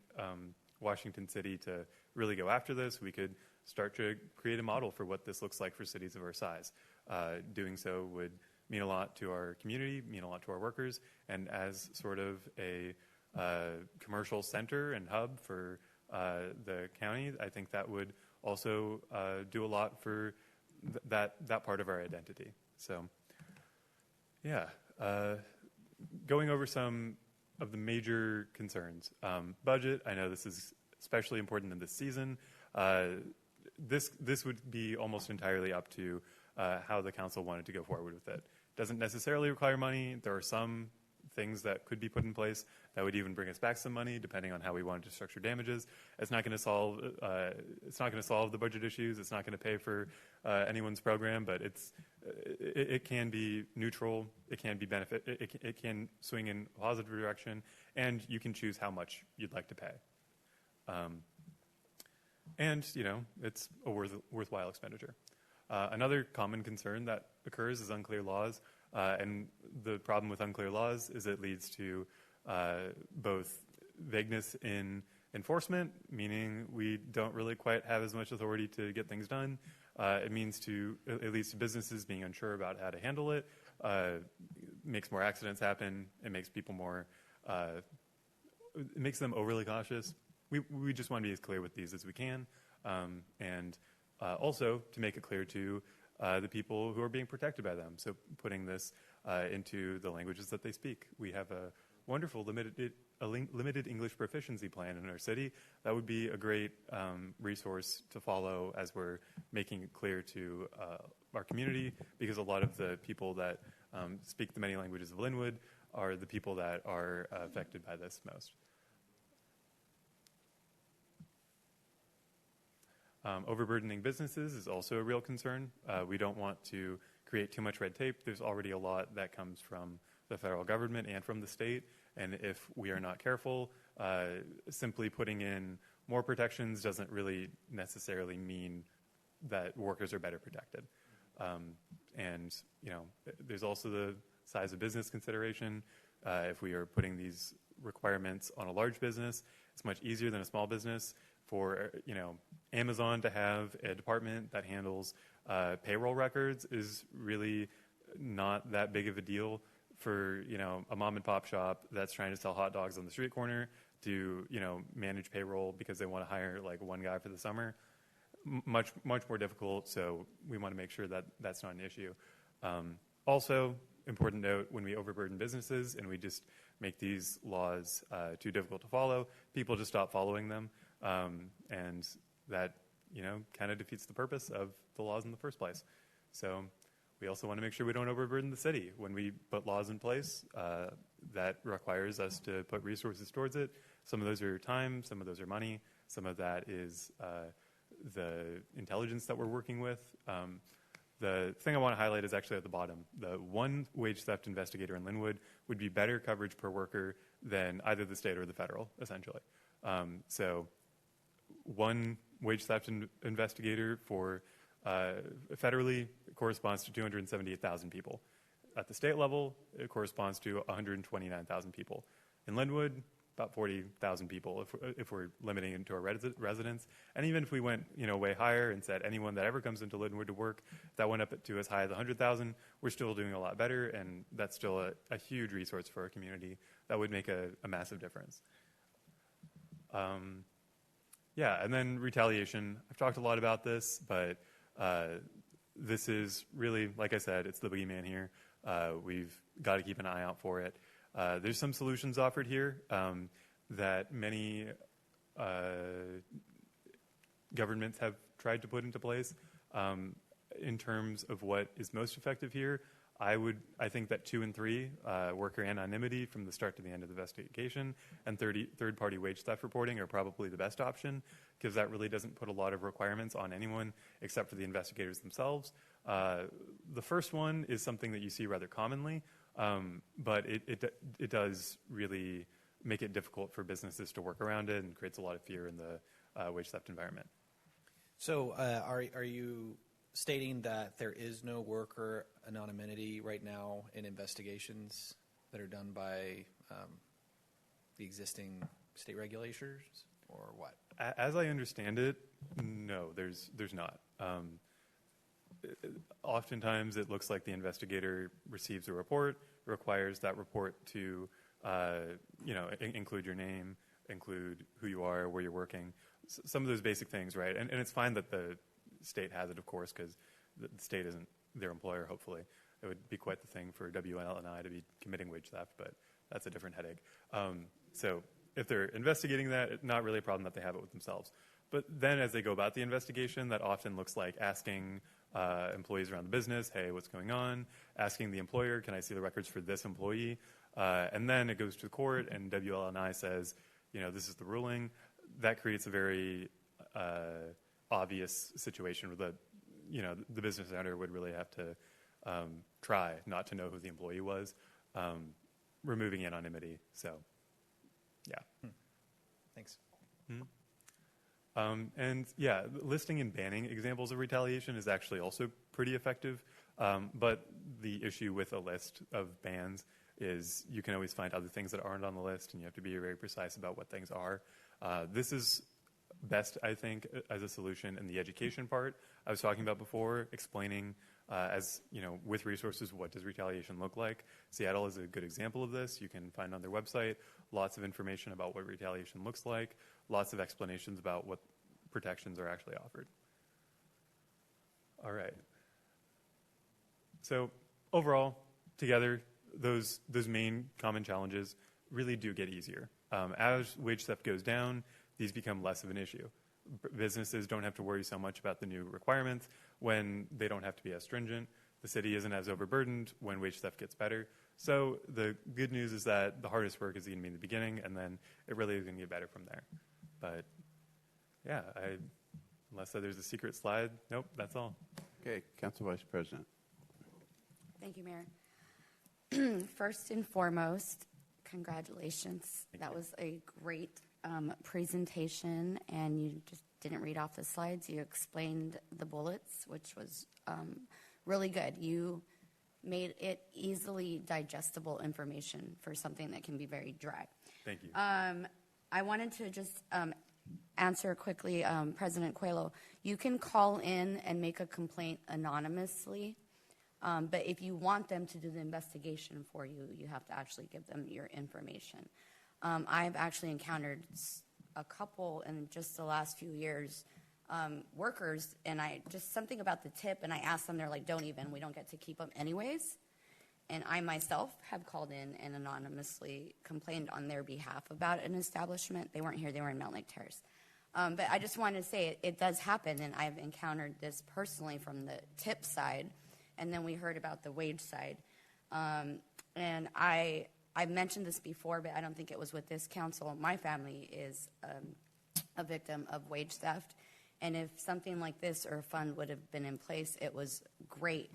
Washington city to really go after this, we could start to create a model for what this looks like for cities of our size. Doing so would mean a lot to our community, mean a lot to our workers, and as sort of a commercial center and hub for the county, I think that would also do a lot for that part of our identity. So, yeah, going over some of the major concerns. Budget, I know this is especially important in this season. This would be almost entirely up to how the council wanted to go forward with it. Doesn't necessarily require money. There are some things that could be put in place that would even bring us back some money, depending on how we wanted to structure damages. It's not going to solve. It's not going to solve the budget issues. It's not going to pay for anyone's program, but it can be neutral. It can be benefit. It can swing in a positive direction, and you can choose how much you'd like to pay. And it's a worthwhile expenditure. Another common concern that occurs is unclear laws. And the problem with unclear laws is it leads to both vagueness in enforcement, meaning we don't really quite have as much authority to get things done. It leads to businesses being unsure about how to handle it. It makes more accidents happen. It makes people more. It makes them overly cautious. We just want to be as clear with these as we can, and also to make it clear to the people who are being protected by them. So putting this into the languages that they speak. We have a wonderful limited English proficiency plan in our city. That would be a great resource to follow as we're making it clear to our community, because a lot of the people that speak the many languages of Lynnwood are the people that are affected by this most. Overburdening businesses is also a real concern. We don't want to create too much red tape. There's already a lot that comes from the federal government and from the state, and if we are not careful, simply putting in more protections doesn't really necessarily mean that workers are better protected. And there's also the size of business consideration. If we are putting these requirements on a large business, it's much easier than a small business. For Amazon to have a department that handles payroll records is really not that big of a deal. For a mom and pop shop that's trying to sell hot dogs on the street corner to manage payroll because they want to hire like one guy for the summer, much more difficult. So we want to make sure that that's not an issue. Also, important note: when we overburden businesses and we just make these laws too difficult to follow, people just stop following them. And that, kind of defeats the purpose of the laws in the first place. So we also want to make sure we don't overburden the city. When we put laws in place, that requires us to put resources towards it. Some of those are time, some of those are money, some of that is the intelligence that we're working with. The thing I want to highlight is actually at the bottom. The one wage theft investigator in Lynnwood would be better coverage per worker than either the state or the federal, essentially. So one wage theft investigator for federally corresponds to 278,000 people. At the state level, it corresponds to 129,000 people. In Lynnwood, about 40,000 people if we're limiting it to our residents. And even if we went way higher and said anyone that ever comes into Lynnwood to work, that went up to as high as 100,000, we're still doing a lot better, and that's still a huge resource for our community. That would make a massive difference. And then retaliation. I've talked a lot about this, but this is really, like I said, it's the boogeyman here. We've got to keep an eye out for it. There's some solutions offered here that many governments have tried to put into place. In terms of what is most effective here, I think that 2 and 3, worker anonymity from the start to the end of the investigation, and third-party wage theft reporting are probably the best option, because that really doesn't put a lot of requirements on anyone except for the investigators themselves. The first one is something that you see rather commonly, but it does really make it difficult for businesses to work around it and creates a lot of fear in the wage theft environment. So are you stating that there is no worker anonymity right now in investigations that are done by the existing state regulators, or what? As I understand it, no, there's not. oftentimes it looks like the investigator receives a report, requires that report to, include your name, include who you are, where you're working, some of those basic things, right? And it's fine that the state has it, of course, because the state isn't their employer, hopefully. It would be quite the thing for WNL&I to be committing wage theft, but that's a different headache. So if they're investigating that, it's not really a problem that they have it with themselves. But then as they go about the investigation, that often looks like asking employees around the business, hey, what's going on? Asking the employer, can I see the records for this employee? And then it goes to the court, and WLNI says, this is the ruling. That creates a very obvious situation where the business owner would really have to try not to know who the employee was, removing anonymity. So, yeah. Thanks. And yeah, listing and banning examples of retaliation is actually also pretty effective. But the issue with a list of bans is you can always find other things that aren't on the list, and you have to be very precise about what things are. This is best, I think, as a solution in the education part I was talking about before, explaining with resources, what does retaliation look like? Seattle is a good example of this. You can find on their website lots of information about what retaliation looks like, lots of explanations about what protections are actually offered. All right. So overall, together, those main common challenges really do get easier. As wage theft goes down, these become less of an issue. Businesses don't have to worry so much about the new requirements when they don't have to be as stringent. The city isn't as overburdened when wage theft gets better. So the good news is that the hardest work is going to be in the beginning, and then it really is going to get better from there. But yeah, unless there's a secret slide, nope, that's all. Okay, Council Vice President. Thank you, Mayor. First and foremost, congratulations. That was a great presentation, and you just didn't read off the slides. You explained the bullets, which was really good. You made it easily digestible information for something that can be very dry. Thank you. I wanted to just answer quickly, President Coelho. You can call in and make a complaint anonymously, but if you want them to do the investigation for you, you have to actually give them your information. I've actually encountered a couple in just the last few years, workers, and something about the tip, and I asked them, they're like, we don't get to keep them anyways. And I myself have called in and anonymously complained on their behalf about an establishment. They weren't here, they were in Mountain Lake Terrace. But I just wanted to say it does happen, and I've encountered this personally from the tip side, and then we heard about the wage side. And I've mentioned this before, but I don't think it was with this council. My family is a victim of wage theft, and if something like this or a fund would have been in place, it was great.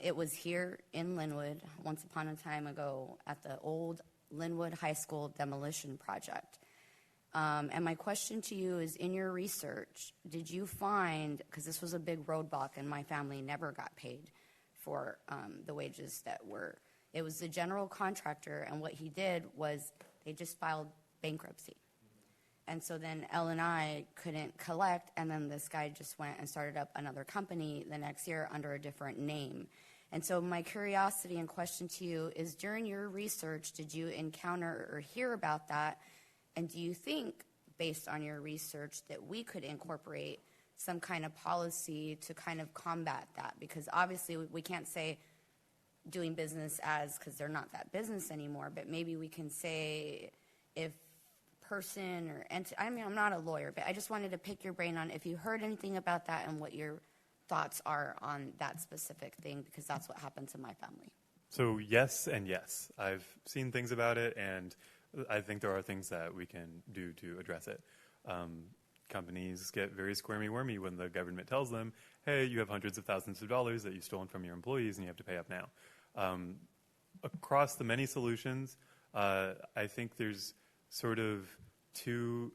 It was here in Lynnwood once upon a time ago at the old Lynnwood High School demolition project. And my question to you is, in your research, did you find, because this was a big roadblock and my family never got paid for the wages that were, it was the general contractor, and what he did was they just filed bankruptcy. And so then L&I couldn't collect, and then this guy just went and started up another company the next year under a different name. And so my curiosity and question to you is, during your research, did you encounter or hear about that? And do you think, based on your research, that we could incorporate some kind of policy to kind of combat that? Because obviously we can't say doing business as, because they're not that business anymore, but maybe we can say if person or entity, I mean, I'm not a lawyer, but I just wanted to pick your brain on if you heard anything about that and what your thoughts are on that specific thing, because that's what happened to my family. So yes and yes. I've seen things about it, and I think there are things that we can do to address it. Companies get very squirmy-wormy when the government tells them, hey, you have hundreds of thousands of dollars that you've stolen from your employees and you have to pay up now. Across the many solutions, I think there's sort of 2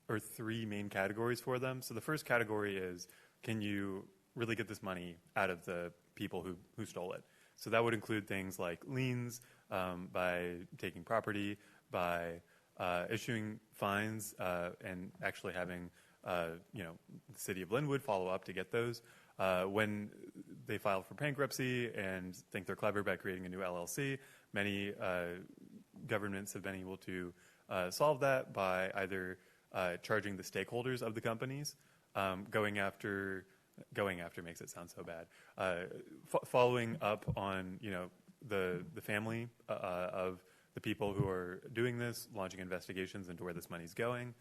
or 3 main categories for them. So the first category is, can you really get this money out of the people who stole it? So that would include things like liens, by taking property, by issuing fines, and actually having the city of Lynnwood follow up to get those. When they file for bankruptcy and think they're clever by creating a new LLC, many governments have been able to solve that by either charging the stakeholders of the companies, going after makes it sound so bad, following up on the family of the people who are doing this, launching investigations into where this money's going,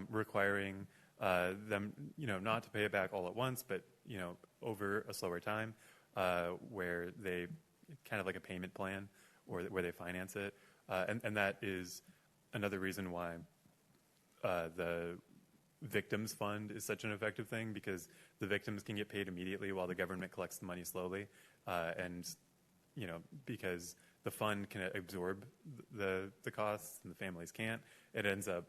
requiring them not to pay it back all at once, but over a slower time, where they kind of like a payment plan, or where they finance it, and that is another reason why the victims fund is such an effective thing, because the victims can get paid immediately while the government collects the money slowly, and because the fund can absorb the costs and the families can't, it ends up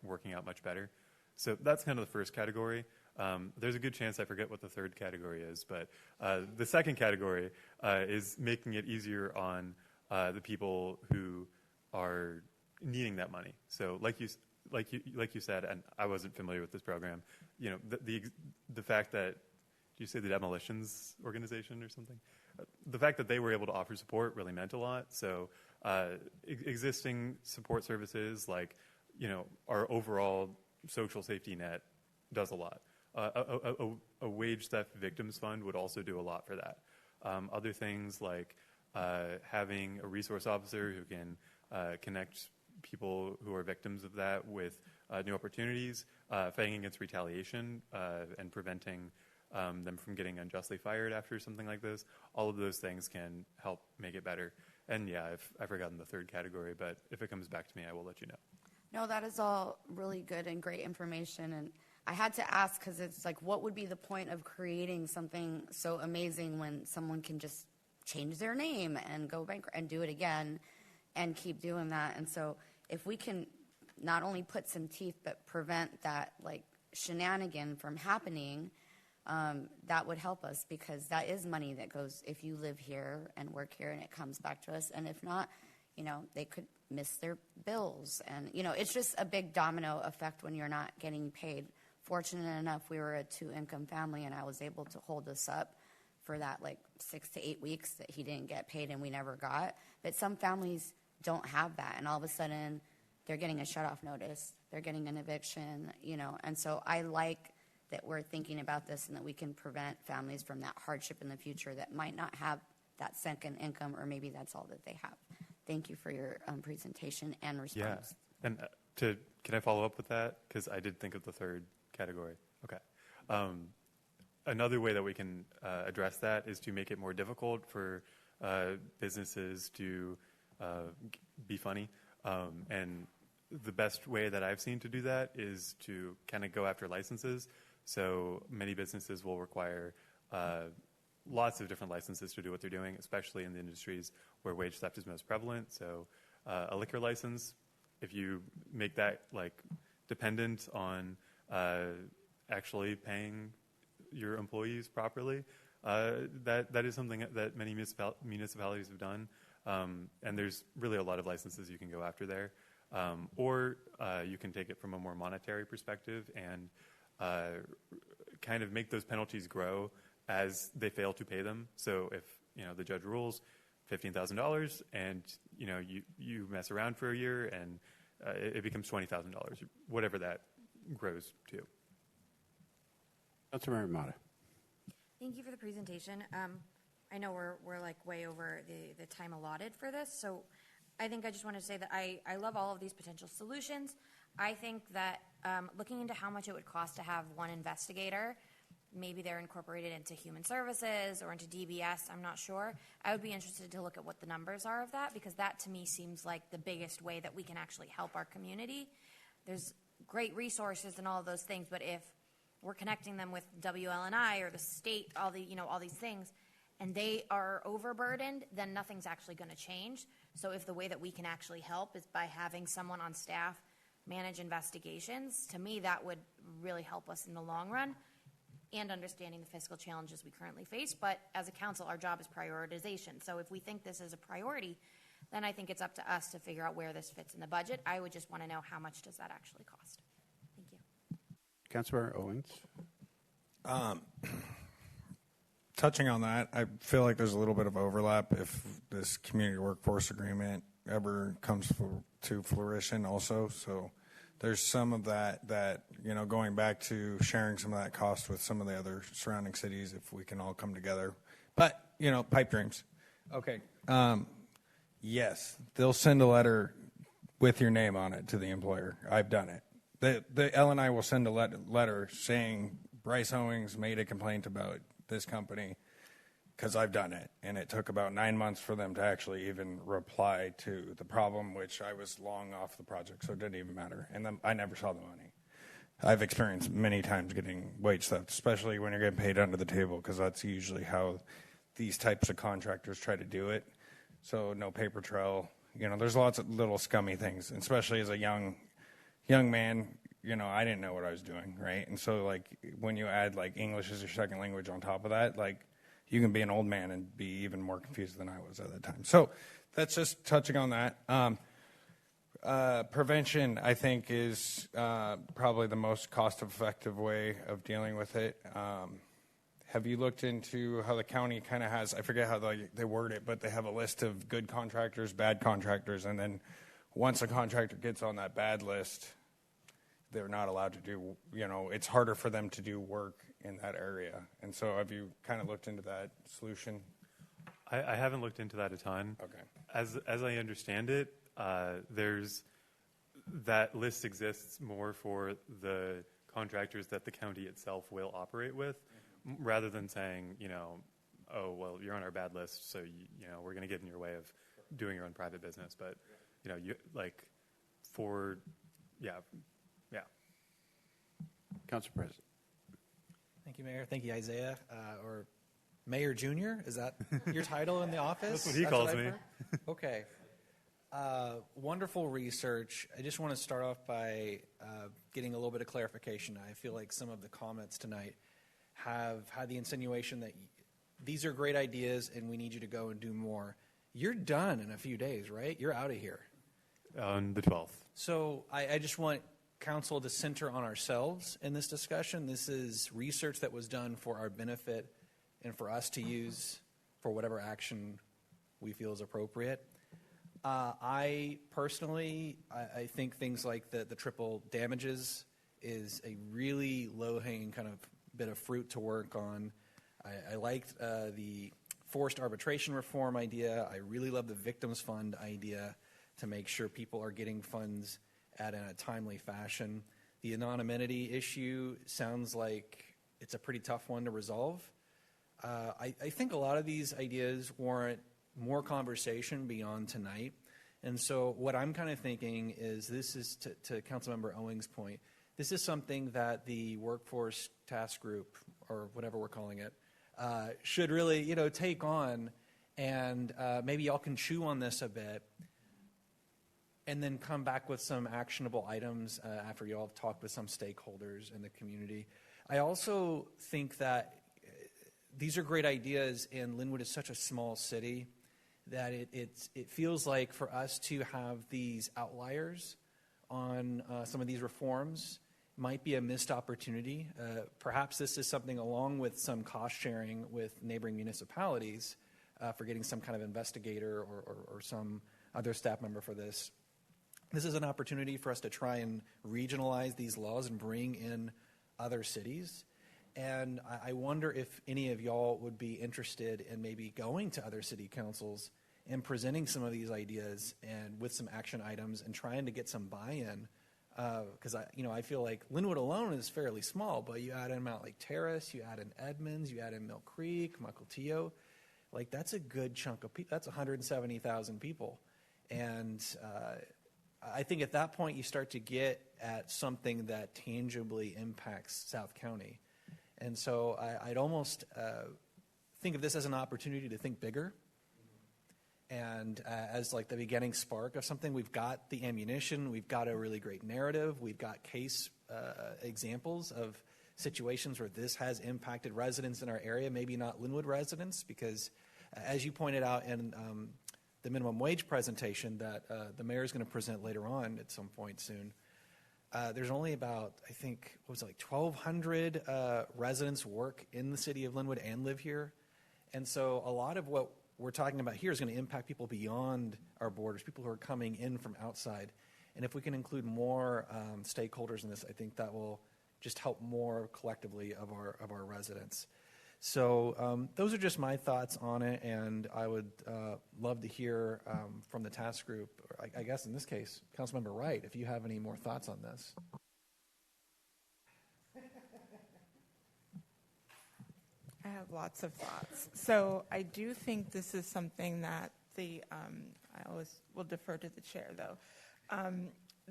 working out much better. So that's kind of the first category. There's a good chance I forget what the third category is, but the second category is making it easier on the people who are needing that money. So like you said, and I wasn't familiar with this program, the fact that, did you say the demolitions organization or something? The fact that they were able to offer support really meant a lot. So existing support services like our overall social safety net does a lot. A wage theft victims fund would also do a lot for that. Other things like having a resource officer who can connect people who are victims of that with new opportunities, fighting against retaliation, and preventing them from getting unjustly fired after something like this. All of those things can help make it better. And yeah, I've forgotten the third category, but if it comes back to me, I will let you know. No, that is all really good and great information. And I had to ask because it's like, what would be the point of creating something so amazing when someone can just change their name and go bankrupt and do it again and keep doing that? And so if we can not only put some teeth but prevent that like shenanigan from happening, that would help us, because that is money that goes, if you live here and work here, and it comes back to us. And if not, they could miss their bills. And, it's just a big domino effect when you're not getting paid. Fortunate enough, we were a 2-income family, and I was able to hold us up for that 6 to 8 weeks that he didn't get paid and we never got. But some families don't have that, and all of a sudden they're getting a shut-off notice. They're getting an eviction, And so I like that we're thinking about this and that we can prevent families from that hardship in the future that might not have that second income, or maybe that's all that they have. Thank you for your presentation and response. Yeah, and can I follow up with that? Because I did think of the third category. Okay. Another way that we can address that is to make it more difficult for businesses to be funny. And the best way that I've seen to do that is to kind of go after licenses. So many businesses will require lots of different licenses to do what they're doing, especially in the industries where wage theft is most prevalent. So a liquor license, if you make that dependent on actually paying your employees properly, that is something that many municipalities have done. And there's really a lot of licenses you can go after there. Or you can take it from a more monetary perspective and kind of make those penalties grow as they fail to pay them. So if the judge rules $15,000 and you mess around for a year and it becomes $20,000, whatever that grows to. Councilmember Mata. Thank you for the presentation. I know we're way over the time allotted for this, so I think I just want to say that I love all of these potential solutions. I think that looking into how much it would cost to have one investigator, maybe they're incorporated into human services or into DBS, I'm not sure. I would be interested to look at what the numbers are of that, because that to me seems like the biggest way that we can actually help our community. There's great resources and all of those things, but if we're connecting them with WLNI or the state, all these things, and they are overburdened, then nothing's actually going to change. So if the way that we can actually help is by having someone on staff manage investigations, to me that would really help us in the long run, and understanding the fiscal challenges we currently face. But as a council, our job is prioritization. So if we think this is a priority, then I think it's up to us to figure out where this fits in the budget. I would just want to know, how much does that actually cost? Thank you. Councilmember Owens. Touching on that, I feel like there's a little bit of overlap if this community workforce agreement ever comes to fruition also. So there's some of that, going back to sharing some of that cost with some of the other surrounding cities if we can all come together. But, pipe dreams. Okay. Yes, they'll send a letter with your name on it to the employer. I've done it. The L&I will send a letter saying Bryce Owings made a complaint about this company because I've done it. And it took about 9 months for them to actually even reply to the problem, which I was long off the project, so it didn't even matter. And then I never saw the money. I've experienced many times getting wage theft, especially when you're getting paid under the table, because that's usually how these types of contractors try to do it. So no paper trail. There's lots of little scummy things, and especially as a young man, I didn't know what I was doing, right? And so, when you add, English as your second language on top of that, you can be an old man and be even more confused than I was at that time. So that's just touching on that. Prevention, I think, is probably the most cost-effective way of dealing with it. Have you looked into how the county kind of has, I forget how they word it, but they have a list of good contractors, bad contractors, and then once a contractor gets on that bad list, they're not allowed to do, it's harder for them to do work in that area. And so have you kind of looked into that solution? I haven't looked into that a ton. Okay. As I understand it, that list exists more for the contractors that the county itself will operate with, rather than saying, oh, well, you're on our bad list, so we're going to get in your way of doing your own private business. But Council President. Thank you, Mayor. Thank you, Isaiah, or Mayor Junior. Is that your title in the office? That's what he calls me. Okay. Wonderful research. I just want to start off by getting a little bit of clarification. I feel like some of the comments tonight have had the insinuation that these are great ideas and we need you to go and do more. You're done in a few days, right? You're out of here. On the 12th. So I just want council to center on ourselves in this discussion. This is research that was done for our benefit and for us to use for whatever action we feel is appropriate. I personally, I think things like the triple damages is a really low-hanging kind of bit of fruit to work on. I liked the forced arbitration reform idea. I really love the victims fund idea to make sure people are getting funds in a timely fashion. The anonymity issue sounds like it's a pretty tough one to resolve. I think a lot of these ideas warrant more conversation beyond tonight. And so what I'm kind of thinking is this is, to Councilmember Owings' point, this is something that the workforce task group, or whatever we're calling it, should really, take on, and maybe y'all can chew on this a bit, and then come back with some actionable items after y'all have talked with some stakeholders in the community. I also think that these are great ideas, and Lynnwood is such a small city that it feels like for us to have these outliers on some of these reforms might be a missed opportunity. Perhaps this is something along with some cost sharing with neighboring municipalities for getting some kind of investigator or some other staff member for this. This is an opportunity for us to try and regionalize these laws and bring in other cities. And I wonder if any of y'all would be interested in maybe going to other city councils and presenting some of these ideas and with some action items and trying to get some buy-in. Because I feel like Lynnwood alone is fairly small, but you add in Mount Lake Terrace, you add in Edmonds, you add in Mill Creek, Mukilteo, that's a good chunk of people. That's 170,000 people. And I think at that point you start to get at something that tangibly impacts South County. And so I'd almost think of this as an opportunity to think bigger. And as the beginning spark of something, we've got the ammunition, we've got a really great narrative, we've got case examples of situations where this has impacted residents in our area, maybe not Lynnwood residents, because as you pointed out in the minimum wage presentation that the mayor is going to present later on at some point soon, there's only about, I think, what was it, like 1,200 residents work in the city of Lynnwood and live here. And so a lot of what we're talking about here is going to impact people beyond our borders, people who are coming in from outside. And if we can include more stakeholders in this, I think that will just help more collectively of our residents. So those are just my thoughts on it, and I would love to hear from the task group, or I guess in this case, Councilmember Wright, if you have any more thoughts on this. I have lots of thoughts. So I do think this is something that I always will defer to the chair, though,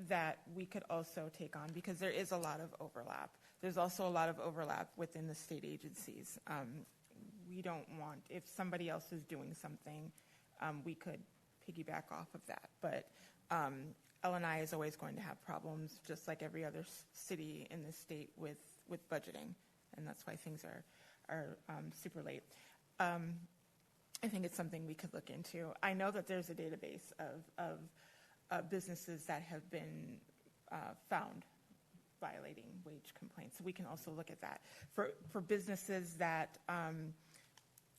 that we could also take on, because there is a lot of overlap. There's also a lot of overlap within the state agencies. We don't want, if somebody else is doing something, we could piggyback off of that. But L&I is always going to have problems, just like every other city in the state, with budgeting, and that's why things are super late. I think it's something we could look into. I know that there's a database of businesses that have been found violating wage complaints. So we can also look at that. For businesses that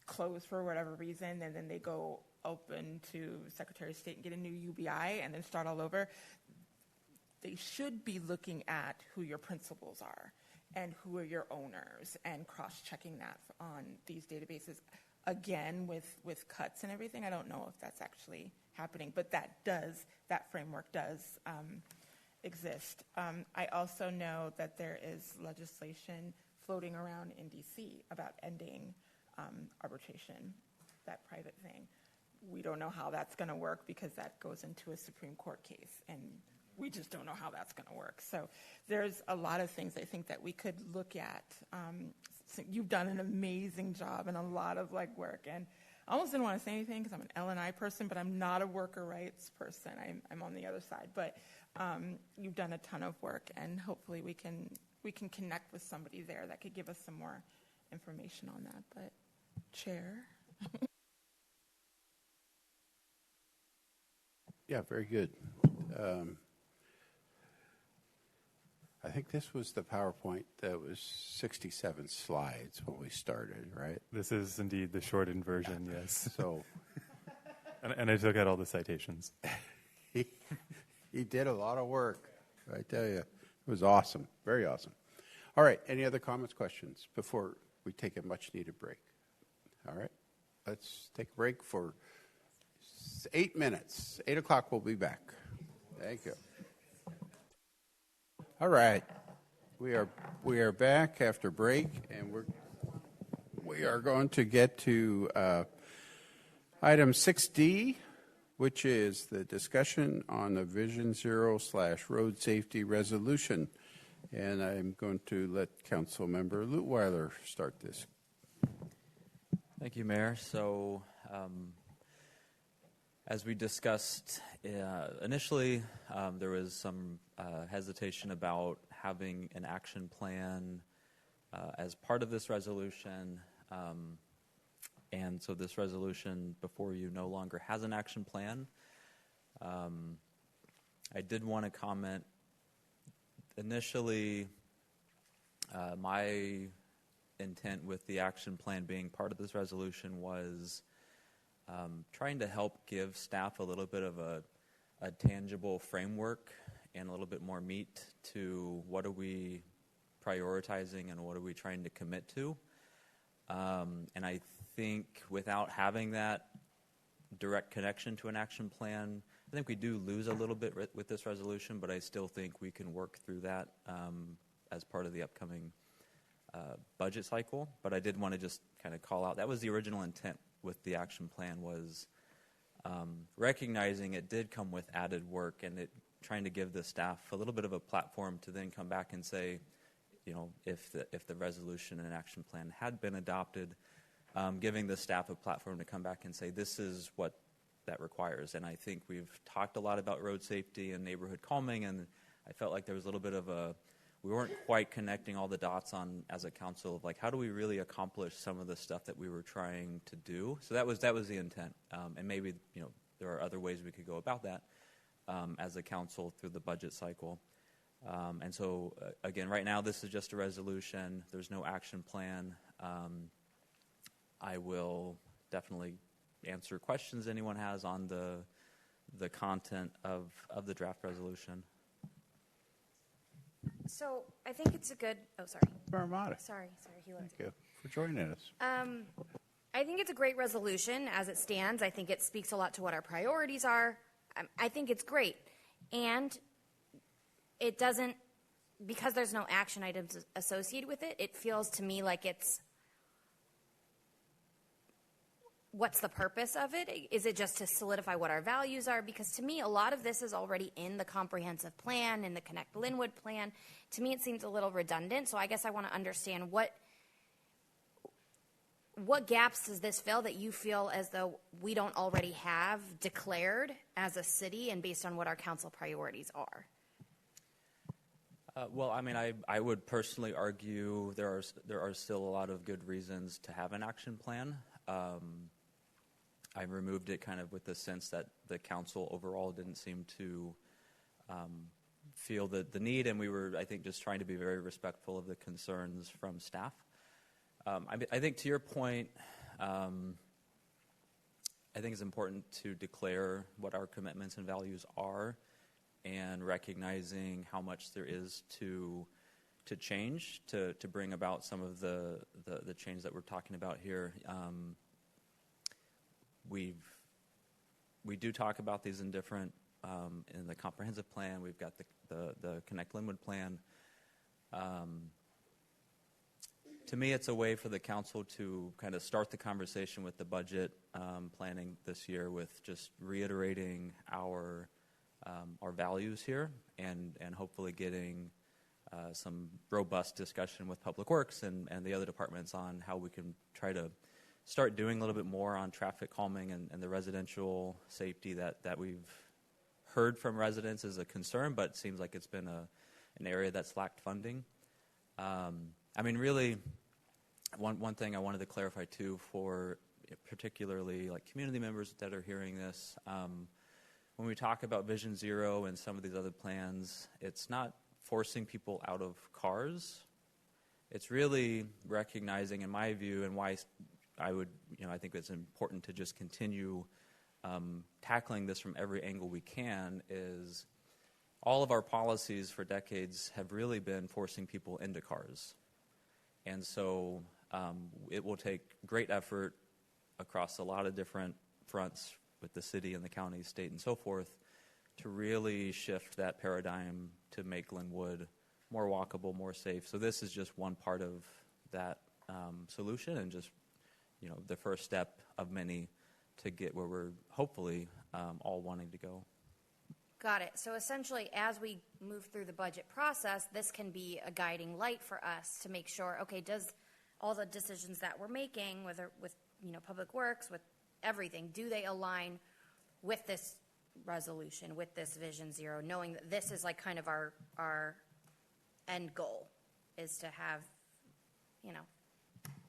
close for whatever reason, and then they go open to Secretary of State and get a new UBI and then start all over, they should be looking at who your principals are and who are your owners and cross-checking that on these databases. Again, with cuts and everything, I don't know if that's actually happening, but that framework does exist. I also know that there is legislation floating around in D.C. about ending arbitration, that private thing. We don't know how that's going to work because that goes into a Supreme Court case, and we just don't know how that's going to work. So there's a lot of things I think that we could look at. So you've done an amazing job and a lot of work, and I almost didn't want to say anything because I'm an L&I person, but I'm not a worker rights person. I'm on the other side. But you've done a ton of work, and hopefully we can connect with somebody there that could give us some more information on that. But Chair. Yeah, very good. I think this was the PowerPoint that was 67 slides when we started, right? This is indeed the shortened version, yes. So, and I took out all the citations. He did a lot of work, I tell you. It was awesome, very awesome. All right, any other comments, questions before we take a much-needed break? All right, let's take a break for 8 minutes. 8 o'clock, we'll be back. Thank you. All right, we are back after break, and we are going to get to item 6D, which is the discussion on the Vision Zero / road safety resolution. And I'm going to let Council Member Lutweiler start this. Thank you, Mayor. So, as we discussed initially, there was some hesitation about having an action plan as part of this resolution. And so this resolution before you no longer has an action plan. I did want to comment initially, my intent with the action plan being part of this resolution was trying to help give staff a little bit of a tangible framework and a little bit more meat to what are we prioritizing and what are we trying to commit to. And I think without having that direct connection to an action plan, I think we do lose a little bit with this resolution, but I still think we can work through that as part of the upcoming budget cycle. But I did want to just kind of call out, that was the original intent with the action plan, was recognizing it did come with added work, and it trying to give the staff a little bit of a platform to then come back and say, you know, if the resolution and action plan had been adopted, giving the staff a platform to come back and say, this is what that requires. And I think we've talked a lot about road safety and neighborhood calming, and I felt like there was a little bit of we weren't quite connecting all the dots on as a council of like, how do we really accomplish some of the stuff that we were trying to do? So that was the intent. And maybe, you know, there are other ways we could go about that as a council through the budget cycle. And so, again, right now this is just a resolution. There's no action plan. I will definitely answer questions anyone has on the content of the draft resolution. So I think it's a good. Oh, sorry. Armada. Sorry, Hilo. Thank you for joining us. I think it's a great resolution as it stands. I think it speaks a lot to what our priorities are. I think it's great. And it doesn't, because there's no action items associated with it, it feels to me like it's, what's the purpose of it? Is it just to solidify what our values are? Because to me, a lot of this is already in the comprehensive plan, in the Connect Lynnwood plan. To me, it seems a little redundant. So I guess I want to understand what gaps does this fill that you feel as though we don't already have declared as a city and based on what our council priorities are? Well, I mean, I would personally argue there are still a lot of good reasons to have an action plan. I removed it kind of with the sense that the council overall didn't seem to feel the need, and we were, I think, just trying to be very respectful of the concerns from staff. I think to your point, I think it's important to declare what our commitments and values are, and recognizing how much there is to change to bring about some of the change that we're talking about here. We do talk about these in different in the comprehensive plan. We've got the Connect Lynnwood plan. To me, it's a way for the council to kind of start the conversation with the budget planning this year with just reiterating our values here, and hopefully getting some robust discussion with Public Works and the other departments on how we can try to start doing a little bit more on traffic calming and the residential safety that we've heard from residents is a concern, but it seems like it's been an area that's lacked funding. I mean, really, one thing I wanted to clarify too, for particularly like community members that are hearing this, when we talk about Vision Zero and some of these other plans, it's not forcing people out of cars. It's really recognizing, in my view, and why I think it's important to just continue tackling this from every angle we can, is all of our policies for decades have really been forcing people into cars. And so it will take great effort across a lot of different fronts with the city and the county, state, and so forth to really shift that paradigm to make Lynnwood more walkable, more safe. So this is just one part of that solution, and just the first step of many to get where we're hopefully all wanting to go. Got it. So essentially, as we move through the budget process, this can be a guiding light for us to make sure, okay, does all the decisions that we're making, whether with Public Works, with everything, do they align with this resolution, with this Vision Zero, knowing that this is like kind of our end goal is to have,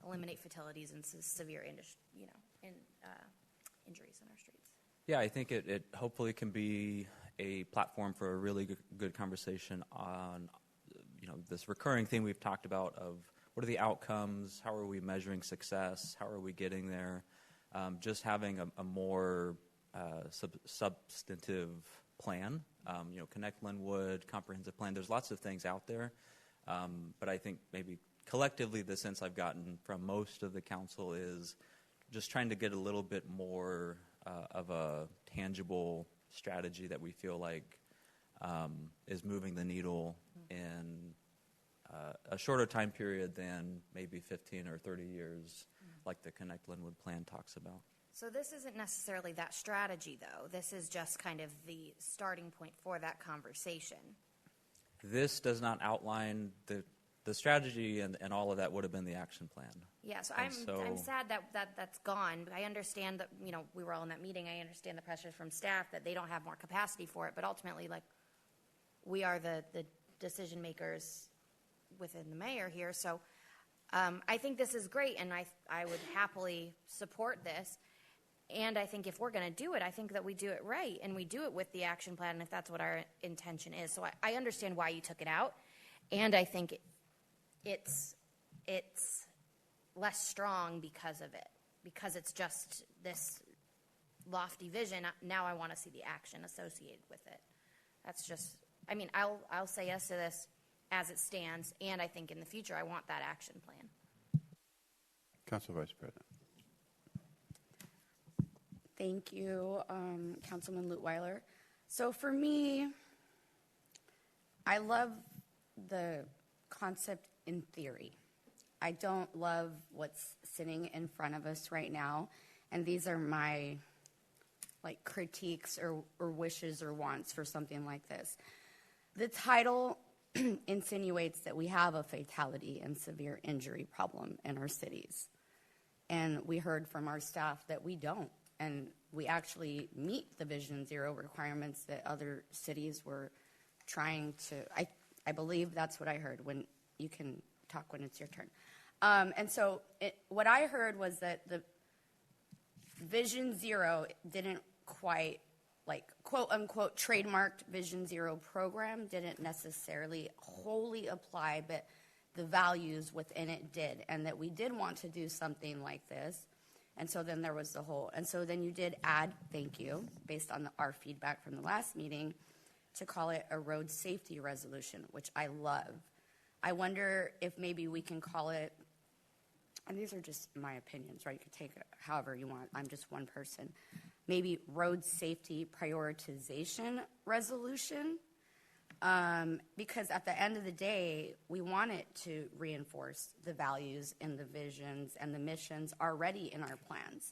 eliminate fatalities and severe injuries in our streets. Yeah, I think it hopefully can be a platform for a really good conversation on, this recurring theme we've talked about of what are the outcomes, how are we measuring success, how are we getting there, just having a more substantive plan, Connect Lynnwood, comprehensive plan. There's lots of things out there, but I think maybe collectively the sense I've gotten from most of the council is just trying to get a little bit more of a tangible strategy that we feel like is moving the needle in a shorter time period than maybe 15 or 30 years, like the Connect Lynnwood plan talks about. So this isn't necessarily that strategy, though. This is just kind of the starting point for that conversation. This does not outline the strategy, and all of that would have been the action plan. Yeah, so I'm sad that's gone. I understand that, we were all in that meeting. I understand the pressures from staff that they don't have more capacity for it, but ultimately, we are the decision makers within the mayor here. So I think this is great, and I would happily support this. And I think if we're going to do it, I think that we do it right, and we do it with the action plan, and if that's what our intention is. So I understand why you took it out, and I think it's less strong because of it, because it's just this lofty vision. Now I want to see the action associated with it. That's just, I mean, I'll say yes to this as it stands, and I think in the future I want that action plan. Council Vice President. Thank you, Councilman Lutweiler. So for me, I love the concept in theory. I don't love what's sitting in front of us right now, and these are my critiques or wishes or wants for something like this. The title insinuates that we have a fatality and severe injury problem in our cities. And we heard from our staff that we don't. And we actually meet the Vision Zero requirements that other cities were trying to. I believe that's what I heard. When you can talk when it's your turn. And so what I heard was that the Vision Zero didn't quite, quote unquote, trademarked Vision Zero program didn't necessarily wholly apply, but the values within it did, and that we did want to do something like this. And so then there was the whole, and so then you did add, thank you, based on our feedback from the last meeting, to call it a road safety resolution, which I love. I wonder if maybe we can call it, and these are just my opinions, right? You could take it however you want. I'm just one person. Maybe road safety prioritization resolution, because at the end of the day, we want it to reinforce the values and the visions and the missions already in our plans.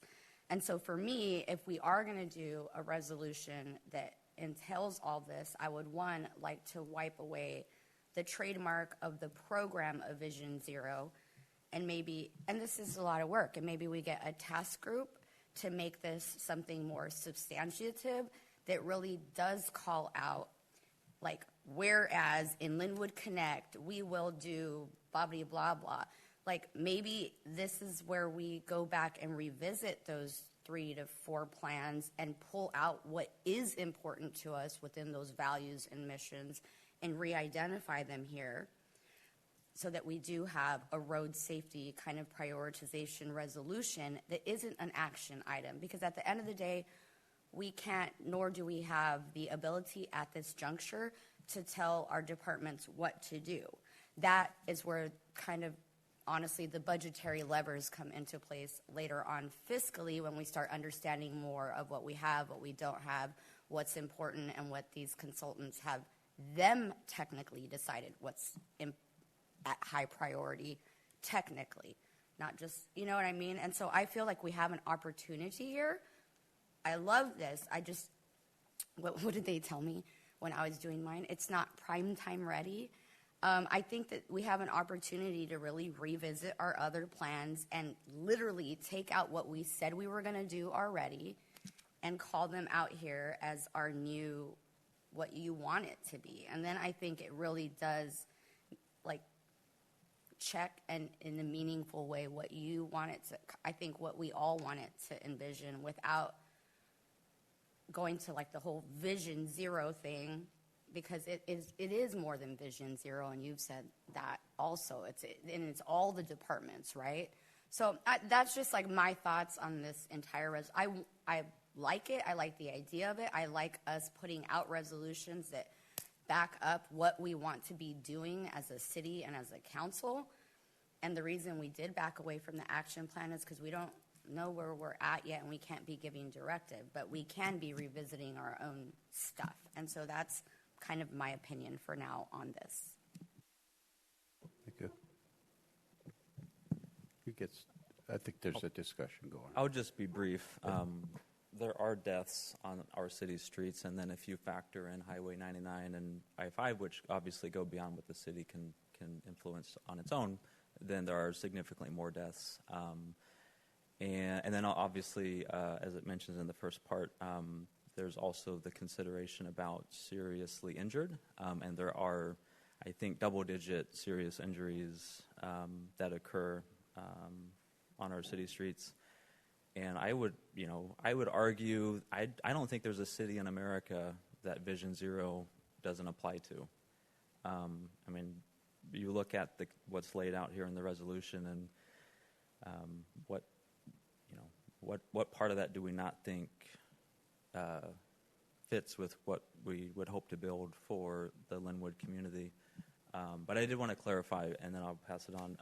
And so for me, if we are going to do a resolution that entails all this, I would, one, like to wipe away the trademark of the program of Vision Zero, and maybe, and this is a lot of work, and maybe we get a task group to make this something more substantive that really does call out, whereas in Lynnwood Connect, we will do blah, blah, blah, blah. Maybe this is where we go back and revisit those 3 to 4 plans and pull out what is important to us within those values and missions and re-identify them here, so that we do have a road safety kind of prioritization resolution that isn't an action item. Because at the end of the day, we can't, nor do we have the ability at this juncture to tell our departments what to do. That is where kind of, honestly, the budgetary levers come into place later on fiscally, when we start understanding more of what we have, what we don't have, what's important, and what these consultants have them technically decided what's at high priority technically, not just, you know what I mean? And so I feel like we have an opportunity here. I love this. I just, what did they tell me when I was doing mine? It's not prime time ready. I think that we have an opportunity to really revisit our other plans and literally take out what we said we were going to do already and call them out here as our new, what you want it to be. And then I think it really does, check and in a meaningful way what you want it to, I think what we all want it to envision, without going to the whole Vision Zero thing, because it is more than Vision Zero, and you've said that also. It's all the departments, right? So that's just my thoughts on this entire I like it. I like the idea of it. I like us putting out resolutions that back up what we want to be doing as a city and as a council. And the reason we did back away from the action plan is because we don't know where we're at yet, and we can't be giving directive, but we can be revisiting our own stuff. And so that's kind of my opinion for now on this. Thank you. I think there's a discussion going on. I'll just be brief. There are deaths on our city's streets, and then if you factor in Highway 99 and I-5, which obviously go beyond what the city can influence on its own, then there are significantly more deaths. And then obviously, as it mentions in the first part, there's also the consideration about seriously injured, and there are, I think, double-digit serious injuries that occur on our city streets. And I would argue, I don't think there's a city in America that Vision Zero doesn't apply to. I mean, you look at what's laid out here in the resolution, and what part of that do we not think fits with what we would hope to build for the Lynnwood community? But I did want to clarify, and then I'll pass it on,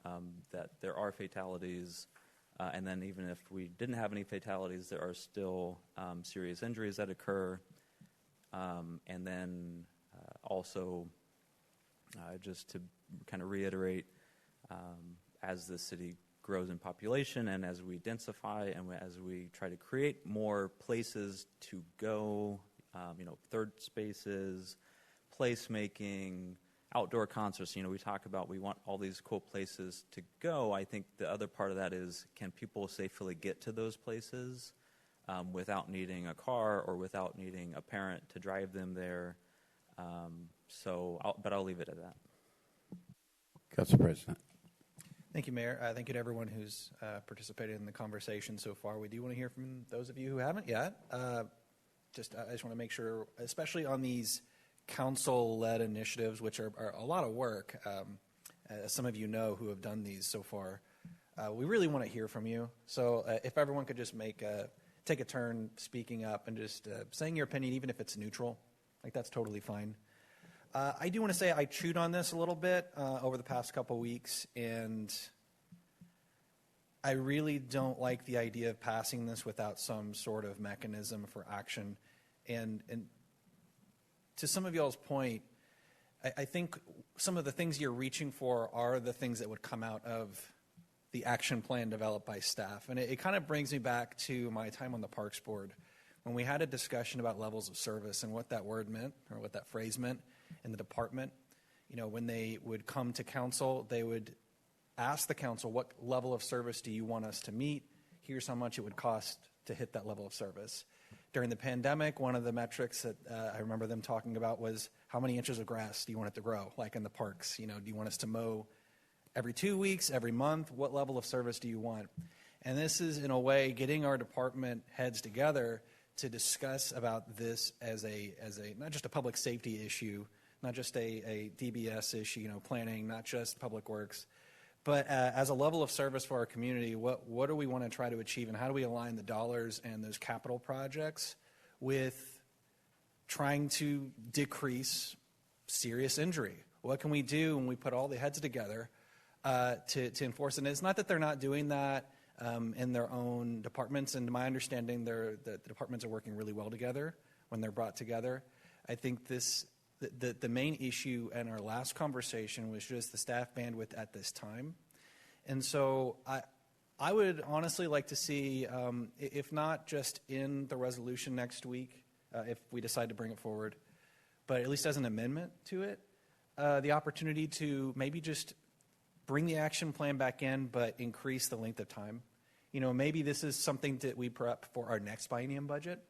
that there are fatalities, and then even if we didn't have any fatalities, there are still serious injuries that occur. And then also, just to kind of reiterate, as the city grows in population and as we densify and as we try to create more places to go, third spaces, placemaking, outdoor concerts, we talk about we want all these cool places to go. I think the other part of that is, can people safely get to those places without needing a car or without needing a parent to drive them there? But I'll leave it at that. Council President. Thank you, Mayor. Thank you to everyone who's participated in the conversation so far. We do want to hear from those of you who haven't yet. I just want to make sure, especially on these council-led initiatives, which are a lot of work, as some of you know who have done these so far, we really want to hear from you. So if everyone could just take a turn speaking up and just saying your opinion, even if it's neutral, that's totally fine. I do want to say I chewed on this a little bit over the past couple weeks, and I really don't like the idea of passing this without some sort of mechanism for action. And to some of y'all's point, I think some of the things you're reaching for are the things that would come out of the action plan developed by staff. And it kind of brings me back to my time on the Parks Board, when we had a discussion about levels of service and what that word meant, or what that phrase meant in the department. When they would come to council, they would ask the council, what level of service do you want us to meet? Here's how much it would cost to hit that level of service. During the pandemic, one of the metrics that I remember them talking about was, how many inches of grass do you want it to grow, like in the parks? Do you want us to mow every 2 weeks, every month? What level of service do you want? And this is, in a way, getting our department heads together to discuss about this as a not just a public safety issue, not just a DBS issue, planning, not just public works, but as a level of service for our community. What do we want to try to achieve, and how do we align the dollars and those capital projects with trying to decrease serious injury? What can we do when we put all the heads together to enforce it? And it's not that they're not doing that in their own departments, and to my understanding, the departments are working really well together when they're brought together. I think the main issue in our last conversation was just the staff bandwidth at this time. And so I would honestly like to see, if not just in the resolution next week, if we decide to bring it forward, but at least as an amendment to it, the opportunity to maybe just bring the action plan back in, but increase the length of time. Maybe this is something that we prep for our next biennium budget.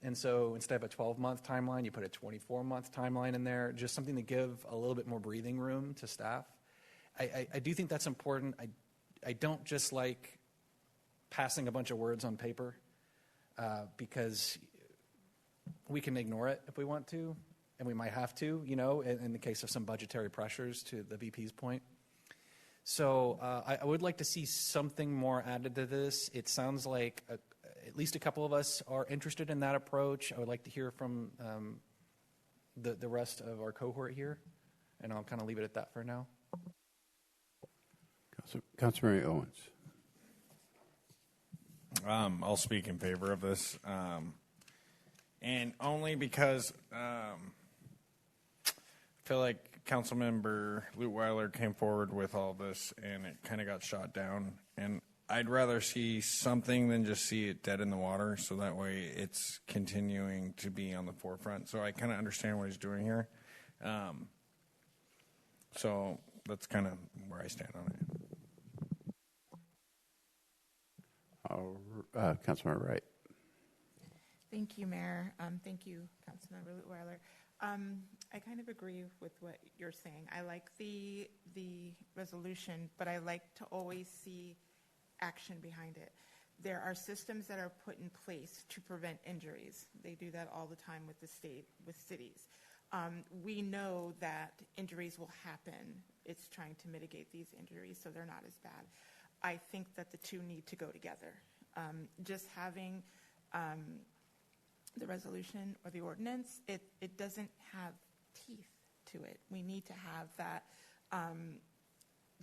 And so instead of a 12-month timeline, you put a 24-month timeline in there, just something to give a little bit more breathing room to staff. I do think that's important. I don't just like passing a bunch of words on paper because we can ignore it if we want to, and we might have to, in the case of some budgetary pressures, to the VP's point. So I would like to see something more added to this. It sounds like at least a couple of us are interested in that approach. I would like to hear from the rest of our cohort here, and I'll kind of leave it at that for now. Councilmember Owens. I'll speak in favor of this, and only because I feel like Councilmember Lutweiler came forward with all this, and it kind of got shot down. And I'd rather see something than just see it dead in the water, so that way it's continuing to be on the forefront. So I kind of understand what he's doing here. So that's kind of where I stand on it. Councilmember Wright. Thank you, Mayor. Thank you, Councilmember Lutweiler. I kind of agree with what you're saying. I like the resolution, but I like to always see action behind it. there are systems that are put in place to prevent injuries. They do that all the time with the state, with cities. We know that injuries will happen. It's trying to mitigate these injuries so they're not as bad. I think that the two need to go together. Just having the resolution or the ordinance, it doesn't have teeth to it. We need to have that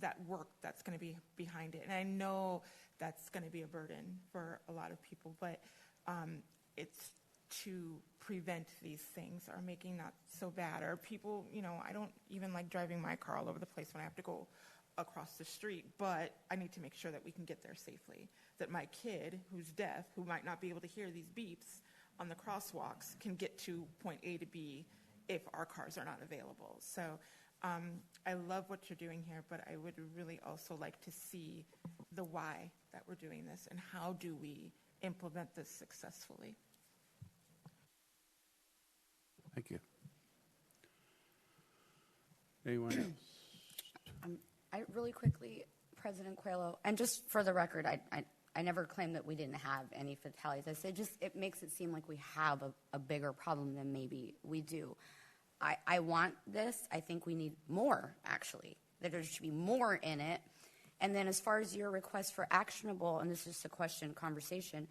that work that's going to be behind it. And I know that's going to be a burden for a lot of people, but it's to prevent these things or making not so bad. Or people, I don't even like driving my car all over the place when I have to go across the street, but I need to make sure that we can get there safely. That my kid, who's deaf, who might not be able to hear these beeps on the crosswalks, can get to point A to B if our cars are not available. So I love what you're doing here, but I would really also like to see the why that we're doing this and how do we implement this successfully. Thank you. Anyone else? I really quickly, President Coelho, and just for the record, I never claimed that we didn't have any fatalities. I said it makes it seem like we have a bigger problem than maybe we do. I want this. I think we need more, actually, that there should be more in it. And then as far as your request for actionable, and this is just a question, conversation,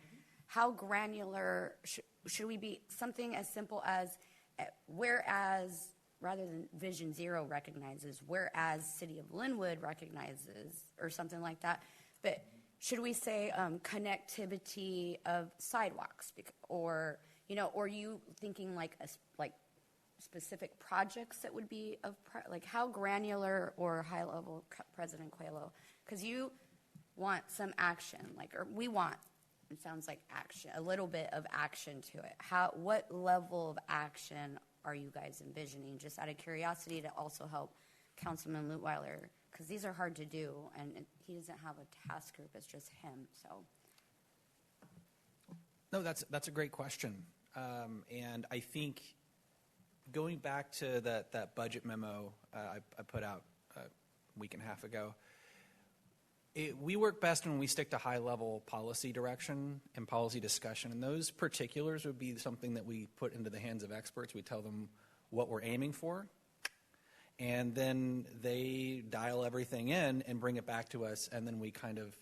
how granular should we be? Something as simple as whereas, rather than Vision Zero recognizes, whereas City of Lynnwood recognizes, or something like that. But should we say connectivity of sidewalks, or or you thinking like specific projects that would be of like how granular or high level, President Coelho? Because you want some action, or we want. It sounds like action, a little bit of action to it. What level of action are you guys envisioning? Just out of curiosity to also help Councilman Lutweiler, because these are hard to do, and he doesn't have a task group. It's just him. So. No, that's a great question, and I think going back to that budget memo I put out a week and a half ago. We work best when we stick to high-level policy direction and policy discussion, and those particulars would be something that we put into the hands of experts. We tell them what we're aiming for, and then they dial everything in and bring it back to us, and then we kind of,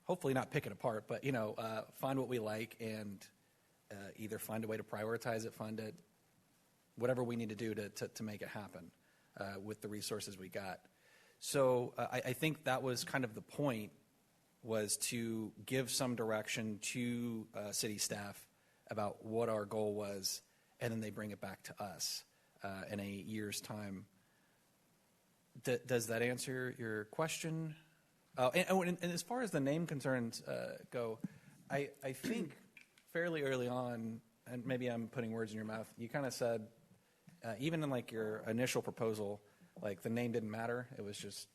hopefully not pick it apart, but find what we like and either find a way to prioritize it, fund it, whatever we need to do to make it happen with the resources we got. So I think that was kind of the point, was to give some direction to city staff about what our goal was, and then they bring it back to us in a year's time. Does that answer your question? And as far as the name concerns go, I think fairly early on, and maybe I'm putting words in your mouth, you kind of said, even in like your initial proposal, like the name didn't matter. It was just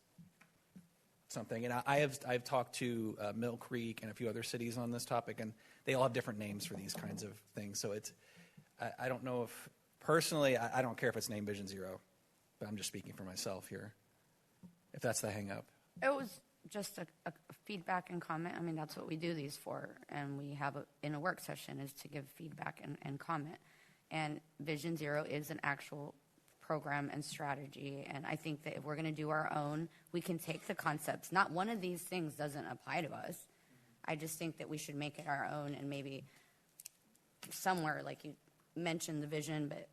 something. And I've talked to Mill Creek and a few other cities on this topic, and they all have different names for these kinds of things. So I don't know if, personally, I don't care if it's named Vision Zero, but I'm just speaking for myself here, if that's the hang up. It was just a feedback and comment. I mean, that's what we do these for, and we have in a work session is to give feedback and comment. And Vision Zero is an actual program and strategy, and I think that if we're going to do our own, we can take the concepts. Not one of these things doesn't apply to us. I just think that we should make it our own, and maybe somewhere, like you mentioned the vision, but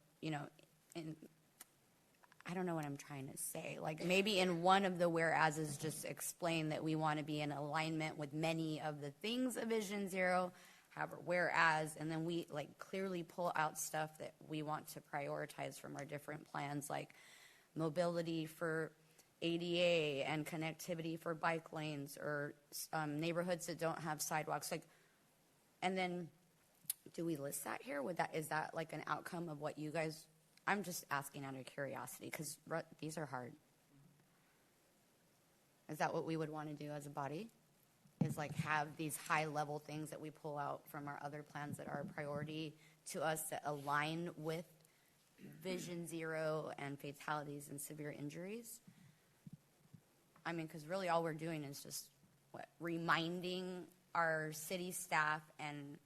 I don't know what I'm trying to say. Like maybe in one of the whereases, just explain that we want to be in alignment with many of the things of Vision Zero. However, whereas, and then we clearly pull out stuff that we want to prioritize from our different plans, like mobility for ADA and connectivity for bike lanes, or neighborhoods that don't have sidewalks. And then, do we list that here? Is that like an outcome of what you guys? I'm just asking out of curiosity, because these are hard. Is that what we would want to do as a body? Is have these high level things that we pull out from our other plans that are a priority to us that align with Vision Zero and fatalities and severe injuries? I mean, because really all we're doing is just reminding our city staff and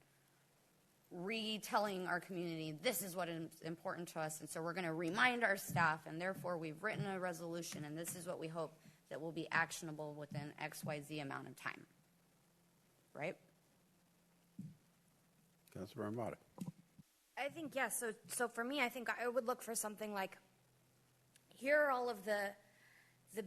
retelling our community, this is what is important to us, and so we're going to remind our staff, and therefore we've written a resolution, and this is what we hope that will be actionable within XYZ amount of time. Right? Councilor Armada. I think, yeah, so for me, I think I would look for something like, here are all of the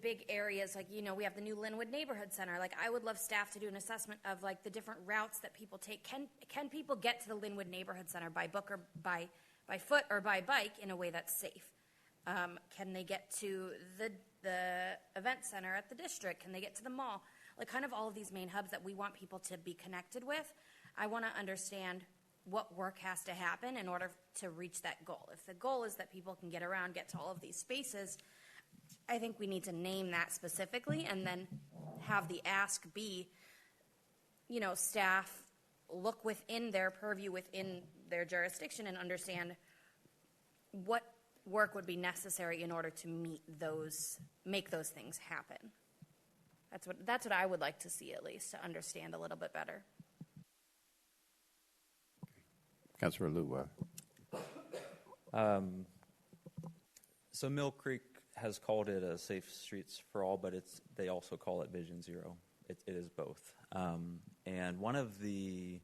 big areas, like, we have the new Lynnwood Neighborhood Center. Like, I would love staff to do an assessment of, like, the different routes that people take. Can people get to the Lynnwood Neighborhood Center by book or by foot or by bike in a way that's safe? Can they get to the event center at the district? Can they get to the mall? Like, kind of all of these main hubs that we want people to be connected with. I want to understand what work has to happen in order to reach that goal. If the goal is that people can get around, get to all of these spaces, I think we need to name that specifically and then have the ask be, staff look within their purview, within their jurisdiction, and understand what work would be necessary in order to make those things happen. That's what I would like to see, at least, to understand a little bit better. Councilor Lynnwood. So Mill Creek has called it a Safe Streets for All, but they also call it Vision Zero. It is both. And one of the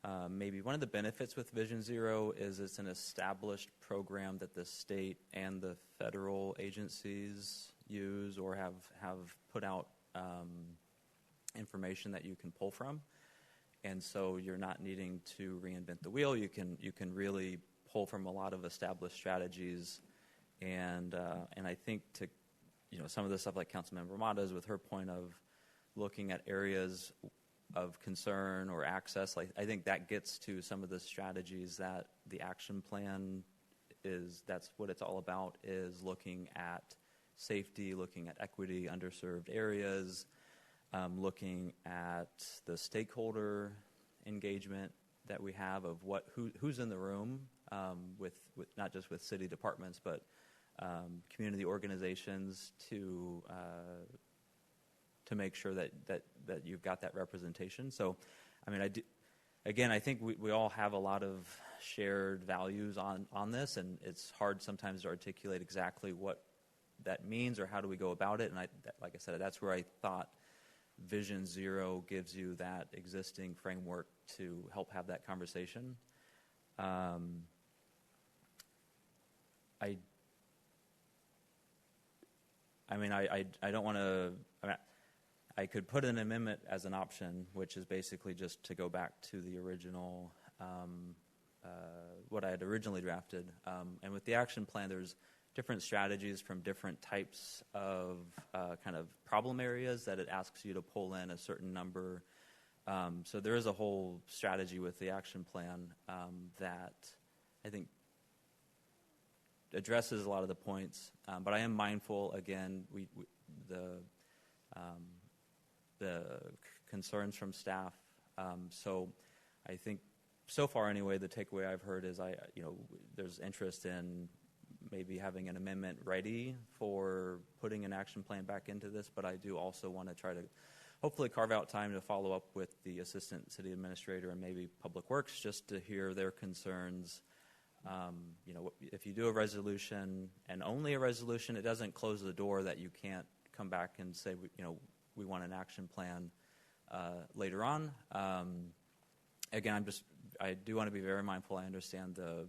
benefits with Vision Zero is it's an established program that the state and the federal agencies use or have put out information that you can pull from. And so you're not needing to reinvent the wheel. You can really pull from a lot of established strategies. And I think to some of the stuff like Councilmember Ramada's with her point of looking at areas of concern or access, like I think that gets to some of the strategies that the action plan that's what it's all about, is looking at safety, looking at equity, underserved areas, looking at the stakeholder engagement that we have of who's in the room with not just with city departments, but community organizations to make sure that you've got that representation. So, I mean, I think we all have a lot of shared values on this, and it's hard sometimes to articulate exactly what that means or how do we go about it. And like I said, that's where I thought Vision Zero gives you that existing framework to help have that conversation. I don't want to. I could put an amendment as an option, which is basically just to go back to the original, what I had originally drafted. And with the action plan, there's different strategies from different types of kind of problem areas that it asks you to pull in a certain number. So there is a whole strategy with the action plan that I think addresses a lot of the points. But I am mindful, again, the concerns from staff. So I think so far anyway, the takeaway I've heard is there's interest in maybe having an amendment ready for putting an action plan back into this, but I do also want to try to hopefully carve out time to follow up with the assistant city administrator and maybe Public Works just to hear their concerns. If you do a resolution and only a resolution, it doesn't close the door that you can't come back and say, we want an action plan later on. Again, I do want to be very mindful. I understand the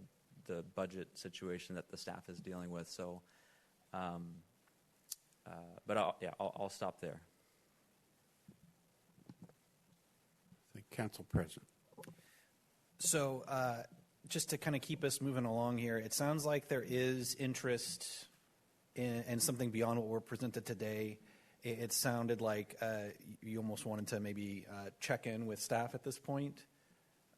budget situation that the staff is dealing with. So, but I'll stop there. The council president. So, just to kind of keep us moving along here, it sounds like there is interest in something beyond what we're presented today. It sounded like you almost wanted to maybe check in with staff at this point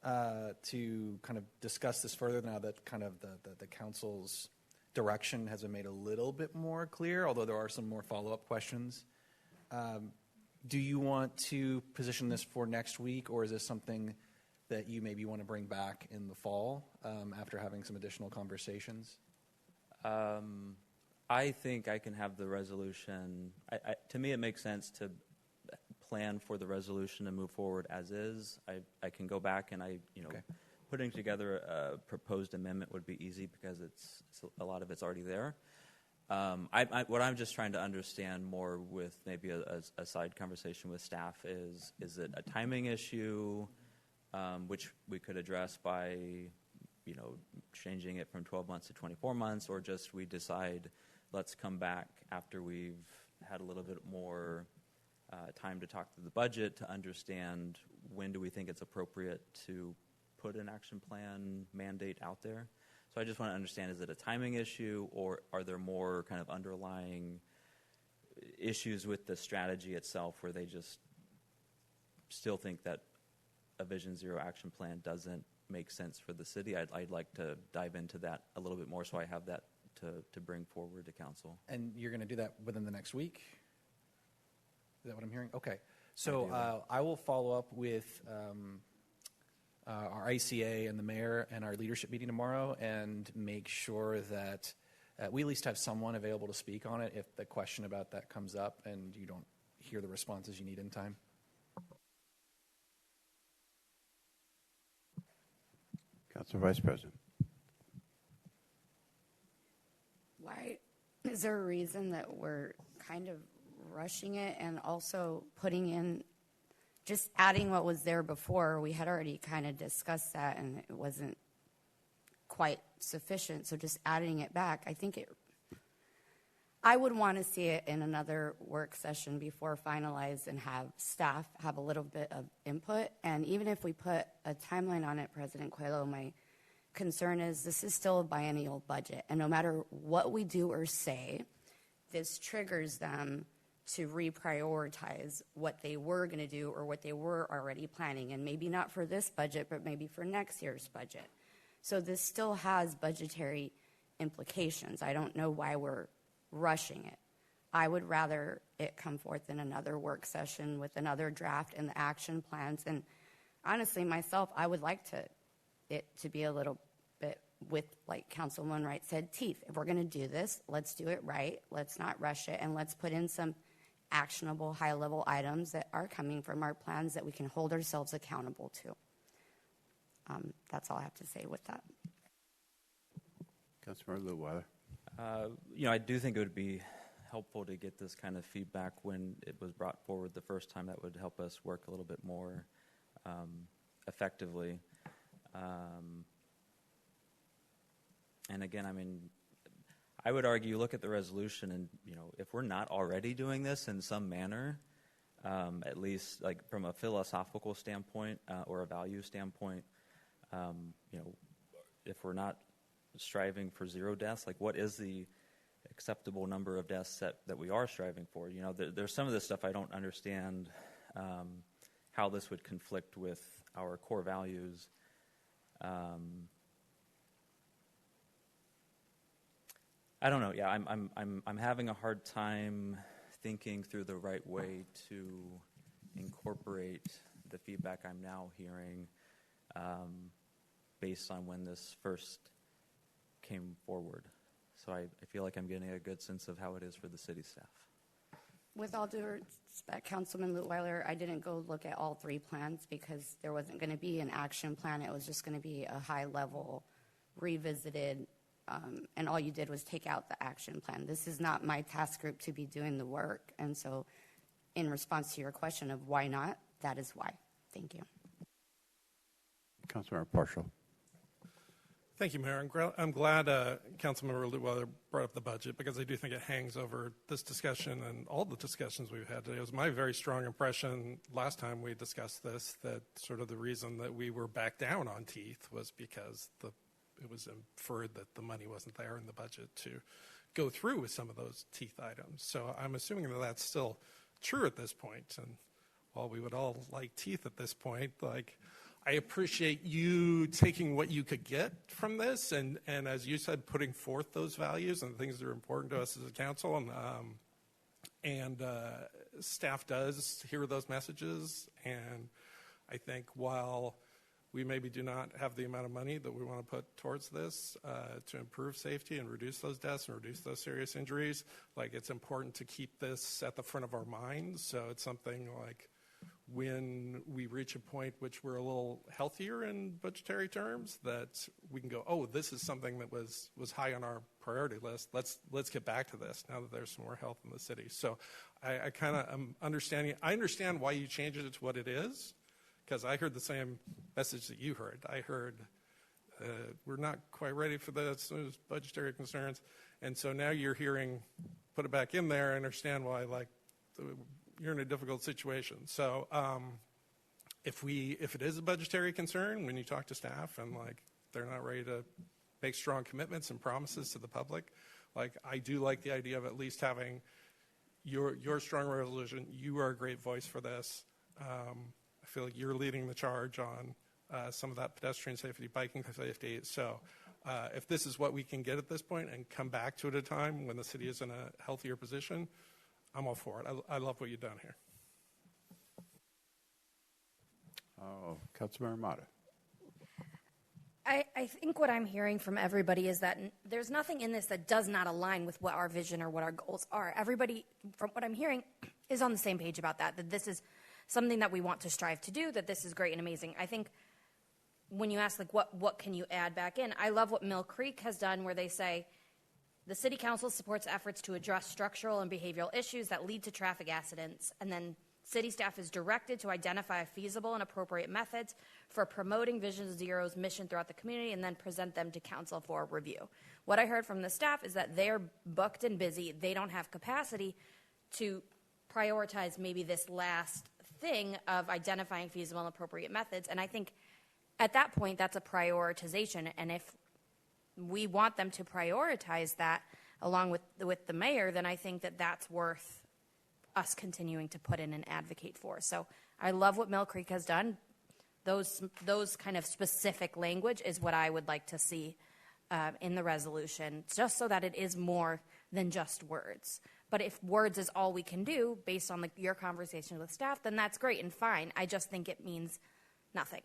to kind of discuss this further now that kind of the council's direction has been made a little bit more clear, although there are some more follow-up questions. Do you want to position this for next week, or is this something that you maybe want to bring back in the fall after having some additional conversations? I think I can have the resolution. To me, it makes sense to plan for the resolution to move forward as is. I can go back and putting together a proposed amendment would be easy because it's a lot of it's already there. What I'm just trying to understand more with maybe a side conversation with staff is it a timing issue, which we could address by, changing it from 12 months to 24 months, or just we decide let's come back after we've had a little bit more time to talk through the budget to understand when do we think it's appropriate to put an action plan mandate out there. So I just want to understand, is it a timing issue, or are there more kind of underlying issues with the strategy itself where they just still think that a Vision Zero action plan doesn't make sense for the city? I'd like to dive into that a little bit more so I have that to bring forward to council. And you're going to do that within the next week? Is that what I'm hearing? Okay. So I will follow up with our ICA and the mayor and our leadership meeting tomorrow and make sure that we at least have someone available to speak on it if the question about that comes up and you don't hear the responses you need in time. Council Vice President. Why is there a reason that we're kind of rushing it and also putting in, just adding what was there before? We had already kind of discussed that and it wasn't quite sufficient, so just adding it back, I would want to see it in another work session before finalized and have staff have a little bit of input. And even if we put a timeline on it, President Coelho, my concern is this is still a biennial budget, and no matter what we do or say, this triggers them to reprioritize what they were going to do or what they were already planning, and maybe not for this budget, but maybe for next year's budget. So this still has budgetary implications. I don't know why we're rushing it. I would rather it come forth in another work session with another draft and the action plans. And honestly, myself, I would like it to be a little bit with, like Councilman Wright said, teeth. If we're going to do this, let's do it right. Let's not rush it, and let's put in some actionable, high-level items that are coming from our plans that we can hold ourselves accountable to. That's all I have to say with that. Councilmember Lynnwood. I do think it would be helpful to get this kind of feedback when it was brought forward the first time. That would help us work a little bit more effectively. And again, I would argue, look at the resolution, and if we're not already doing this in some manner, at least like from a philosophical standpoint or a value standpoint, if we're not striving for zero deaths, like what is the acceptable number of deaths that we are striving for? There's some of this stuff I don't understand how this would conflict with our core values. I don't know. Yeah, I'm having a hard time thinking through the right way to incorporate the feedback I'm now hearing based on when this first came forward. So I feel like I'm getting a good sense of how it is for the city staff. With all due respect, Councilman Lutweiler, I didn't go look at all three plans because there wasn't going to be an action plan. It was just going to be a high-level, revisited, and all you did was take out the action plan. This is not my task group to be doing the work. And so in response to your question of why not, that is why. Thank you. Councilmember Partial. Thank you, Mayor. I'm glad Councilmember Lutweiler brought up the budget because I do think it hangs over this discussion and all the discussions we've had today. It was my very strong impression last time we discussed this that sort of the reason that we were back down on teeth was because it was inferred that the money wasn't there in the budget to go through with some of those teeth items. So I'm assuming that that's still true at this point. And while we would all like teeth at this point, I appreciate you taking what you could get from this and as you said, putting forth those values and things that are important to us as a council. And staff does hear those messages. And I think while we maybe do not have the amount of money that we want to put towards this to improve safety and reduce those deaths and reduce those serious injuries, it's important to keep this at the front of our minds. So it's something when we reach a point which we're a little healthier in budgetary terms, that we can go, oh, this is something that was high on our priority list. Let's get back to this now that there's some more health in the city. So I kind of am understanding. I understand why you changed it to what it is, because I heard the same message that you heard. I heard we're not quite ready for this. There's budgetary concerns, and so now you're hearing put it back in there. I understand why, like. You're in a difficult situation. So if it is a budgetary concern, when you talk to staff and like they're not ready to make strong commitments and promises to the public, like I do like the idea of at least having your strong resolution. You are a great voice for this. I feel like you're leading the charge on some of that pedestrian safety, biking safety. So if this is what we can get at this point and come back to it at a time when the city is in a healthier position, I'm all for it. I love what you've done here. Oh, Councilmember Mata. I think what I'm hearing from everybody is that there's nothing in this that does not align with what our vision or what our goals are. Everybody, from what I'm hearing, is on the same page about that this is something that we want to strive to do, that this is great and amazing. I think when you ask, like, what can you add back in, I love what Mill Creek has done, where they say, the City Council supports efforts to address structural and behavioral issues that lead to traffic accidents, and then city staff is directed to identify feasible and appropriate methods for promoting Vision Zero's mission throughout the community and then present them to council for review. What I heard from the staff is that they're booked and busy. They don't have capacity to prioritize maybe this last thing of identifying feasible and appropriate methods, and I think at that point that's a prioritization, and if we want them to prioritize that along with the mayor, then I think that that's worth us continuing to put in and advocate for. So I love what Mill Creek has done. Those kind of specific language is what I would like to see in the resolution, just so that it is more than just words. But if words is all we can do based on your conversation with staff, then that's great and fine. I just think it means nothing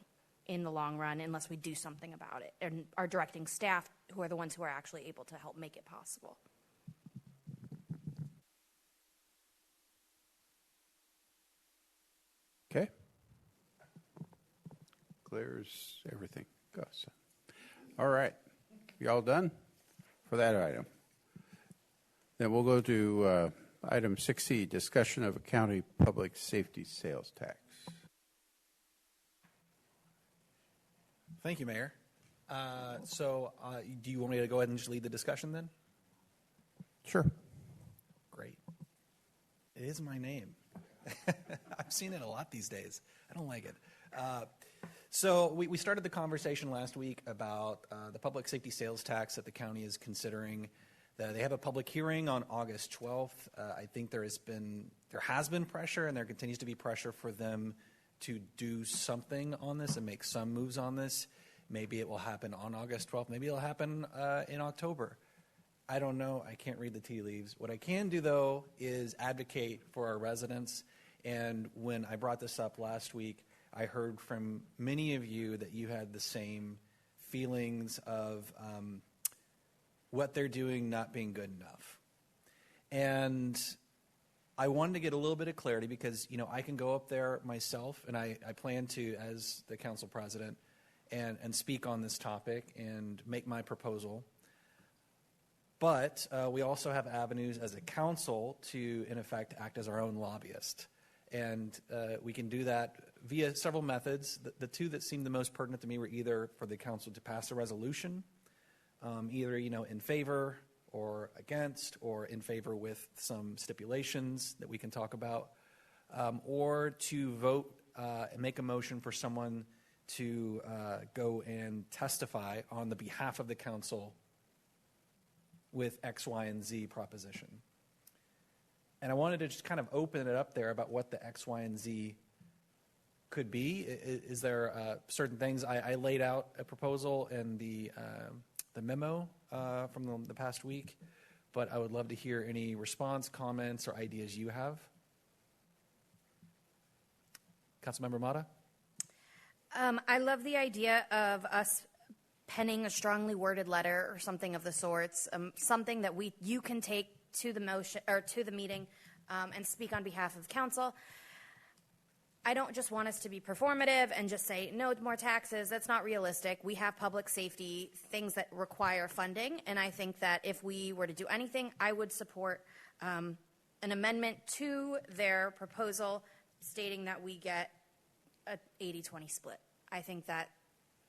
in the long run unless we do something about it and are directing staff who are the ones who are actually able to help make it possible. Okay. Clears everything. Goes. All right. You all done for that item? Then we'll go to item 6C, discussion of a county public safety sales tax. Thank you, Mayor. Do you want me to go ahead and just lead the discussion then? Sure. Great. It is my name. I've seen it a lot these days. I don't like it. So we started the conversation last week about the public safety sales tax that the county is considering. They have a public hearing on August 12th. I think there has been pressure, and there continues to be pressure for them to do something on this and make some moves on this. Maybe it will happen on August 12th. Maybe it'll happen in October. I don't know. I can't read the tea leaves. What I can do, though, is advocate for our residents. And when I brought this up last week, I heard from many of you that you had the same feelings of what they're doing not being good enough. And I wanted to get a little bit of clarity because, I can go up there myself, and I plan to, as the council president, and speak on this topic and make my proposal. But we also have avenues as a council to, in effect, act as our own lobbyist. And we can do that via several methods. The two that seemed the most pertinent to me were either for the council to pass a resolution, either in favor or against, or in favor with some stipulations that we can talk about, or to vote and make a motion for someone to go and testify on the behalf of the council with X, Y, and Z proposition. And I wanted to just kind of open it up there about what the X, Y, and Z could be. Is there certain things? I laid out a proposal in the memo from the past week, but I would love to hear any response, comments, or ideas you have. Councilmember Mata? I love the idea of us penning a strongly worded letter or something of the sorts, something that you can take to the motion or to the meeting and speak on behalf of council. I don't just want us to be performative and just say, no more taxes. That's not realistic. We have public safety things that require funding. And I think that if we were to do anything, I would support an amendment to their proposal stating that we get a 80-20 split. I think that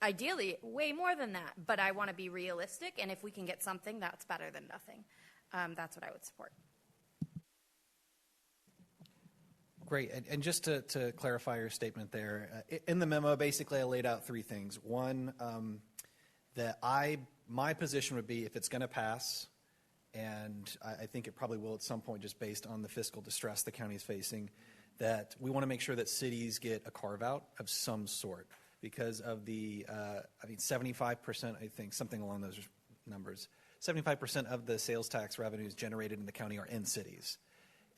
ideally way more than that, but I want to be realistic. And if we can get something, that's better than nothing. That's what I would support. Great. And just to clarify your statement there, in the memo, basically I laid out three things. One, that my position would be if it's going to pass, and I think it probably will at some point just based on the fiscal distress the county is facing, that we want to make sure that cities get a carve-out of some sort because of the, 75%, I think, something along those numbers, 75% of the sales tax revenues generated in the county are in cities.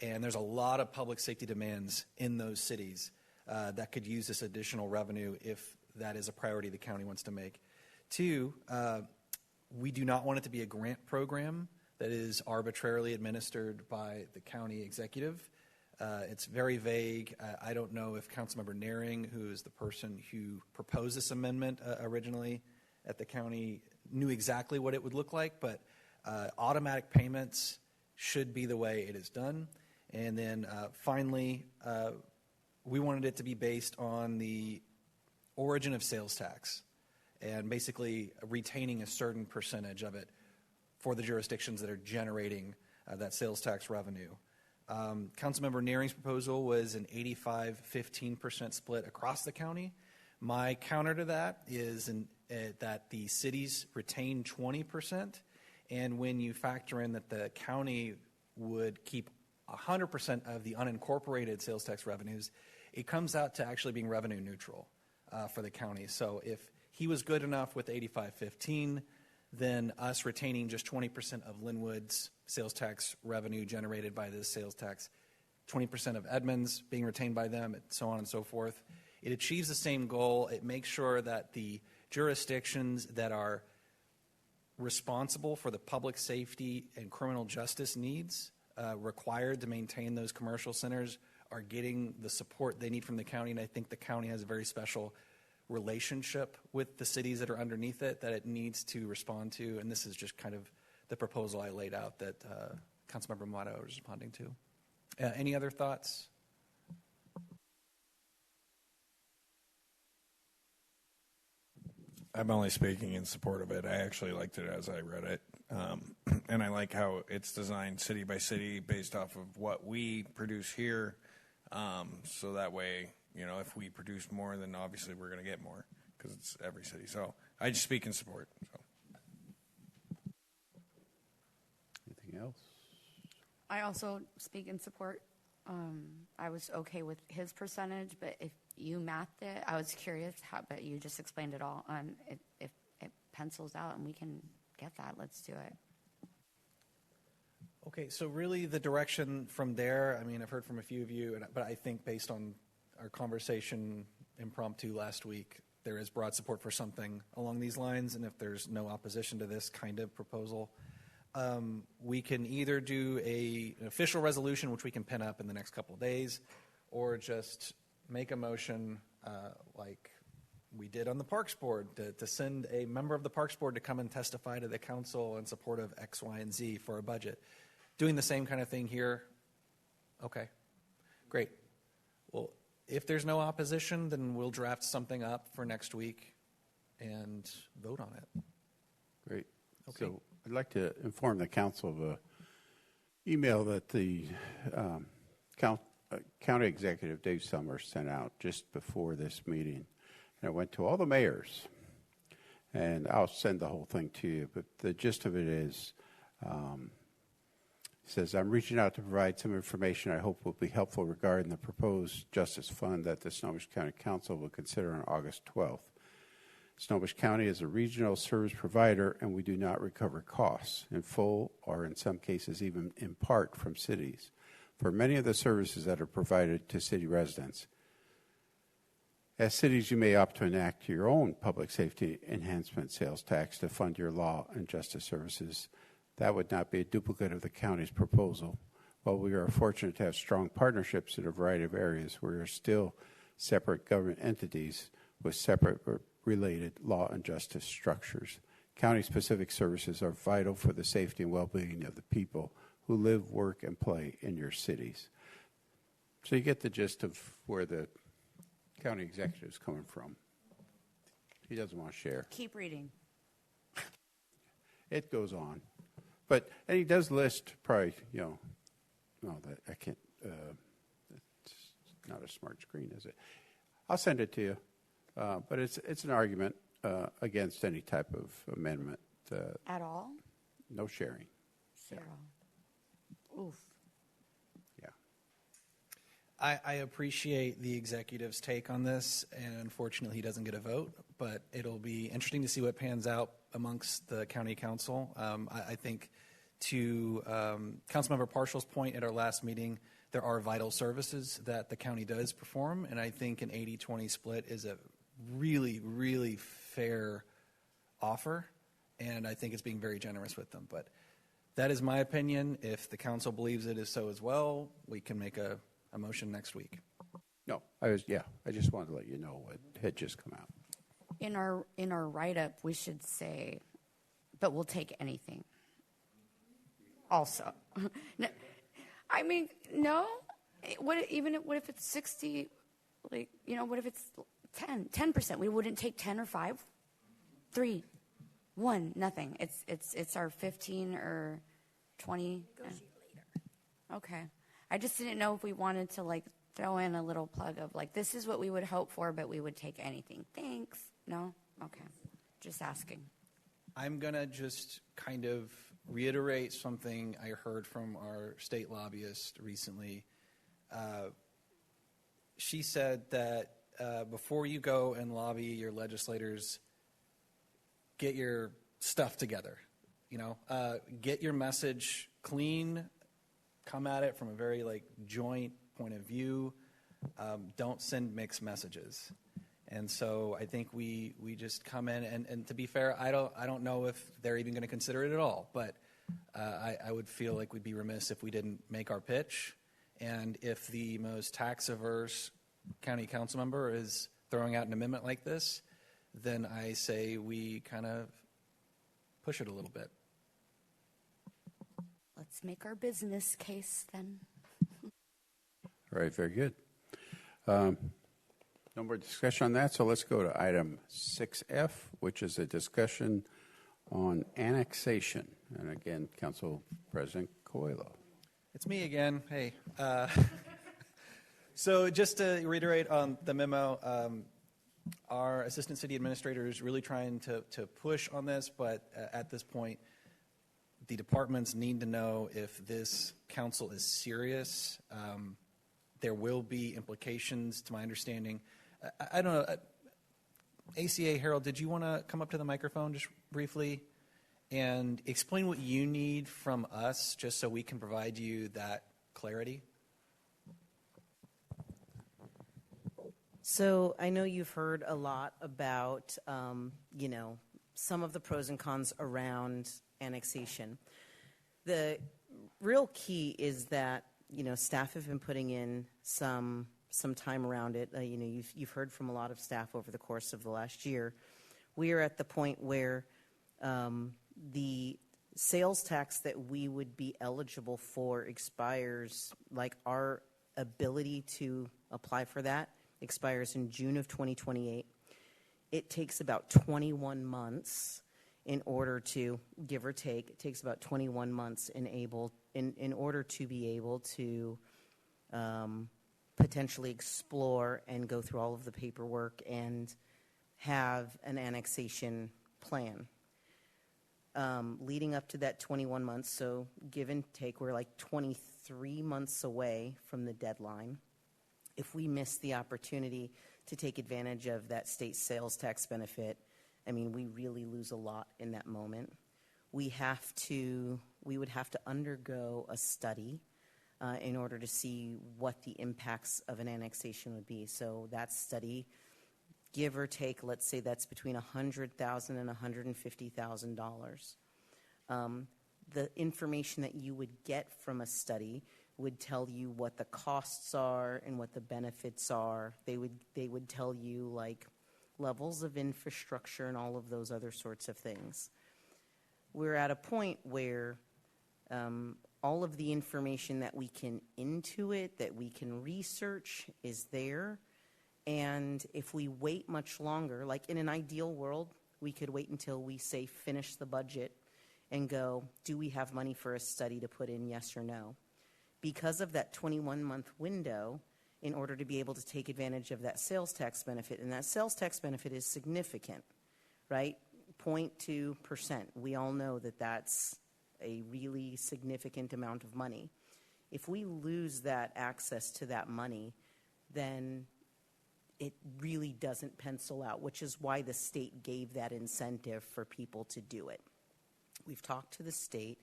And there's a lot of public safety demands in those cities that could use this additional revenue if that is a priority the county wants to make. Two, we do not want it to be a grant program that is arbitrarily administered by the county executive. It's very vague. I don't know if Councilmember Naring, who is the person who proposed this amendment originally at the county, knew exactly what it would look like, but automatic payments should be the way it is done. And then finally, we wanted it to be based on the origin of sales tax and basically retaining a certain percentage of it for the jurisdictions that are generating that sales tax revenue. Councilmember Naring's proposal was an 85-15% split across the county. My counter to that is that the cities retain 20%, and when you factor in that the county would keep 100% of the unincorporated sales tax revenues, it comes out to actually being revenue neutral for the county. So if he was good enough with 85-15, then us retaining just 20% of Lynnwood's sales tax revenue generated by this sales tax, 20% of Edmonds being retained by them, and so on and so forth, it achieves the same goal. It makes sure that the jurisdictions that are responsible for the public safety and criminal justice needs required to maintain those commercial centers are getting the support they need from the county, and I think the county has a very special relationship with the cities that are underneath it that it needs to respond to, and this is just kind of the proposal I laid out that Councilmember Mata was responding to. Any other thoughts? I'm only speaking in support of it. I actually liked it as I read it. And I like how it's designed city by city based off of what we produce here. So that way, if we produce more, then obviously we're going to get more because it's every city. So I just speak in support. So. Anything else? I also speak in support. I was okay with his percentage, but if you mathed it, I was curious how, but you just explained it all. If it pencils out and we can get that, let's do it. Okay, so really the direction from there, I've heard from a few of you, but I think based on our conversation impromptu last week, there is broad support for something along these lines, and if there's no opposition to this kind of proposal, we can either do an official resolution, which we can pin up in the next couple of days, or just make a motion like we did on the Parks Board to send a member of the Parks Board to come and testify to the council in support of X, Y, and Z for a budget. Doing the same kind of thing here? Okay, great. Well, if there's no opposition, then we'll draft something up for next week and vote on it. Great. Okay. So I'd like to inform the council of an email that the county executive Dave Summers sent out just before this meeting. And it went to all the mayors. And I'll send the whole thing to you. But the gist of it is, he says, I'm reaching out to provide some information I hope will be helpful regarding the proposed Justice Fund that the Snohomish County Council will consider on August 12th. Snohomish County is a regional service provider, and we do not recover costs in full or in some cases even in part from cities for many of the services that are provided to city residents. As cities, you may opt to enact your own public safety enhancement sales tax to fund your law and justice services. That would not be a duplicate of the county's proposal. While we are fortunate to have strong partnerships in a variety of areas, we are still separate government entities with separate but related law and justice structures. County-specific services are vital for the safety and well-being of the people who live, work, and play in your cities. So you get the gist of where the county executive is coming from. He doesn't want to share. Keep reading. It goes on. And he does list probably, that I can't, it's not a smart screen, is it? I'll send it to you. But it's an argument against any type of amendment. At all? No sharing. Zero. Oof. Yeah. I appreciate the executive's take on this, and unfortunately he doesn't get a vote, but it'll be interesting to see what pans out amongst the county council. I think to Councilmember Partial's point at our last meeting, there are vital services that the county does perform, and I think an 80-20 split is a really, really fair offer, and I think it's being very generous with them. But that is my opinion. If the council believes it is so as well, we can make a motion next week. No, I just wanted to let you know what had just come out. In our write-up, we should say, but we'll take anything. Also, no, I mean, no. What if it's 60? What if it's 10%? We wouldn't take 10 or 5, 3, 1, nothing. It's our 15 or 20. Negotiate later. Okay. I just didn't know if we wanted to throw in a little plug of this is what we would hope for, but we would take anything. Thanks. No? Okay. Just asking. I'm going to just kind of reiterate something I heard from our state lobbyist recently. She said that before you go and lobby your legislators, get your stuff together. Get your message clean, come at it from a very joint point of view. Don't send mixed messages. And so I think we just come in, and to be fair, I don't know if they're even going to consider it at all, but I would feel like we'd be remiss if we didn't make our pitch. And if the most tax-averse county council member is throwing out an amendment like this, then I say we kind of push it a little bit. Let's make our business case then. All right, very good. No more discussion on that, so let's go to item 6F, which is a discussion on annexation. And again, Council President Coelho. It's me again. Hey. So just to reiterate on the memo, our assistant city administrator is really trying to push on this, but at this point, the departments need to know if this council is serious. There will be implications, to my understanding. I don't know. ACA, Harold, did you want to come up to the microphone just briefly and explain what you need from us just so we can provide you that clarity? So I know you've heard a lot about, some of the pros and cons around annexation. The real key is that, staff have been putting in some time around it. You've heard from a lot of staff over the course of the last year. We are at the point where the sales tax that we would be eligible for expires, our ability to apply for that expires in June of 2028. It takes about 21 months in order to, give or take, it takes about 21 months in order to be able to potentially explore and go through all of the paperwork and have an annexation plan. Leading up to that 21 months, so give and take, we're 23 months away from the deadline. If we miss the opportunity to take advantage of that state sales tax benefit, we really lose a lot in that moment. We would have to undergo a study in order to see what the impacts of an annexation would be. So that study, give or take, let's say that's between $100,000 and $150,000. The information that you would get from a study would tell you what the costs are and what the benefits are. They would tell you like levels of infrastructure and all of those other sorts of things. We're at a point where all of the information that we can intuit, that we can research is there. And if we wait much longer, like in an ideal world, we could wait until we say finish the budget and go, do we have money for a study to put in, yes or no? Because of that 21-month window, in order to be able to take advantage of that sales tax benefit, and that sales tax benefit is significant, right? 0.2%. We all know that that's a really significant amount of money. If we lose that access to that money, then it really doesn't pencil out, which is why the state gave that incentive for people to do it. We've talked to the state.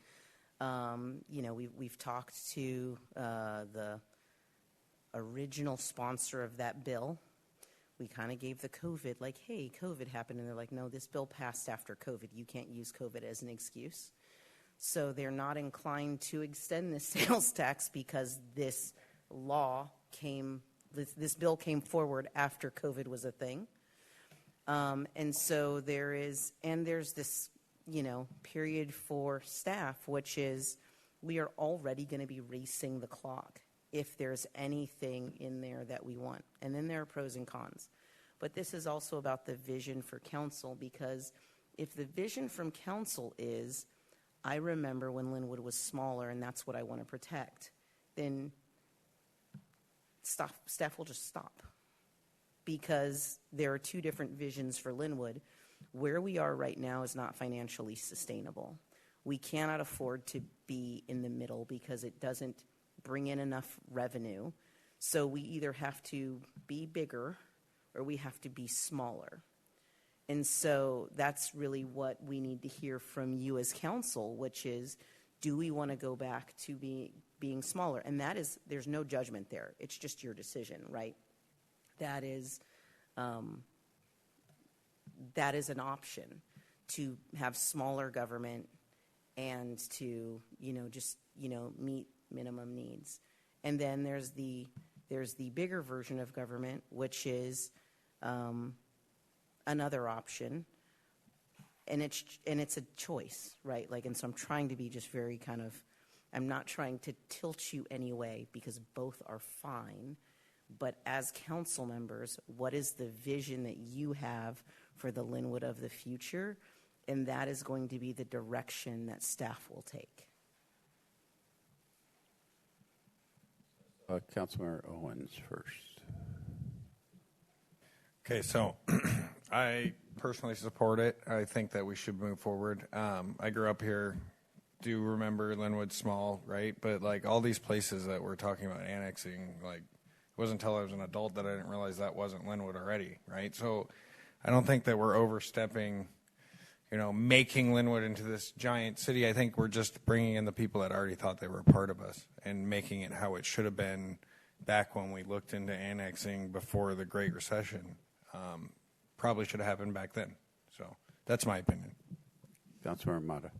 We've talked to the original sponsor of that bill. We kind of gave the COVID, like, hey, COVID happened. And they're like, no, this bill passed after COVID. You can't use COVID as an excuse. So they're not inclined to extend the sales tax because this bill came forward after COVID was a thing. And so there's this, period for staff, which is we are already going to be racing the clock if there's anything in there that we want. And then there are pros and cons. But this is also about the vision for council, because if the vision from council is, I remember when Lynnwood was smaller and that's what I want to protect, then staff will just stop. Because there are two different visions for Lynnwood. Where we are right now is not financially sustainable. We cannot afford to be in the middle because it doesn't bring in enough revenue. So we either have to be bigger or we have to be smaller. And so that's really what we need to hear from you as council, which is, do we want to go back to being smaller? And that is, there's no judgment there. It's just your decision, right? That is an option, to have smaller government and to, meet minimum needs. And then there's the bigger version of government, which is another option, and it's a choice, right? And so I'm trying to be just very I'm not trying to tilt you anyway, because both are fine. But as council members, what is the vision that you have for the Lynnwood of the future? And that is going to be the direction that staff will take. Councilmember Owens first. Okay, so I personally support it. I think that we should move forward. I grew up here, do remember Lynnwood small, right? But all these places that we're talking about annexing, it wasn't until I was an adult that I didn't realize that wasn't Lynnwood already, right? So I don't think that we're overstepping, making Lynnwood into this giant city. I think we're just bringing in the people that already thought they were a part of us and making it how it should have been back when we looked into annexing before the Great Recession. Probably should have happened back then. So that's my opinion. Councilmember Mata.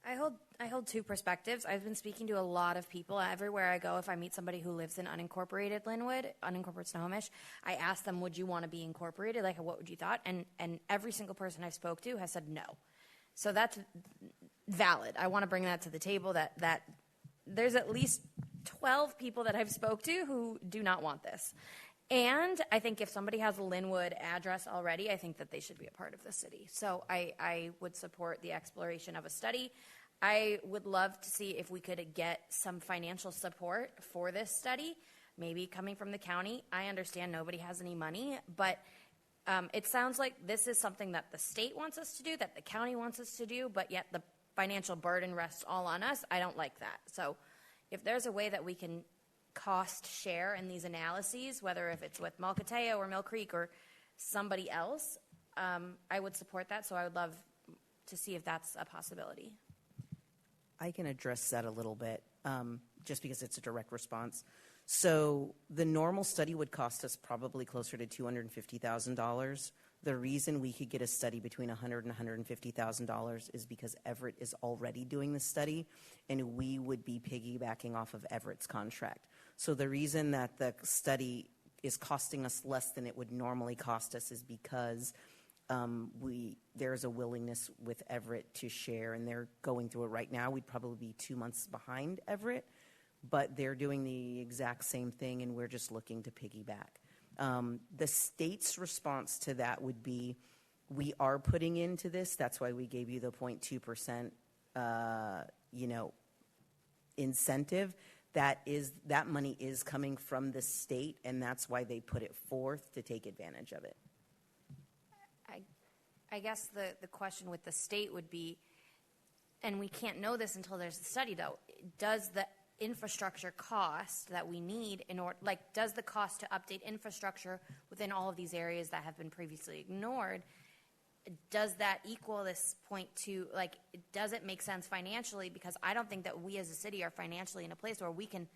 I hold two perspectives. I've been speaking to a lot of people. Everywhere I go, if I meet somebody who lives in unincorporated Lynnwood, unincorporated Snohomish, I ask them, would you want to be incorporated? What would you thought? And every single person I spoke to has said no. So that's valid. I want to bring that to the table, that there's at least 12 people that I've spoke to who do not want this. And I think if somebody has a Lynnwood address already, I think that they should be a part of the city. So I would support the exploration of a study. I would love to see if we could get some financial support for this study, maybe coming from the county. I understand nobody has any money, but it sounds like this is something that the state wants us to do, that the county wants us to do, but yet the financial burden rests all on us. I don't like that. So if there's a way that we can cost share in these analyses, whether if it's with Malcateo or Mill Creek or somebody else, I would support that. So I would love to see if that's a possibility. I can address that a little bit, just because it's a direct response. So the normal study would cost us probably closer to $250,000. The reason we could get a study between $100,000 and $150,000 is because Everett is already doing the study, and we would be piggybacking off of Everett's contract. So the reason that the study is costing us less than it would normally cost us is because there's a willingness with Everett to share, and they're going through it right now. We'd probably be 2 months behind Everett, but they're doing the exact same thing, and we're just looking to piggyback. The state's response to that would be, we are putting into this. That's why we gave you the 0.2%, incentive. That money is coming from the state, and that's why they put it forth to take advantage of it. I guess the question with the state would be, and we can't know this until there's a study though, does the infrastructure cost that we need does the cost to update infrastructure within all of these areas that have been previously ignored, does that equal this does it make sense financially? Because I don't think that we as a city are financially in a place where we can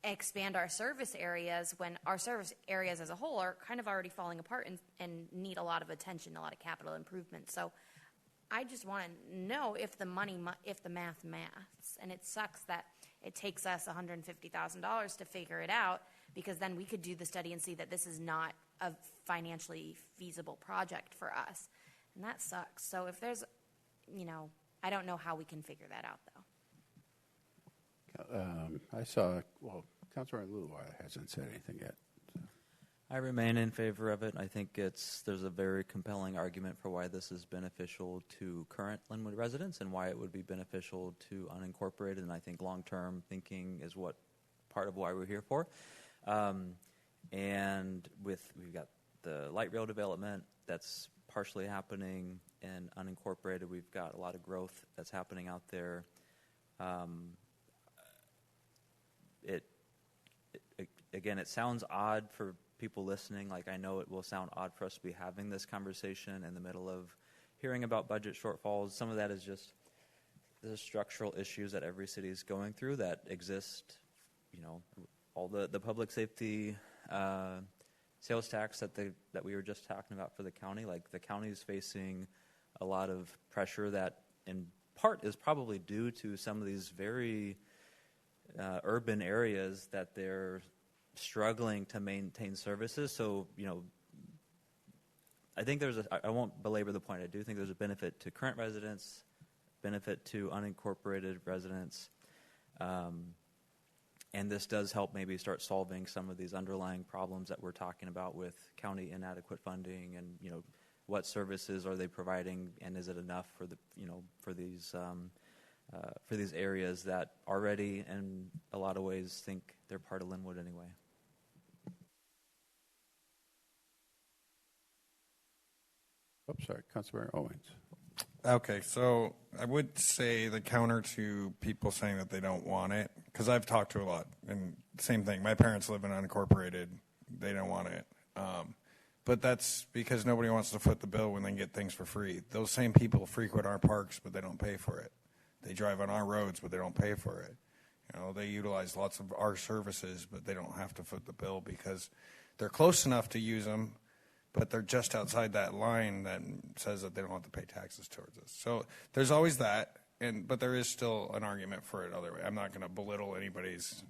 expand our service areas when our service areas as a whole are kind of already falling apart and need a lot of attention, a lot of capital improvement. So I just want to know if the math maths, and it sucks that it takes us $150,000 to figure it out, because then we could do the study and see that this is not a financially feasible project for us. And that sucks. So if there's, I don't know how we can figure that out, though. Councilor Lynnwood hasn't said anything yet. So. I remain in favor of it. I think there's a very compelling argument for why this is beneficial to current Lynnwood residents and why it would be beneficial to unincorporated. And I think long-term thinking is what part of why we're here for. And we've got the light rail development that's partially happening in unincorporated. We've got a lot of growth that's happening out there. Again, it sounds odd for people listening. Like, I know it will sound odd for us to be having this conversation in the middle of hearing about budget shortfalls. Some of that is just the structural issues that every city is going through that exist. All the public safety sales tax that we were just talking about for the county. Like, the county is facing a lot of pressure that in part is probably due to some of these very urban areas that they're struggling to maintain services. So, I think I won't belabor the point. I do think there's a benefit to current residents, benefit to unincorporated residents, and this does help maybe start solving some of these underlying problems that we're talking about with county inadequate funding and, what services are they providing, and is it enough for these areas that already, in a lot of ways, think they're part of Lynnwood anyway. Sorry, Councilor Owens. Okay, so I would say the counter to people saying that they don't want it, because I've talked to a lot, and same thing. My parents live in unincorporated; they don't want it, but that's because nobody wants to foot the bill when they can get things for free. Those same people frequent our parks, but they don't pay for it. They drive on our roads, but they don't pay for it. They utilize lots of our services, but they don't have to foot the bill because they're close enough to use them, but they're just outside that line that says that they don't have to pay taxes towards us. So there's always that, but there is still an argument for it other way. I'm not going to belittle anybody's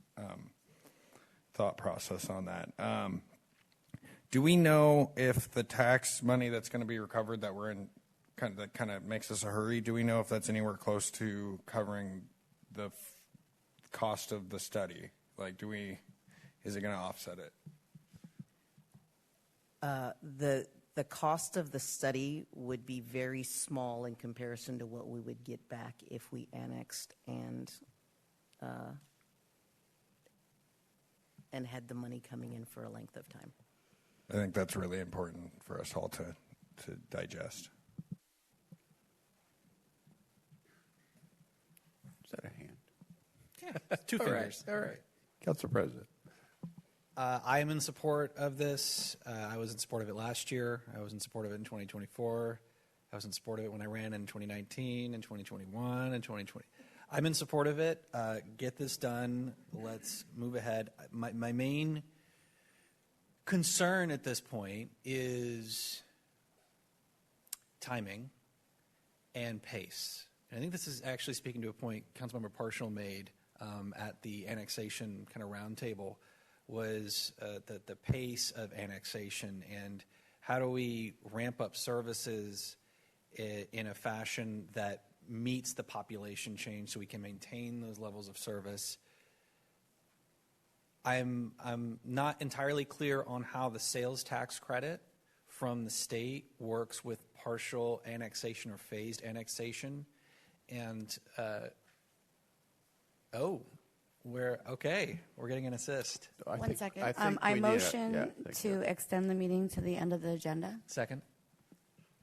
thought process on that. Do we know if the tax money that's going to be recovered that we're in that kind of makes us a hurry, do we know if that's anywhere close to covering the cost of the study? Like, is it going to offset it? The cost of the study would be very small in comparison to what we would get back if we annexed and had the money coming in for a length of time. I think that's really important for us all to digest. Is that a hand? Yeah, two fingers. All right. Council President. I am in support of this. I was in support of it last year. I was in support of it in 2024. I was in support of it when I ran in 2019 and 2021 and 2020. I'm in support of it. Get this done. Let's move ahead. My main concern at this point is timing and pace. And I think this is actually speaking to a point Councilmember Partial made at the annexation kind of roundtable, was the pace of annexation and how do we ramp up services in a fashion that meets the population change so we can maintain those levels of service. I'm not entirely clear on how the sales tax credit from the state works with partial annexation or phased annexation. And, we're getting an assist. One second. I motion to extend the meeting to the end of the agenda. Second.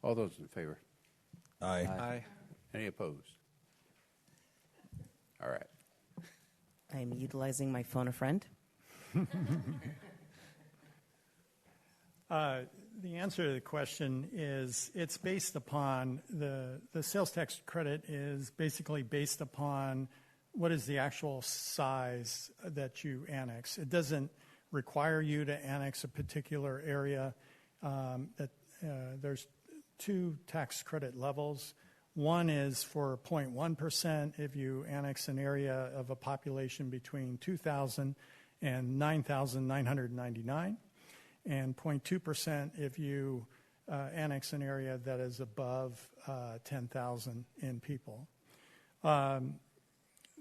All those in favor? Aye. Aye. Any opposed? All right. I'm utilizing my phone a friend. The answer to the question is it's based upon the sales tax credit is basically based upon what is the actual size that you annex. It doesn't require you to annex a particular area. There's two tax credit levels. One is for 0.1% if you annex an area of a population between 2,000 and 9,999, and 0.2% if you annex an area that is above 10,000 in people.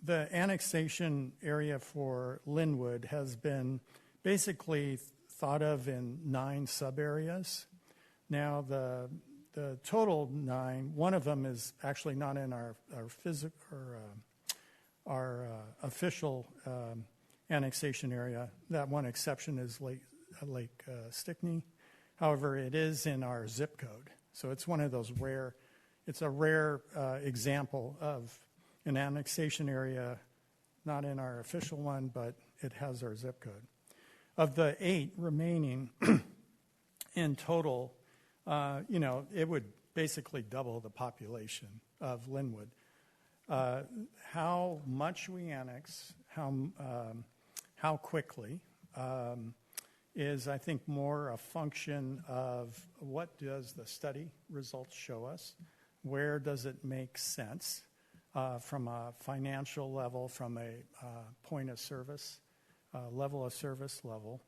The annexation area for Lynnwood has been basically thought of in 9 sub-areas. Now, the total 9, one of them is actually not in our official annexation area. That one exception is Lake Stickney. However, it is in our zip code. So it's one of those rare, it's a rare example of an annexation area, not in our official one, but it has our zip code. Of the 8 remaining in total, it would basically double the population of Lynnwood. How much we annex, how quickly, is, I think, more a function of what does the study results show us, where does it make sense from a financial level, from a point of service, level of service level.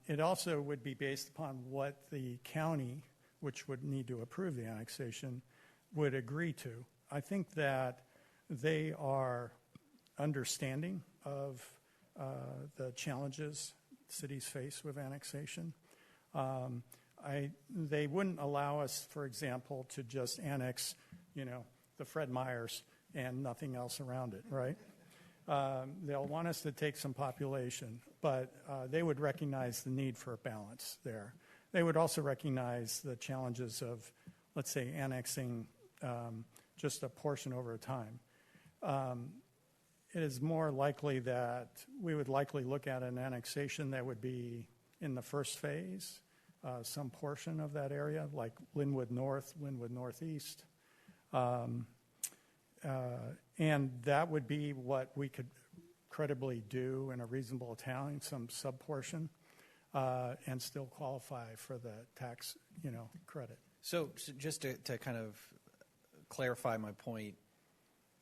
It also would be based upon what the county, which would need to approve the annexation, would agree to. I think that they are understanding of the challenges cities face with annexation. They wouldn't allow us, for example, to just annex, the Fred Meyers and nothing else around it, right? They'll want us to take some population, but they would recognize the need for a balance there. They would also recognize the challenges of, let's say, annexing just a portion over time. It is more likely that we would likely look at an annexation that would be in the first phase, some portion of that area, like Lynnwood North, Lynnwood Northeast. And that would be what we could credibly do in a reasonable time, some sub-portion, and still qualify for the tax, credit. So just to kind of clarify my point,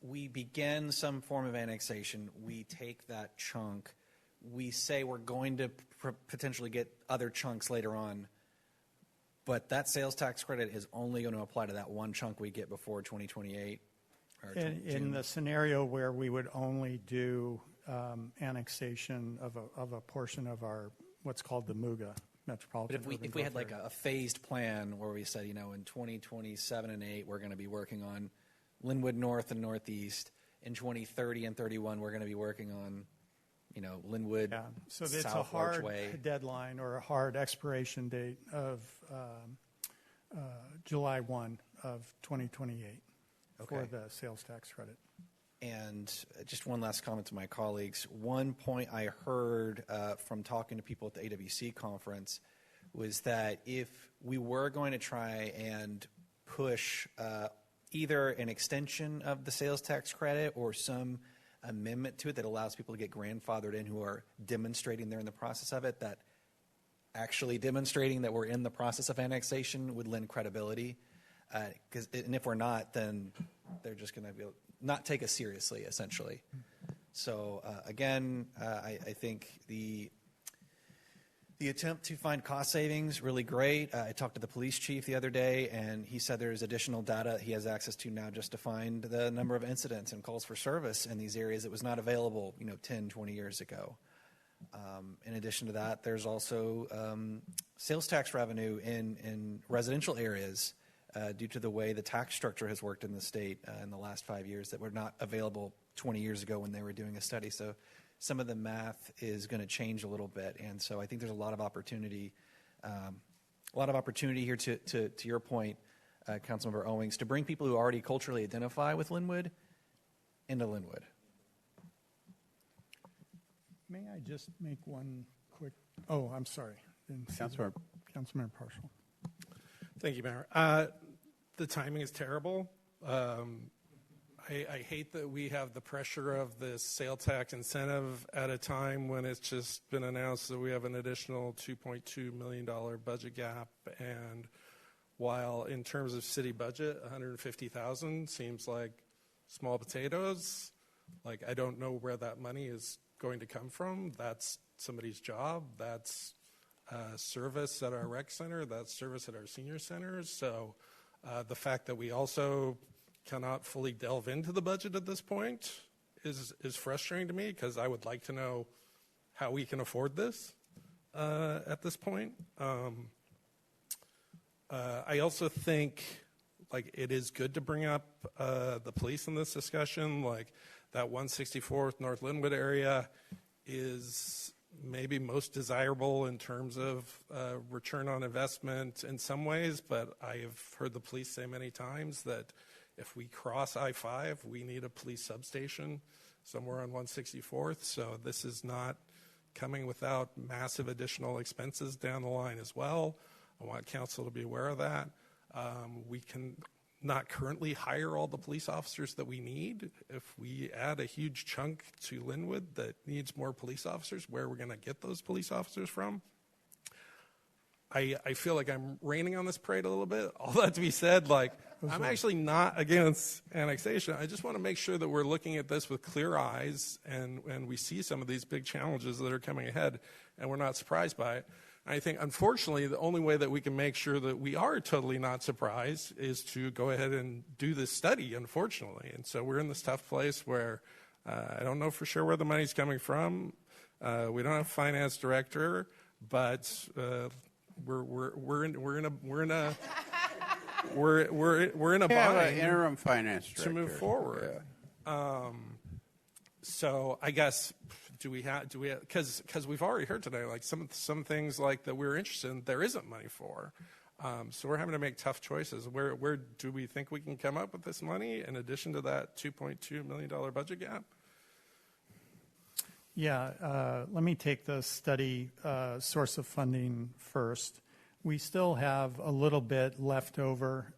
we begin some form of annexation. We take that chunk. We say we're going to potentially get other chunks later on, but that sales tax credit is only going to apply to that one chunk we get before 2028? In the scenario where we would only do annexation of a portion of our, what's called the MUGA, Metropolitan But if we had like a phased plan where we said, in 2027 and 8, we're going to be working on Lynnwood North and Northeast. In 2030 and 31, we're going to be working on, Lynnwood, so it's South a hard Archway. deadline or a hard expiration date of July 1 of 2028 for the sales tax credit. And just one last comment to my colleagues. One point I heard from talking to people at the AWC conference was that if we were going to try and push either an extension of the sales tax credit or some amendment to it that allows people to get grandfathered in who are demonstrating they're in the process of it, that actually demonstrating that we're in the process of annexation would lend credibility. And if we're not, then they're just going to not take us seriously, essentially. So again, I think the attempt to find cost savings, really great. I talked to the police chief the other day, and he said there's additional data he has access to now just to find the number of incidents and calls for service in these areas that was not available 10, 20 years ago. In addition to that, there's also sales tax revenue in residential areas due to the way the tax structure has worked in the state in the last 5 years that were not available 20 years ago when they were doing a study. So some of the math is going to change a little bit, and so I think there's a lot of opportunity here to your point, Councilmember Owings, to bring people who already culturally identify with Lynnwood into Lynnwood. May I just make one quick? Oh, I'm sorry. Councilmember Partial. Thank you, Mayor. The timing is terrible. I hate that we have the pressure of this sale tax incentive at a time when it's just been announced that we have an additional $2.2 million budget gap. And while in terms of city budget, $150,000 seems like small potatoes, like I don't know where that money is going to come from. That's somebody's job. That's service at our rec center. That's service at our senior centers. So the fact that we also cannot fully delve into the budget at this point is frustrating to me, because I would like to know how we can afford this at this point. I also think like it is good to bring up the police in this discussion. Like that 164th North Lynnwood area is maybe most desirable in terms of return on investment in some ways, but I have heard the police say many times that if we cross I-5, we need a police substation somewhere on 164th. So this is not coming without massive additional expenses down the line as well. I want council to be aware of that. We can not currently hire all the police officers that we need. If we add a huge chunk to Lynnwood that needs more police officers, where are we going to get those police officers from? I feel like I'm raining on this parade a little bit. All that to be said, like I'm actually not against annexation. I just want to make sure that we're looking at this with clear eyes and we see some of these big challenges that are coming ahead and we're not surprised by it. I think, unfortunately, the only way that we can make sure that we are totally not surprised is to go ahead and do this study, unfortunately. And so we're in this tough place where I don't know for sure where the money's coming from. We don't have a finance director, but we're in a bind interim finance director to move forward. Yeah. So I guess do we have because we've already heard today like some things like that we're interested in there isn't money for. So we're having to make tough choices. Where do we think we can come up with this money in addition to that $2.2 million budget gap? Yeah, let me take the study source of funding first. We still have a little bit left over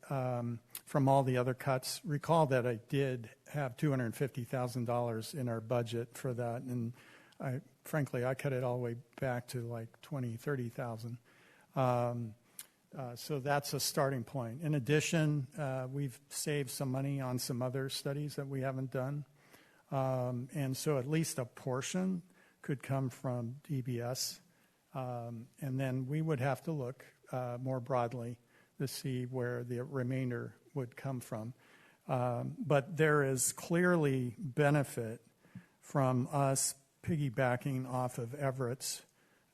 from all the other cuts. Recall that I did have $250,000 in our budget for that, and frankly, I cut it all the way back to like $20,000, $30,000. So that's a starting point. In addition, we've saved some money on some other studies that we haven't done. And so at least a portion could come from DBS. And then we would have to look more broadly to see where the remainder would come from. But there is clearly benefit from us piggybacking off of Everett's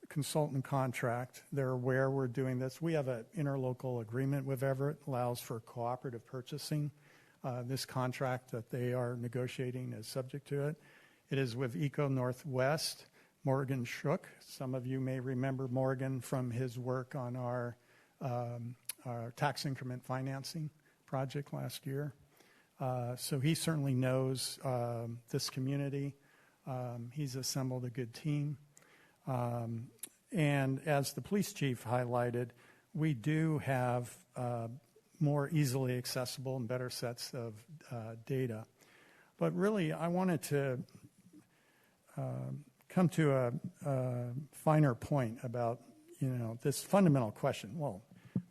consultant contract. They're aware we're doing this. We have an interlocal agreement with Everett, allows for cooperative purchasing. This contract that they are negotiating is subject to it. It is with Eco Northwest, Morgan Shook. Some of you may remember Morgan from his work on our tax increment financing project last year. So he certainly knows this community. He's assembled a good team. And as the police chief highlighted, we do have more easily accessible and better sets of data. But really, I wanted to come to a finer point about, this fundamental question. Well,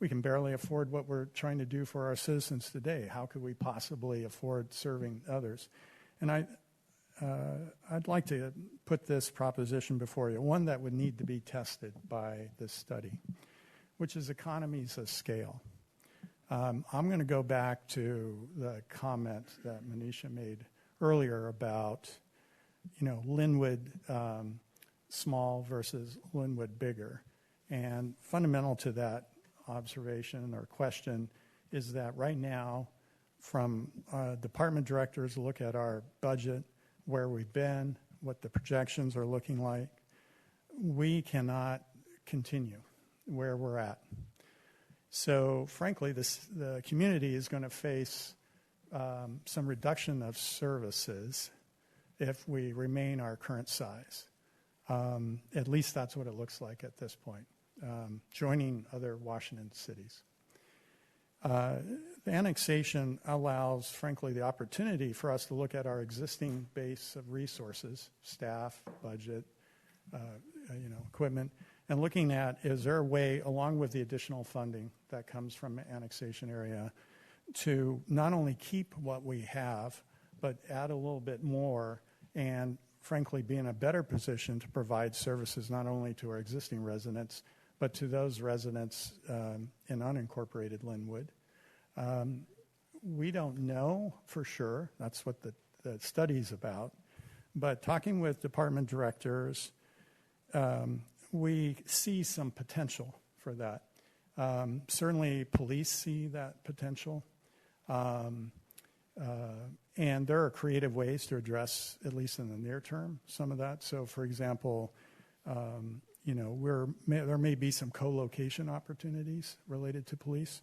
we can barely afford what we're trying to do for our citizens today. How could we possibly afford serving others? And I'd like to put this proposition before you, one that would need to be tested by this study, which is economies of scale. I'm going to go back to the comment that Manisha made earlier about, Lynnwood small versus Lynnwood bigger. And fundamental to that observation or question is that right now, from department directors look at our budget, where we've been, what the projections are looking like, we cannot continue where we're at. So frankly, the community is going to face some reduction of services if we remain our current size. At least that's what it looks like at this point, joining other Washington cities. The annexation allows, frankly, the opportunity for us to look at our existing base of resources, staff, budget, equipment, and looking at, is there a way, along with the additional funding that comes from the annexation area, to not only keep what we have, but add a little bit more and, frankly, be in a better position to provide services not only to our existing residents, but to those residents in unincorporated Lynnwood. We don't know for sure. That's what the study's about. But talking with department directors, we see some potential for that. Certainly police see that potential. And there are creative ways to address, at least in the near term, some of that. So, for example, there may be some co-location opportunities related to police.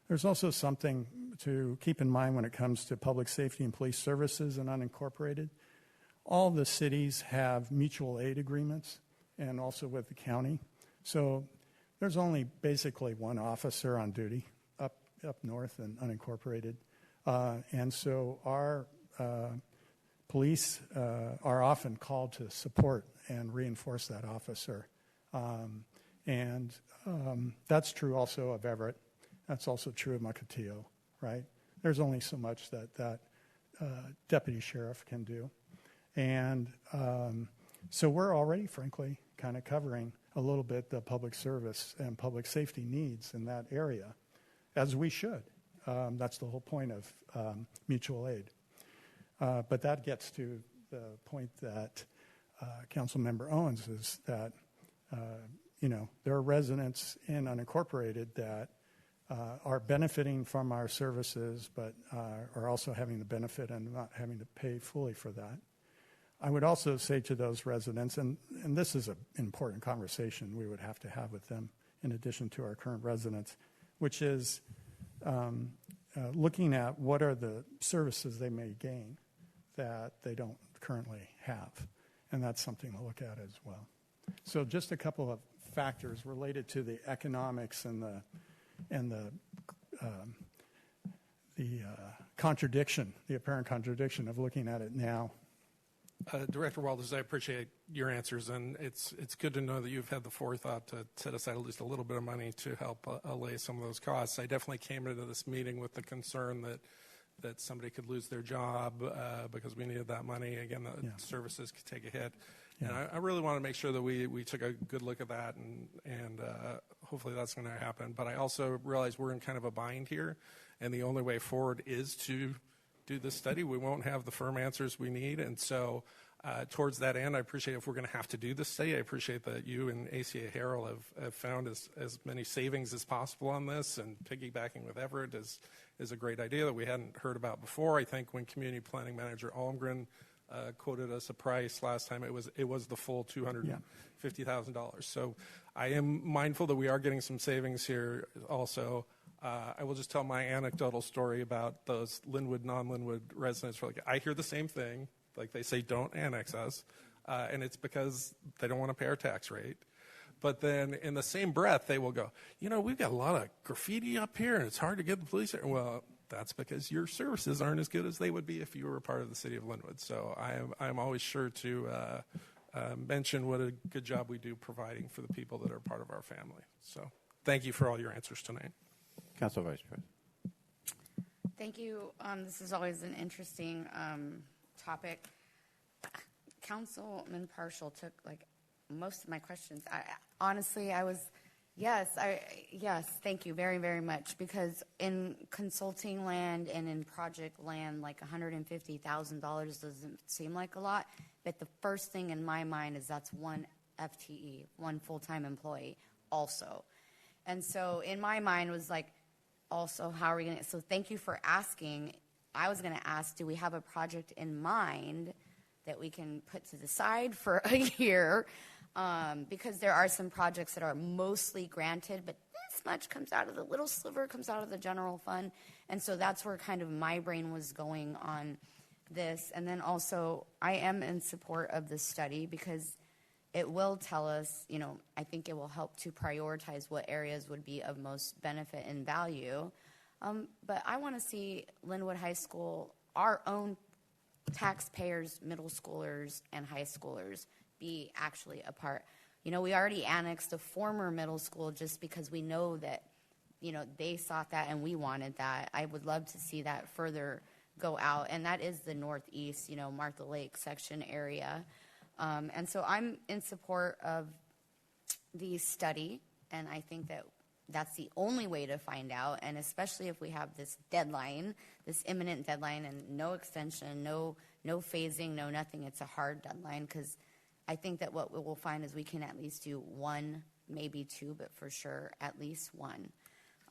There's also something to keep in mind when it comes to public safety and police services and unincorporated. All the cities have mutual aid agreements and also with the county. So there's only basically one officer on duty up north and unincorporated. And so our police are often called to support and reinforce that officer. And that's true also of Everett. That's also true of Mukilteo, right? There's only so much that deputy sheriff can do. And so we're already, frankly, kind of covering a little bit the public service and public safety needs in that area, as we should. That's the whole point of mutual aid. But that gets to the point that Councilmember Owens is that, there are residents in unincorporated that are benefiting from our services, but are also having the benefit and not having to pay fully for that. I would also say to those residents, and this is an important conversation we would have to have with them in addition to our current residents, which is looking at what are the services they may gain that they don't currently have. And that's something to look at as well. So just a couple of factors related to the economics and the contradiction, the apparent contradiction of looking at it now. Director Walters, I appreciate your answers, and it's good to know that you've had the forethought to set aside at least a little bit of money to help allay some of those costs. I definitely came into this meeting with the concern that somebody could lose their job because we needed that money. Again, the services could take a hit. Yeah. And I really want to make sure that we took a good look at that, and hopefully that's going to happen. But I also realize we're in kind of a bind here, and the only way forward is to do this study. We won't have the firm answers we need, and so towards that end, I appreciate if we're going to have to do this study. I appreciate that you and ACA Herald have found as many savings as possible on this, and piggybacking with Everett is a great idea that we hadn't heard about before. I think when Community Planning Manager Almgren quoted us a price last time, it was the full $250,000. So I am mindful that we are getting some savings here also. I will just tell my anecdotal story about those Lynnwood, non-Lynnwood residents. I hear the same thing. Like they say, don't annex us. And it's because they don't want to pay our tax rate. But then in the same breath, they will go, we've got a lot of graffiti up here, and it's hard to get the police here. Well, that's because your services aren't as good as they would be if you were a part of the city of Lynnwood. So I'm always sure to mention what a good job we do providing for the people that are part of our family. So thank you for all your answers tonight. Council Vice President. Thank you. This is always an interesting topic. Councilman Partial took like most of my questions. Honestly, I was, yes, thank you very, very much. Because in consulting land and in project land, like $150,000 doesn't seem like a lot. But the first thing in my mind is that's one FTE, one full-time employee also. And so in my mind was like, also, how are we going to, so thank you for asking. I was going to ask, do we have a project in mind that we can put to the side for a year? Because there are some projects that are mostly granted, but this much comes out of the little sliver, comes out of the general fund. And so that's where kind of my brain was going on this. And then also, I am in support of this study because it will tell us, you know, I think it will help to prioritize what areas would be of most benefit and value. But I want to see Lynnwood High School, our own taxpayers, middle schoolers, and high schoolers be actually a part. You know, we already annexed a former middle school just because we know that, you know, they sought that and we wanted that. I would love to see that further go out, and that is the northeast, you know, Martha Lake section area. And so I'm in support of the study, and I think that that's the only way to find out, and especially if we have this deadline, this imminent deadline, and no extension, no phasing, no nothing. It's a hard deadline, because I think that what we will find is we can at least do one, maybe two, but for sure at least one.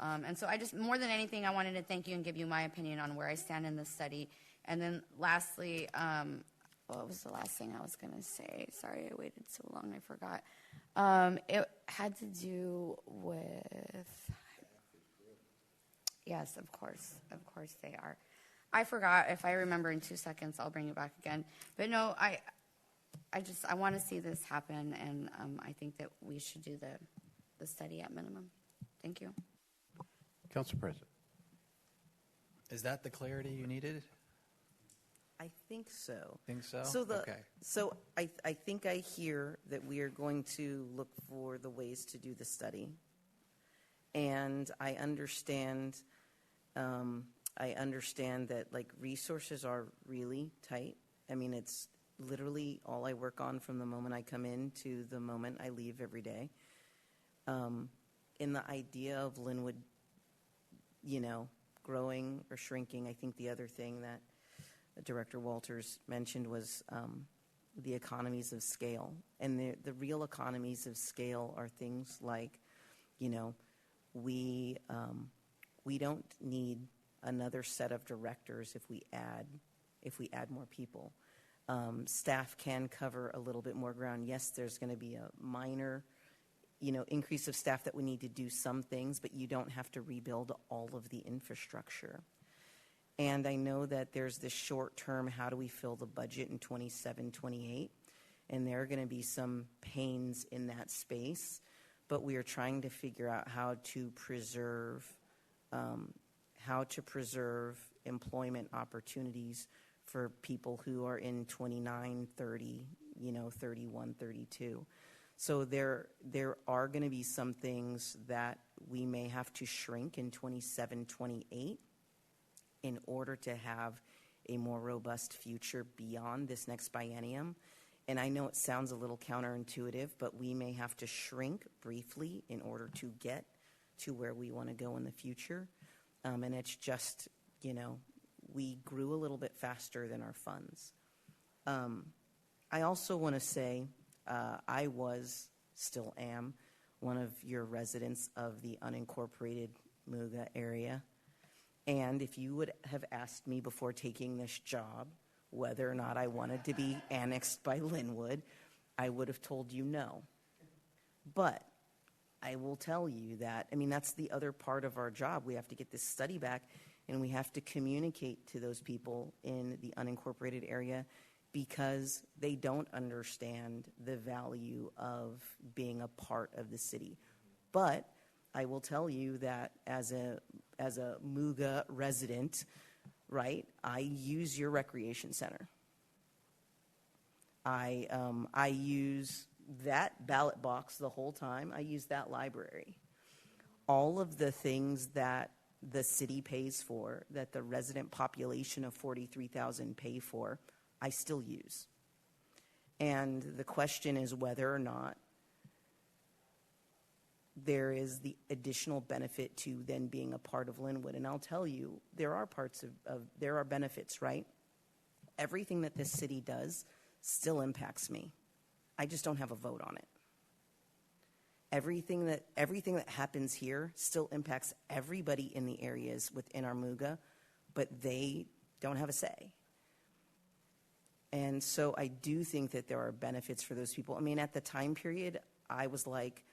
And so I just, more than anything, I wanted to thank you and give you my opinion on where I stand in this study. And then lastly, what was the last thing I was going to say? Sorry, I waited so long, I forgot. It had to do with, yes, of course they are. I forgot. If I remember in 2 seconds, I'll bring it back again. But no, I want to see this happen, and I think that we should do the study at minimum. Thank you. Council President. Is that the clarity you needed? I think so. Think so? Okay. So I think I hear that we are going to look for the ways to do the study, and I understand that like resources are really tight. I mean, it's literally all I work on from the moment I come in to the moment I leave every day. In the idea of Lynnwood, you know, growing or shrinking, I think the other thing that Director Walters mentioned was the economies of scale. And the real economies of scale are things like, you know, we don't need another set of directors if we add more people. Staff can cover a little bit more ground. Yes, there's going to be a minor, you know, increase of staff that we need to do some things, but you don't have to rebuild all of the infrastructure. And I know that there's this short term, how do we fill the budget in 27, 28? And there are going to be some pains in that space, but we are trying to figure out how to preserve employment opportunities for people who are in 29, 30, you know, 31, 32. So there are going to be some things that we may have to shrink in 27, 28 in order to have a more robust future beyond this next biennium. And I know it sounds a little counterintuitive, but we may have to shrink briefly in order to get to where we want to go in the future. And it's just, you know, we grew a little bit faster than our funds. I also want to say I still am, one of your residents of the unincorporated Muga area. And if you would have asked me before taking this job whether or not I wanted to be annexed by Lynnwood, I would have told you no. But I will tell you that, I mean, that's the other part of our job. We have to get this study back, and we have to communicate to those people in the unincorporated area because they don't understand the value of being a part of the city. But I will tell you that as a Muga resident, right, I use your recreation center. I use that ballot box the whole time. I use that library. all of the things that the city pays for, that the resident population of 43,000 pay for, I still use. And the question is whether or not there is the additional benefit to then being a part of Lynnwood. And I'll tell you, there are parts of there are benefits, right? Everything that this city does still impacts me. I just don't have a vote on it. Everything that happens here still impacts everybody in the areas within our MUGA, but they don't have a say. And so I do think that there are benefits for those people. I mean, at the time period, I was like,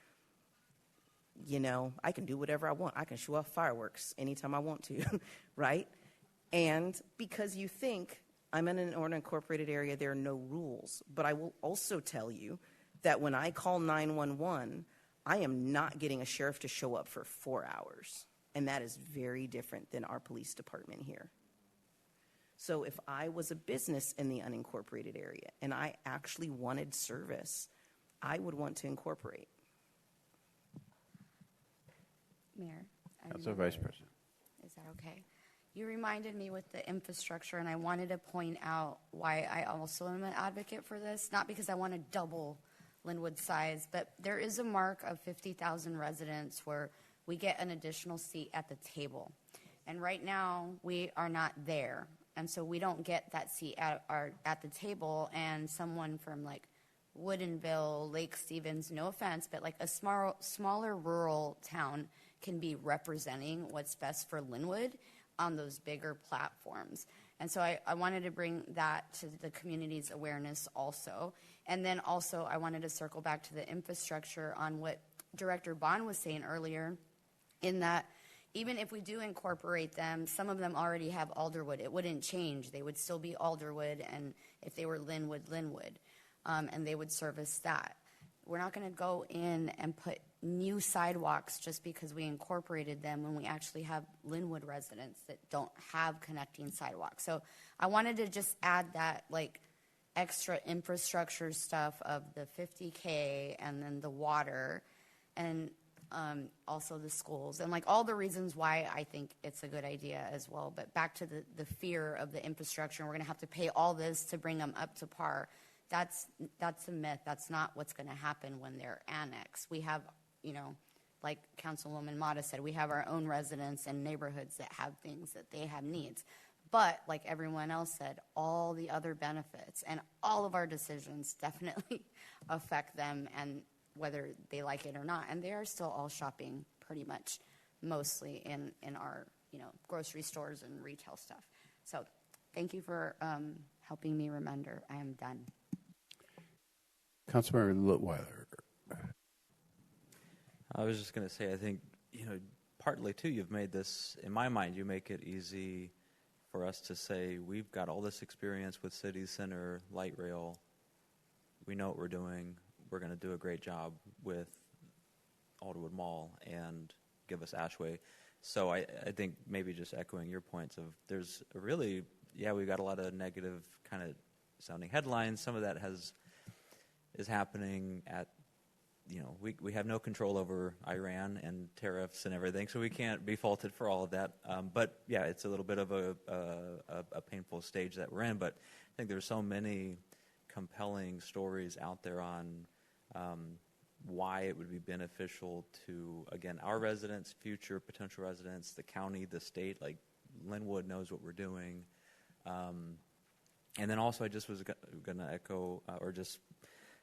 you know, I can do whatever I want. I can show off fireworks anytime I want to, right? And because you think I'm in an unincorporated area, there are no rules. But I will also tell you that when I call 911, I am not getting a sheriff to show up for 4 hours. And that is very different than our police department here. So if I was a business in the unincorporated area and I actually wanted service, I would want to incorporate. Mayor. Council Vice President. Is that okay? You reminded me with the infrastructure, and I wanted to point out why I also am an advocate for this. Not because I want to double Lynnwood size, but there is a mark of 50,000 residents where we get an additional seat at the table. And right now, we are not there. And so we don't get that seat at the table, and someone from like Woodinville, Lake Stevens, no offense, but like a smaller rural town can be representing what's best for Lynnwood on those bigger platforms. And so I wanted to bring that to the community's awareness also. And then also I wanted to circle back to the infrastructure on what Director Bond was saying earlier, in that even if we do incorporate them, some of them already have Alderwood. It wouldn't change. They would still be Alderwood, and if they were Lynnwood, and they would service that. We're not going to go in and put new sidewalks just because we incorporated them when we actually have Lynnwood residents that don't have connecting sidewalks. So I wanted to just add that like extra infrastructure stuff of the 50K and then the water and also the schools and like all the reasons why I think it's a good idea as well. But back to the fear of the infrastructure, and we're going to have to pay all this to bring them up to par. That's a myth. That's not what's going to happen when they're annexed. We have, you know, like Councilwoman Mata said, we have our own residents and neighborhoods that have things that they have needs. But like everyone else said, all the other benefits and all of our decisions definitely affect them, and whether they like it or not. And they are still all shopping pretty much mostly in our, you know, grocery stores and retail stuff. So thank you for helping me remember. I am done. Councilmember Lynnwood. I was just going to say, I think, you know, partly too, you've made this, in my mind, you make it easy for us to say, we've got all this experience with city center, light rail. We know what we're doing. We're going to do a great job with Alderwood Mall and give us Ashway. So I think maybe just echoing your points of there's a really, yeah, we've got a lot of negative kind of sounding headlines. Some of that is happening at, you know, we have no control over Iran and tariffs and everything, so we can't be faulted for all of that. But yeah, it's a little bit of a painful stage that we're in. But I think there's so many compelling stories out there on why it would be beneficial to, again, our residents, future potential residents, the county, the state. Like Lynnwood knows what we're doing. And then also I just was going to echo or just,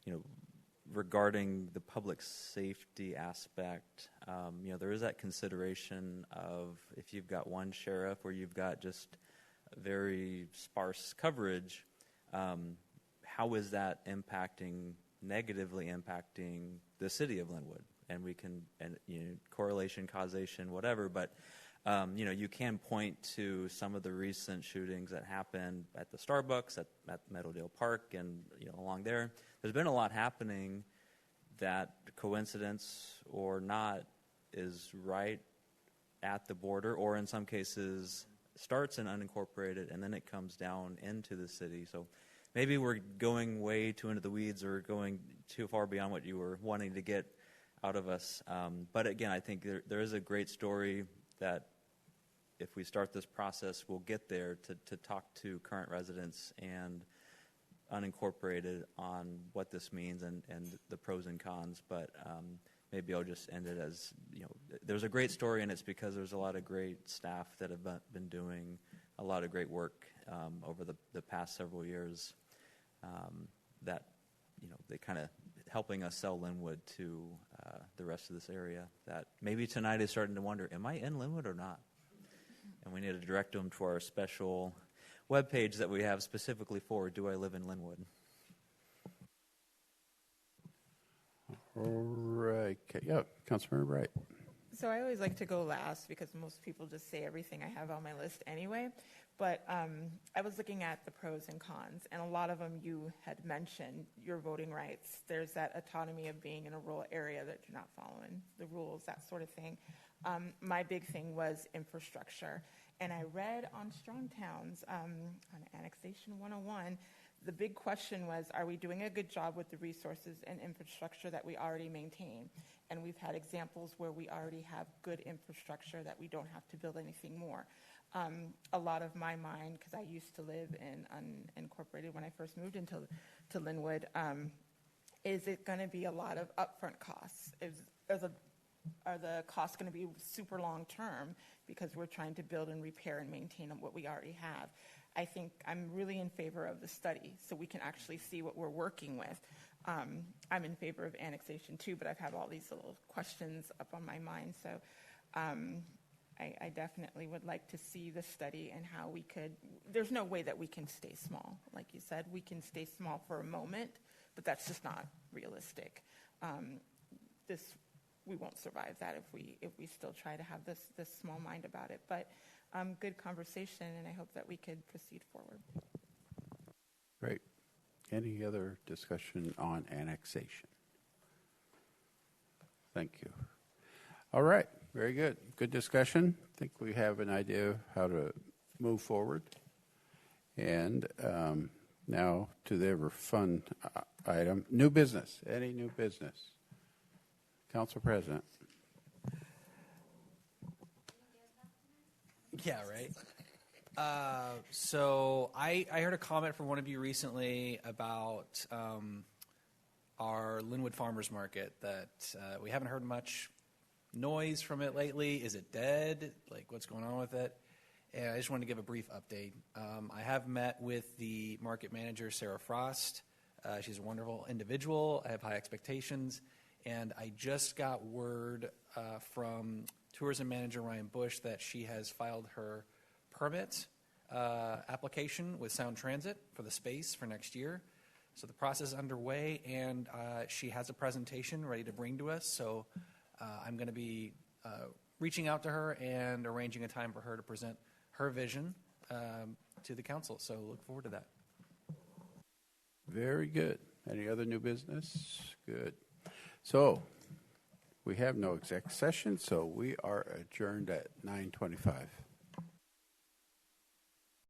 you know, regarding the public safety aspect, you know, there is that consideration of if you've got one sheriff or you've got just very sparse coverage, how is that negatively impacting the city of Lynnwood? And we can, and you know, correlation, causation, whatever, but you know, you can point to some of the recent shootings that happened at the Starbucks, at Meadowdale Park, and you know, along there. There's been a lot happening that, coincidence or not, is right at the border, or in some cases starts in unincorporated and then it comes down into the city. So maybe we're going way too into the weeds or going too far beyond what you were wanting to get out of us. But again, I think there is a great story that if we start this process, we'll get there to talk to current residents and unincorporated on what this means and the pros and cons. But maybe I'll just end it as, there's a great story, and it's because there's a lot of great staff that have been doing a lot of great work over the past several years that, they kind of helping us sell Lynnwood to the rest of this area that maybe tonight is starting to wonder, am I in Lynnwood or not? And we need to direct them to our special webpage that we have specifically for Do I Live in Lynnwood? All right. Okay. Yeah, Councilmember Wright. So I always like to go last because most people just say everything I have on my list anyway. But I was looking at the pros and cons, and a lot of them you had mentioned, your voting rights. There's that autonomy of being in a rural area that you're not following the rules, that sort of thing. My big thing was infrastructure. And I read on Strong Towns, on Annexation 101, the big question was, are we doing a good job with the resources and infrastructure that we already maintain? And we've had examples where we already have good infrastructure that we don't have to build anything more. A lot of my mind, because I used to live in unincorporated when I first moved into Lynnwood, is it going to be a lot of upfront costs? Are the costs going to be super long term because we're trying to build and repair and maintain what we already have? I think I'm really in favor of the study so we can actually see what we're working with. I'm in favor of annexation too, but I've had all these little questions up on my mind. So I definitely would like to see the study and how we could, there's no way that we can stay small. Like you said, we can stay small for a moment, but that's just not realistic. We won't survive that if we still try to have this small mind about it. But good conversation, and I hope that we could proceed forward. Great. Any other discussion on annexation? Thank you. All right. Very good. Good discussion. I think we have an idea of how to move forward. And now to the ever fun item, new business. Any new business? Council President. Yeah, right. So I heard a comment from one of you recently about our Lynnwood Farmers Market that we haven't heard much noise from it lately. Is it dead? Like, what's going on with it? And I just wanted to give a brief update. I have met with the market manager, Sarah Frost. She's a wonderful individual. I have high expectations. And I just got word from tourism manager Ryan Bush that she has filed her permit application with Sound Transit for the space for next year. So the process is underway, and she has a presentation ready to bring to us. So I'm going to be reaching out to her and arranging a time for her to present her vision to the council. So look forward to that. Very good. Any other new business? Good. So we have no exec session, so we are adjourned at 9:25.